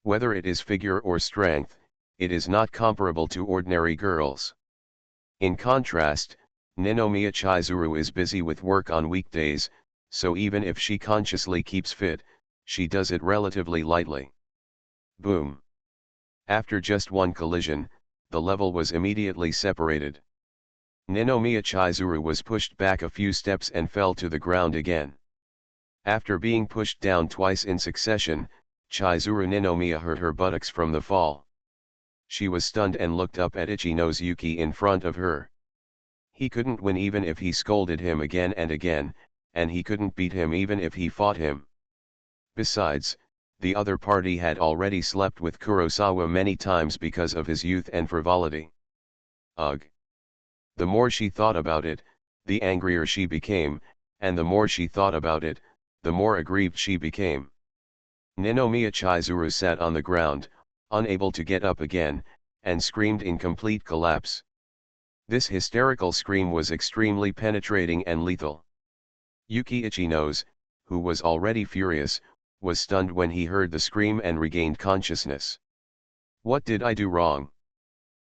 Whether it is figure or strength, it is not comparable to ordinary girls. In contrast, Ninomiya Chizuru is busy with work on weekdays, so even if she consciously keeps fit, she does it relatively lightly. Boom. After just one collision, the level was immediately separated. Ninomiya Chizuru was pushed back a few steps and fell to the ground again. After being pushed down twice in succession, Chizuru Ninomiya hurt her buttocks from the fall. She was stunned and looked up at Ichi-no's Yuki in front of her. He couldn't win even if he scolded him again and again, and he couldn't beat him even if he fought him. Besides, the other party had already slept with Kurosawa many times because of his youth and frivolity. Ugh. The more she thought about it, the angrier she became, and the more she thought about it, the more aggrieved she became. Ninomiya Chizuru sat on the ground, unable to get up again, and screamed in complete collapse. This hysterical scream was extremely penetrating and lethal. Yuki Ichi-no's, who was already furious, was stunned when he heard the scream and regained consciousness. What did I do wrong?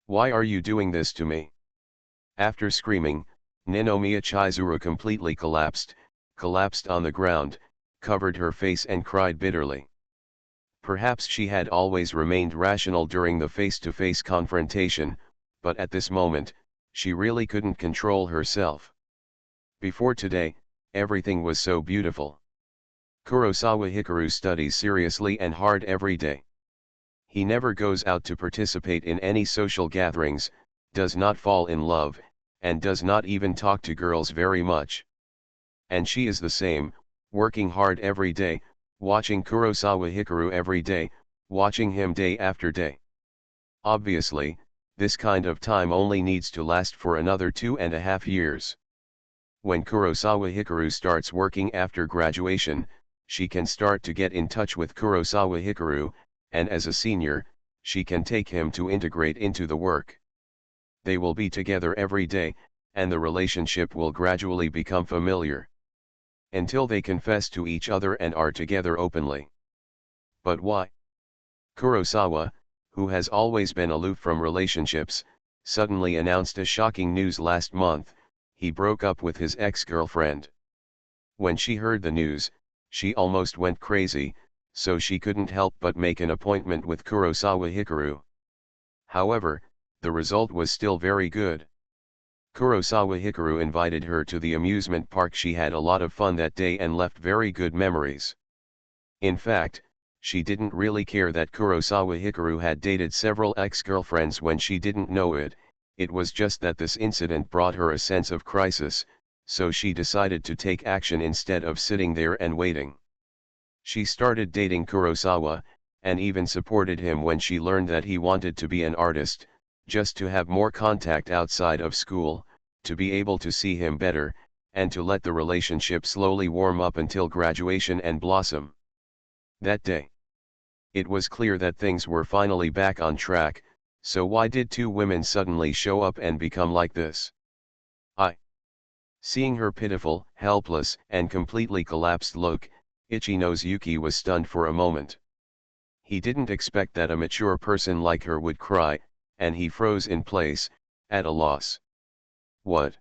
Why are you doing this to me? After screaming, Ninomiya Chizuru completely collapsed on the ground, covered her face and cried bitterly. Perhaps she had always remained rational during the face-to-face confrontation, but at this moment, she really couldn't control herself. Before today, everything was so beautiful. Kurosawa Hikaru studies seriously and hard every day. He never goes out to participate in any social gatherings, does not fall in love, and does not even talk to girls very much. And she is the same, working hard every day, watching Kurosawa Hikaru every day, watching him day after day. Obviously, this kind of time only needs to last for another 2.5 years. When Kurosawa Hikaru starts working after graduation, she can start to get in touch with Kurosawa Hikaru, and as a senior, she can take him to integrate into the work. They will be together every day, and the relationship will gradually become familiar. Until they confess to each other and are together openly. But why? Kurosawa, who has always been aloof from relationships, suddenly announced a shocking news last month: he broke up with his ex-girlfriend. When she heard the news, she almost went crazy, so she couldn't help but make an appointment with Kurosawa Hikaru. However, the result was still very good. Kurosawa Hikaru invited her to the amusement park. She had a lot of fun that day and left very good memories. In fact, she didn't really care that Kurosawa Hikaru had dated several ex-girlfriends when she didn't know it. It was just that this incident brought her a sense of crisis, so she decided to take action instead of sitting there and waiting. She started dating Kurosawa, and even supported him when she learned that he wanted to be an artist, just to have more contact outside of school, to be able to see him better, and to let the relationship slowly warm up until graduation and blossom. That day, it was clear that things were finally back on track, so why did two women suddenly show up and become like this? Seeing her pitiful, helpless, and completely collapsed look, Ichi-no's Yuki was stunned for a moment. He didn't expect that a mature person like her would cry, and he froze in place, at a loss. What?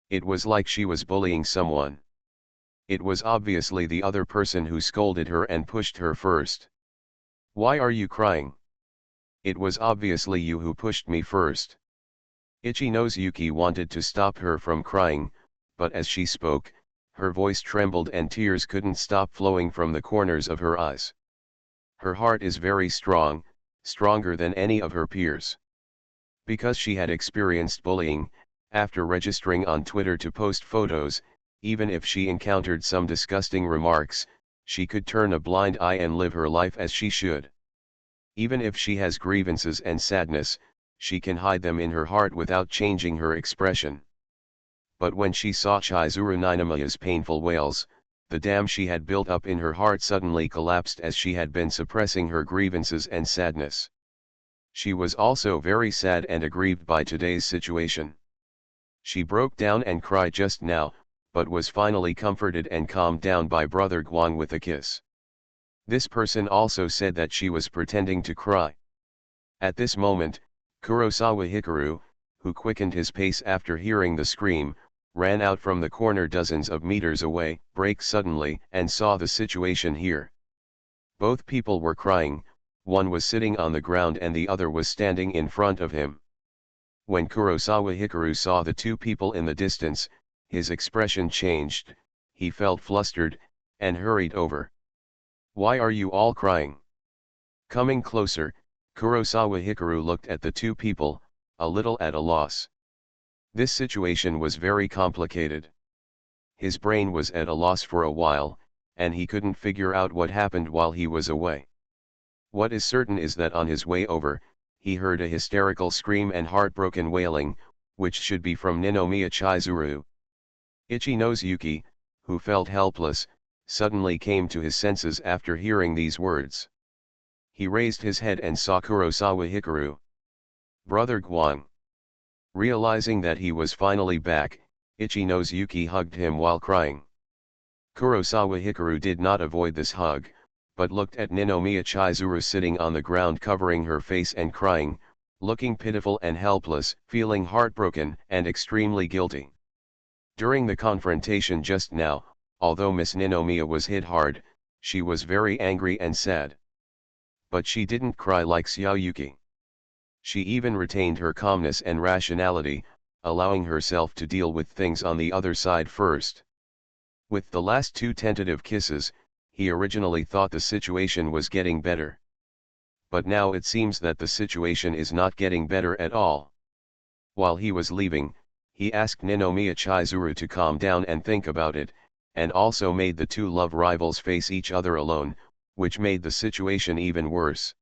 It was like she was bullying someone. It was obviously the other person who scolded her and pushed her first. Why are you crying? It was obviously you who pushed me first. Ichi-no's Yuki wanted to stop her from crying, but as she spoke, her voice trembled and tears couldn't stop flowing from the corners of her eyes. Her heart is very strong, stronger than any of her peers. Because she had experienced bullying, after registering on Twitter to post photos, even if she encountered some disgusting remarks, she could turn a blind eye and live her life as she should. Even if she has grievances and sadness, she can hide them in her heart without changing her expression. But when she saw Chizuru Ninomiya's painful wails, the dam she had built up in her heart suddenly collapsed as she had been suppressing her grievances and sadness. She was also very sad and aggrieved by today's situation. She broke down and cried just now, but was finally comforted and calmed down by Brother Guang with a kiss. This person also said that she was pretending to cry. At this moment, Kurosawa Hikaru, who quickened his pace after hearing the scream, ran out from the corner dozens of meters away, braked suddenly, and saw the situation here. Both people were crying, one was sitting on the ground and the other was standing in front of him. When Kurosawa Hikaru saw the two people in the distance, his expression changed, he felt flustered, and hurried over. "Why are you all crying?" Coming closer, Kurosawa Hikaru looked at the two people, a little at a loss. This situation was very complicated. His brain was at a loss for a while, and he couldn't figure out what happened while he was away. What is certain is that on his way over, he heard a hysterical scream and heartbroken wailing, which should be from Ninomiya Chizuru. Ichi-nose Yuki, who felt helpless, suddenly came to his senses after hearing these words. He raised his head and saw Kurosawa Hikaru. "Brother Guang." Realizing that he was finally back, Ichi-nose Yuki hugged him while crying. Kurosawa Hikaru did not avoid this hug, but looked at Ninomiya Chizuru sitting on the ground covering her face and crying, looking pitiful and helpless, feeling heartbroken and extremely guilty. During the confrontation just now, although Miss Ninomiya was hit hard, she was very angry and sad. But she didn't cry like Xiaoyuki. She even retained her calmness and rationality, allowing herself to deal with things on the other side first. With the last two tentative kisses, he originally thought the situation was getting better. But now it seems that the situation is not getting better at all. While he was leaving, he asked Ninomiya Chizuru to calm down and think about it, and also made the two love rivals face each other alone, which made the situation even worse.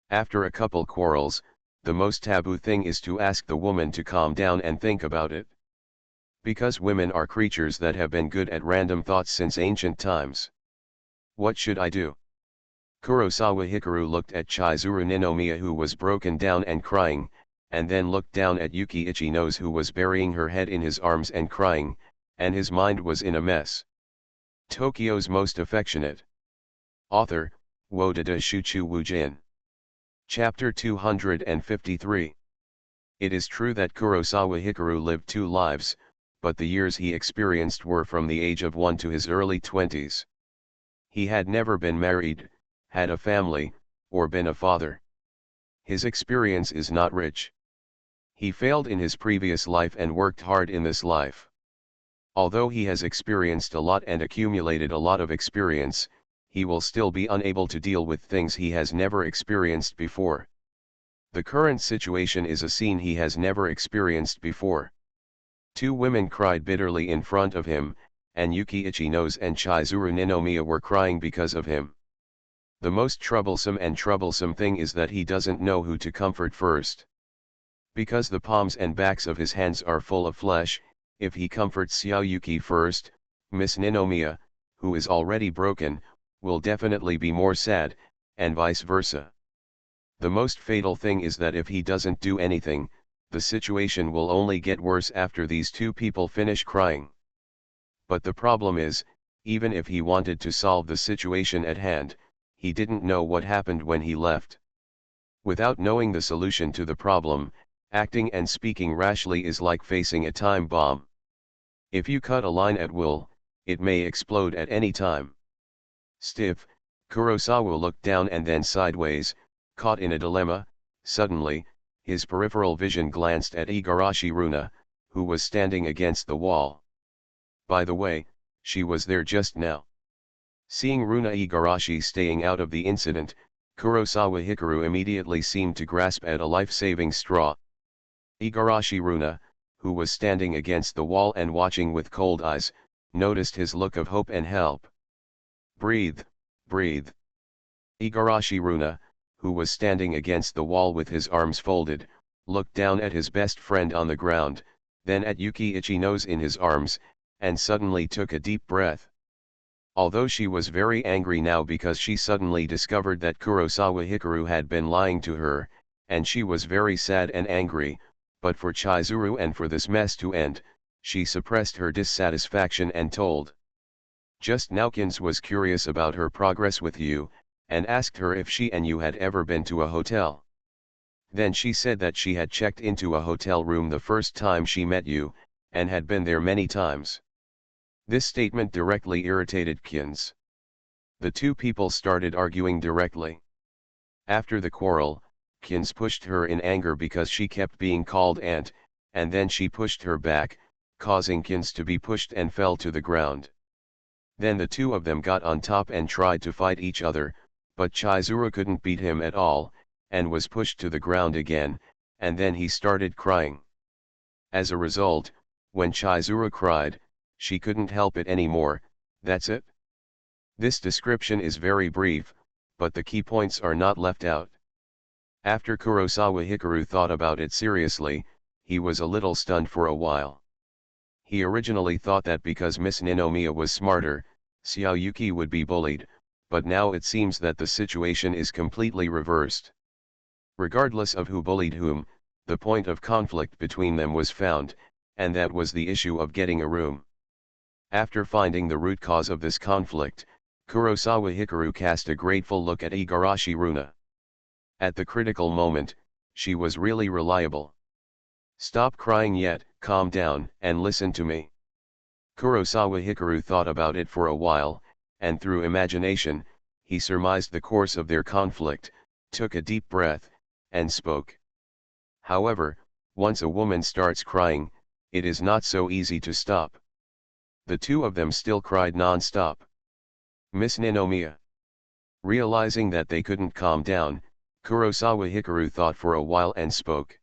After a couple quarrels, the most taboo thing is to ask the woman to calm down and think about it. Because women are creatures that have been good at random thoughts since ancient times. What should I do? Kurosawa Hikaru looked at Chizuru Ninomiya, who was broken down and crying, and then looked down at Yuki Ichi-nose, who was burying her head in his arms and crying, and his mind was in a mess. Tokyo's Most Affectionate. Author, Wodada Shuchu Wujin. Chapter 253. It is true that Kurosawa Hikaru lived two lives, but the years he experienced were from the age of 1 to his early 20s. He had never been married, had a family, or been a father. His experience is not rich. He failed in his previous life and worked hard in this life. Although he has experienced a lot and accumulated a lot of experience, he will still be unable to deal with things he has never experienced before. The current situation is a scene he has never experienced before. Two women cried bitterly in front of him, and Yuki Ichi-nose and Chizuru Ninomiya were crying because of him. The most troublesome thing is that he doesn't know who to comfort first. Because the palms and backs of his hands are full of flesh, if he comforts Xiaoyuki first, Miss Ninomiya, who is already broken, will definitely be more sad, and vice versa. The most fatal thing is that if he doesn't do anything, the situation will only get worse after these two people finish crying. But the problem is, even if he wanted to solve the situation at hand, he didn't know what happened when he left. Without knowing the solution to the problem, acting and speaking rashly is like facing a time bomb. If you cut a line at will, it may explode at any time. Stiff, Kurosawa looked down and then sideways, caught in a dilemma. Suddenly, his peripheral vision glanced at Igarashi Runa, who was standing against the wall. By the way, she was there just now. Seeing Runa Igarashi staying out of the incident, Kurosawa Hikaru immediately seemed to grasp at a life-saving straw. Igarashi Runa, who was standing against the wall and watching with cold eyes, noticed his look of hope and help. Breathe, breathe. Igarashi Runa, who was standing against the wall with his arms folded, looked down at his best friend on the ground, then at Yuki Ichino's in his arms, and suddenly took a deep breath. Although she was very angry now because she suddenly discovered that Kurosawa Hikaru had been lying to her, and she was very sad and angry, but for Chizuru and for this mess to end, she suppressed her dissatisfaction and told. Just now Kins was curious about her progress with you, and asked her if she and you had ever been to a hotel. Then she said that she had checked into a hotel room the first time she met you, and had been there many times. This statement directly irritated Kins. The two people started arguing directly. After the quarrel, Kins pushed her in anger because she kept being called aunt, and then she pushed her back, causing Kins to be pushed and fell to the ground. Then the two of them got on top and tried to fight each other, but Chizuru couldn't beat him at all, and was pushed to the ground again, and then he started crying. As a result, when Chizuru cried, she couldn't help it anymore. That's it. This description is very brief, but the key points are not left out. After Kurosawa Hikaru thought about it seriously, he was a little stunned for a while. He originally thought that because Miss Ninomiya was smarter, Xiao Yuki would be bullied, but now it seems that the situation is completely reversed. Regardless of who bullied whom, the point of conflict between them was found, and that was the issue of getting a room. After finding the root cause of this conflict, Kurosawa Hikaru cast a grateful look at Igarashi Runa. At the critical moment, she was really reliable. Stop crying yet, calm down, and listen to me. Kurosawa Hikaru thought about it for a while, and through imagination, he surmised the course of their conflict, took a deep breath, and spoke. However, once a woman starts crying, it is not so easy to stop. The two of them still cried non-stop. Miss Ninomiya. Realizing that they couldn't calm down, Kurosawa Hikaru thought for a while and spoke.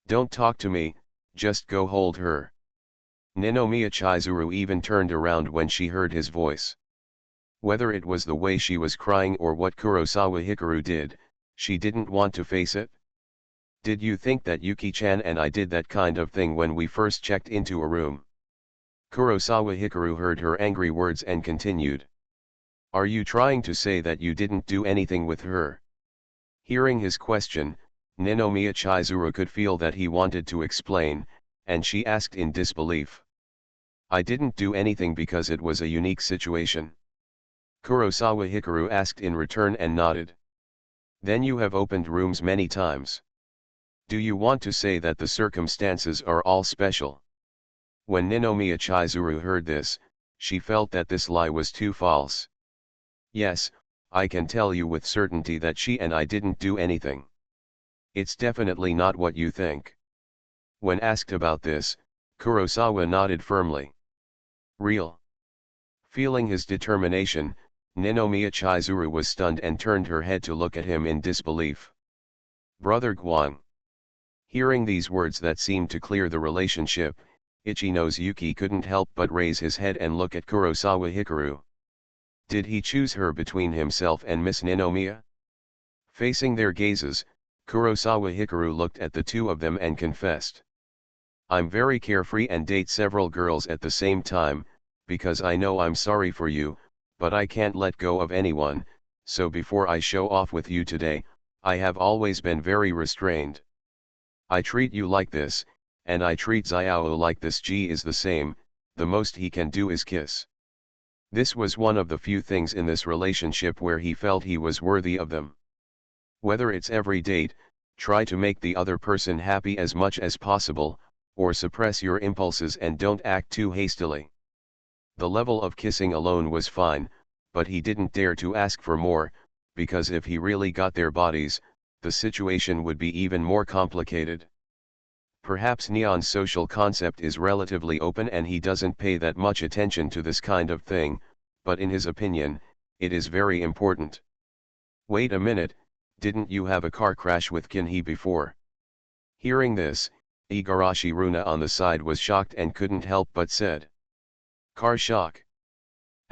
Don't talk to me, just go hold her. Ninomiya Chizuru even turned around when she heard his voice. Whether it was the way she was crying or what Kurosawa Hikaru did, she didn't want to face it. Did you think that Yuki-chan and I did that kind of thing when we first checked into a room? Kurosawa Hikaru heard her angry words and continued. Are you trying to say that you didn't do anything with her? Hearing his question, Ninomiya Chizuru could feel that he wanted to explain, and she asked in disbelief. I didn't do anything because it was a unique situation. Kurosawa Hikaru asked in return and nodded. Then you have opened rooms many times. Do you want to say that the circumstances are all special? When Ninomiya Chizuru heard this, she felt that this lie was too false. Yes, I can tell you with certainty that she and I didn't do anything. It's definitely not what you think. When asked about this, Kurosawa nodded firmly. Real. Feeling his determination, Ninomiya Chizuru was stunned and turned her head to look at him in disbelief. Brother Guang. Hearing these words that seemed to clear the relationship, Ichino's Yuki couldn't help but raise his head and look at Kurosawa Hikaru. Did he choose her between himself and Miss Ninomiya? Facing their gazes, Kurosawa Hikaru looked at the two of them and confessed. I'm very carefree and date several girls at the same time, because I know I'm sorry for you, but I can't let go of anyone, so before I show off with you today, I have always been very restrained. I treat you like this, and I treat Xiao like this. G is the same, the most he can do is kiss. This was one of the few things in this relationship where he felt he was worthy of them. Whether it's every date, try to make the other person happy as much as possible, or suppress your impulses and don't act too hastily. The level of kissing alone was fine, but he didn't dare to ask for more, because if he really got their bodies, the situation would be even more complicated. Perhaps Neon's social concept is relatively open and he doesn't pay that much attention to this kind of thing, but in his opinion, it is very important. Wait a minute, didn't you have a car crash with Kinhee before? Hearing this, Igarashi Runa on the side was shocked and couldn't help but said. Car shock.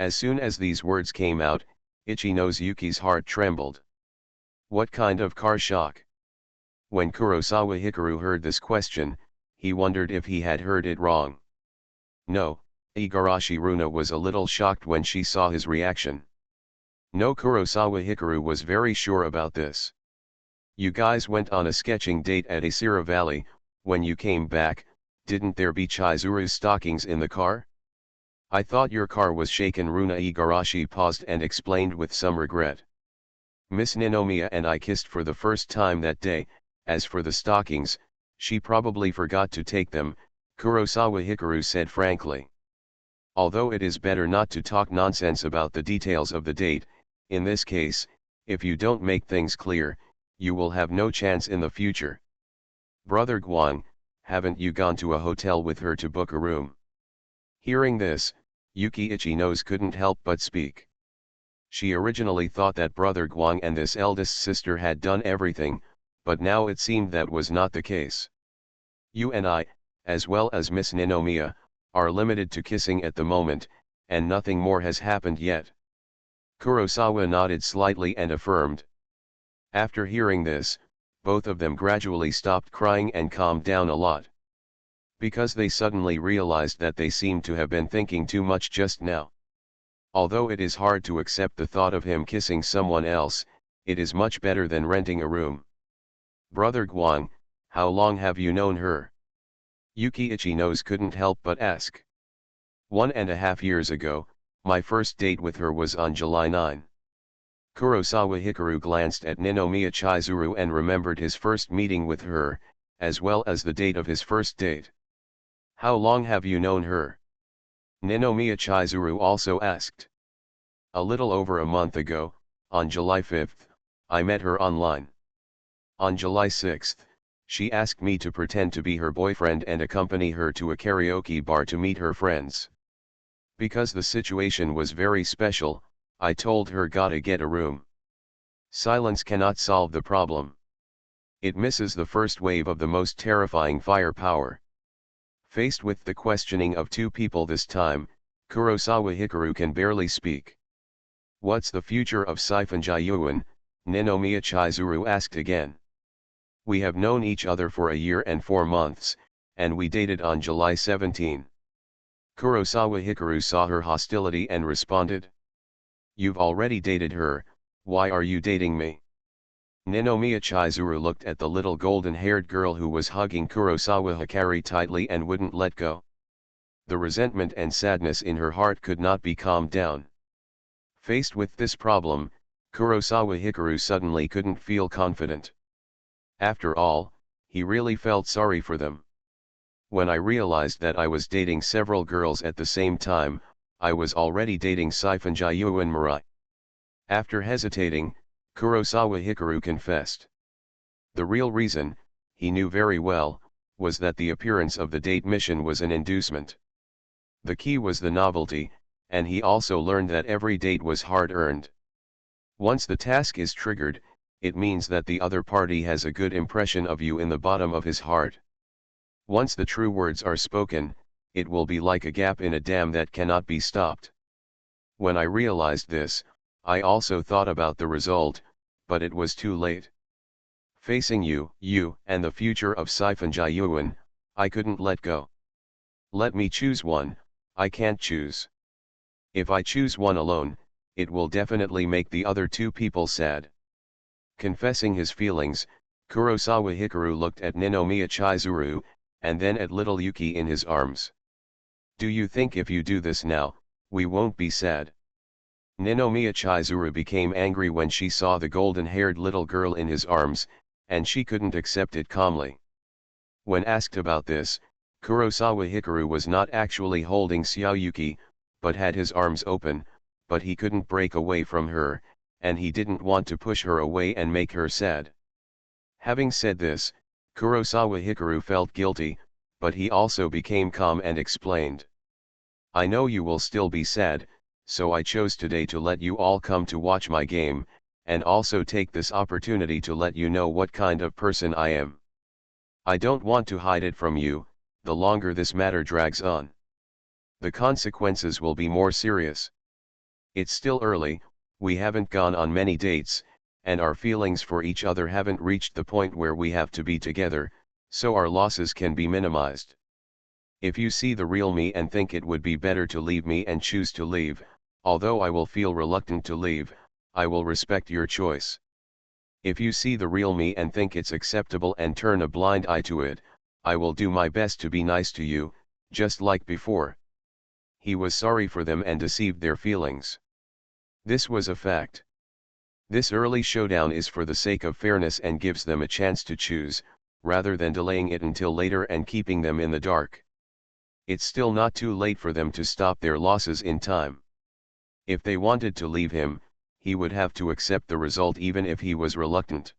As soon as these words came out, Ichino's Yuki's heart trembled. What kind of car shock? When Kurosawa Hikaru heard this question, he wondered if he had heard it wrong. No, Igarashi Runa was a little shocked when she saw his reaction. No, Kurosawa Hikaru was very sure about this. You guys went on a sketching date at Asira Valley. When you came back, didn't there be Chizuru's stockings in the car? I thought your car was shaken. Runa Igarashi paused and explained with some regret. Miss Ninomiya and I kissed for the first time that day. As for the stockings, she probably forgot to take them, Kurosawa Hikaru said frankly. Although it is better not to talk nonsense about the details of the date, in this case, if you don't make things clear, you will have no chance in the future. Brother Guang, haven't you gone to a hotel with her to book a room? Hearing this, Yuki Ichino's couldn't help but speak. She originally thought that Brother Guang and this eldest sister had done everything, but now it seemed that was not the case. You and I, as well as Miss Ninomiya, are limited to kissing at the moment, and nothing more has happened yet. Kurosawa nodded slightly and affirmed. After hearing this, both of them gradually stopped crying and calmed down a lot. Because they suddenly realized that they seemed to have been thinking too much just now. Although it is hard to accept the thought of him kissing someone else, it is much better than renting a room. Brother Guang, how long have you known her? Yuki Ichino's couldn't help but ask. 1.5 years ago, my first date with her was on July 9. Kurosawa Hikaru glanced at Ninomiya Chizuru and remembered his first meeting with her, as well as the date of his first date. How long have you known her? Ninomiya Chizuru also asked. A little over a month ago, on July 5, I met her online. On July 6, she asked me to pretend to be her boyfriend and accompany her to a karaoke bar to meet her friends. Because the situation was very special, I told her gotta get a room. Silence cannot solve the problem. It misses the first wave of the most terrifying firepower. Faced with the questioning of two people this time, Kurosawa Hikaru can barely speak. What's the future of Saifanjayuan? Ninomiya Chizuru asked again. We have known each other for a year and 4 months, and we dated on July 17. Kurosawa Hikaru saw her hostility and responded. You've already dated her, why are you dating me? Ninomiya Chizuru looked at the little golden-haired girl who was hugging Kurosawa Hikaru tightly and wouldn't let go. The resentment and sadness in her heart could not be calmed down. Faced with this problem, Kurosawa Hikaru suddenly couldn't feel confident. After all, he really felt sorry for them. When I realized that I was dating several girls at the same time, I was already dating Saifanjayuan Mirai. After hesitating, Kurosawa Hikaru confessed. The real reason, he knew very well, was that the appearance of the date mission was an inducement. The key was the novelty, and he also learned that every date was hard-earned. Once the task is triggered, it means that the other party has a good impression of you in the bottom of his heart. Once the true words are spoken, it will be like a gap in a dam that cannot be stopped. When I realized this, I also thought about the result, but it was too late. Facing you, and the future of Saifanjayuan, I couldn't let go. Let me choose one, I can't choose. If I choose one alone, it will definitely make the other two people sad. Confessing his feelings, Kurosawa Hikaru looked at Ninomiya Chizuru, and then at little Yuki in his arms. Do you think if you do this now, we won't be sad? Ninomiya Chizuru became angry when she saw the golden-haired little girl in his arms, and she couldn't accept it calmly. When asked about this, Kurosawa Hikaru was not actually holding Xiao Yuki, but had his arms open, but he couldn't break away from her, and he didn't want to push her away and make her sad. Having said this, Kurosawa Hikaru felt guilty, but he also became calm and explained. I know you will still be sad, so I chose today to let you all come to watch my game, and also take this opportunity to let you know what kind of person I am. I don't want to hide it from you. The longer this matter drags on, the consequences will be more serious. It's still early, we haven't gone on many dates, and our feelings for each other haven't reached the point where we have to be together, so our losses can be minimized. If you see the real me and think it would be better to leave me and choose to leave, although I will feel reluctant to leave, I will respect your choice. If you see the real me and think it's acceptable and turn a blind eye to it, I will do my best to be nice to you, just like before. He was sorry for them and deceived their feelings. This was a fact. This early showdown is for the sake of fairness and gives them a chance to choose, rather than delaying it until later and keeping them in the dark. It's still not too late for them to stop their losses in time. If they wanted to leave him, he would have to accept the result even if he was reluctant.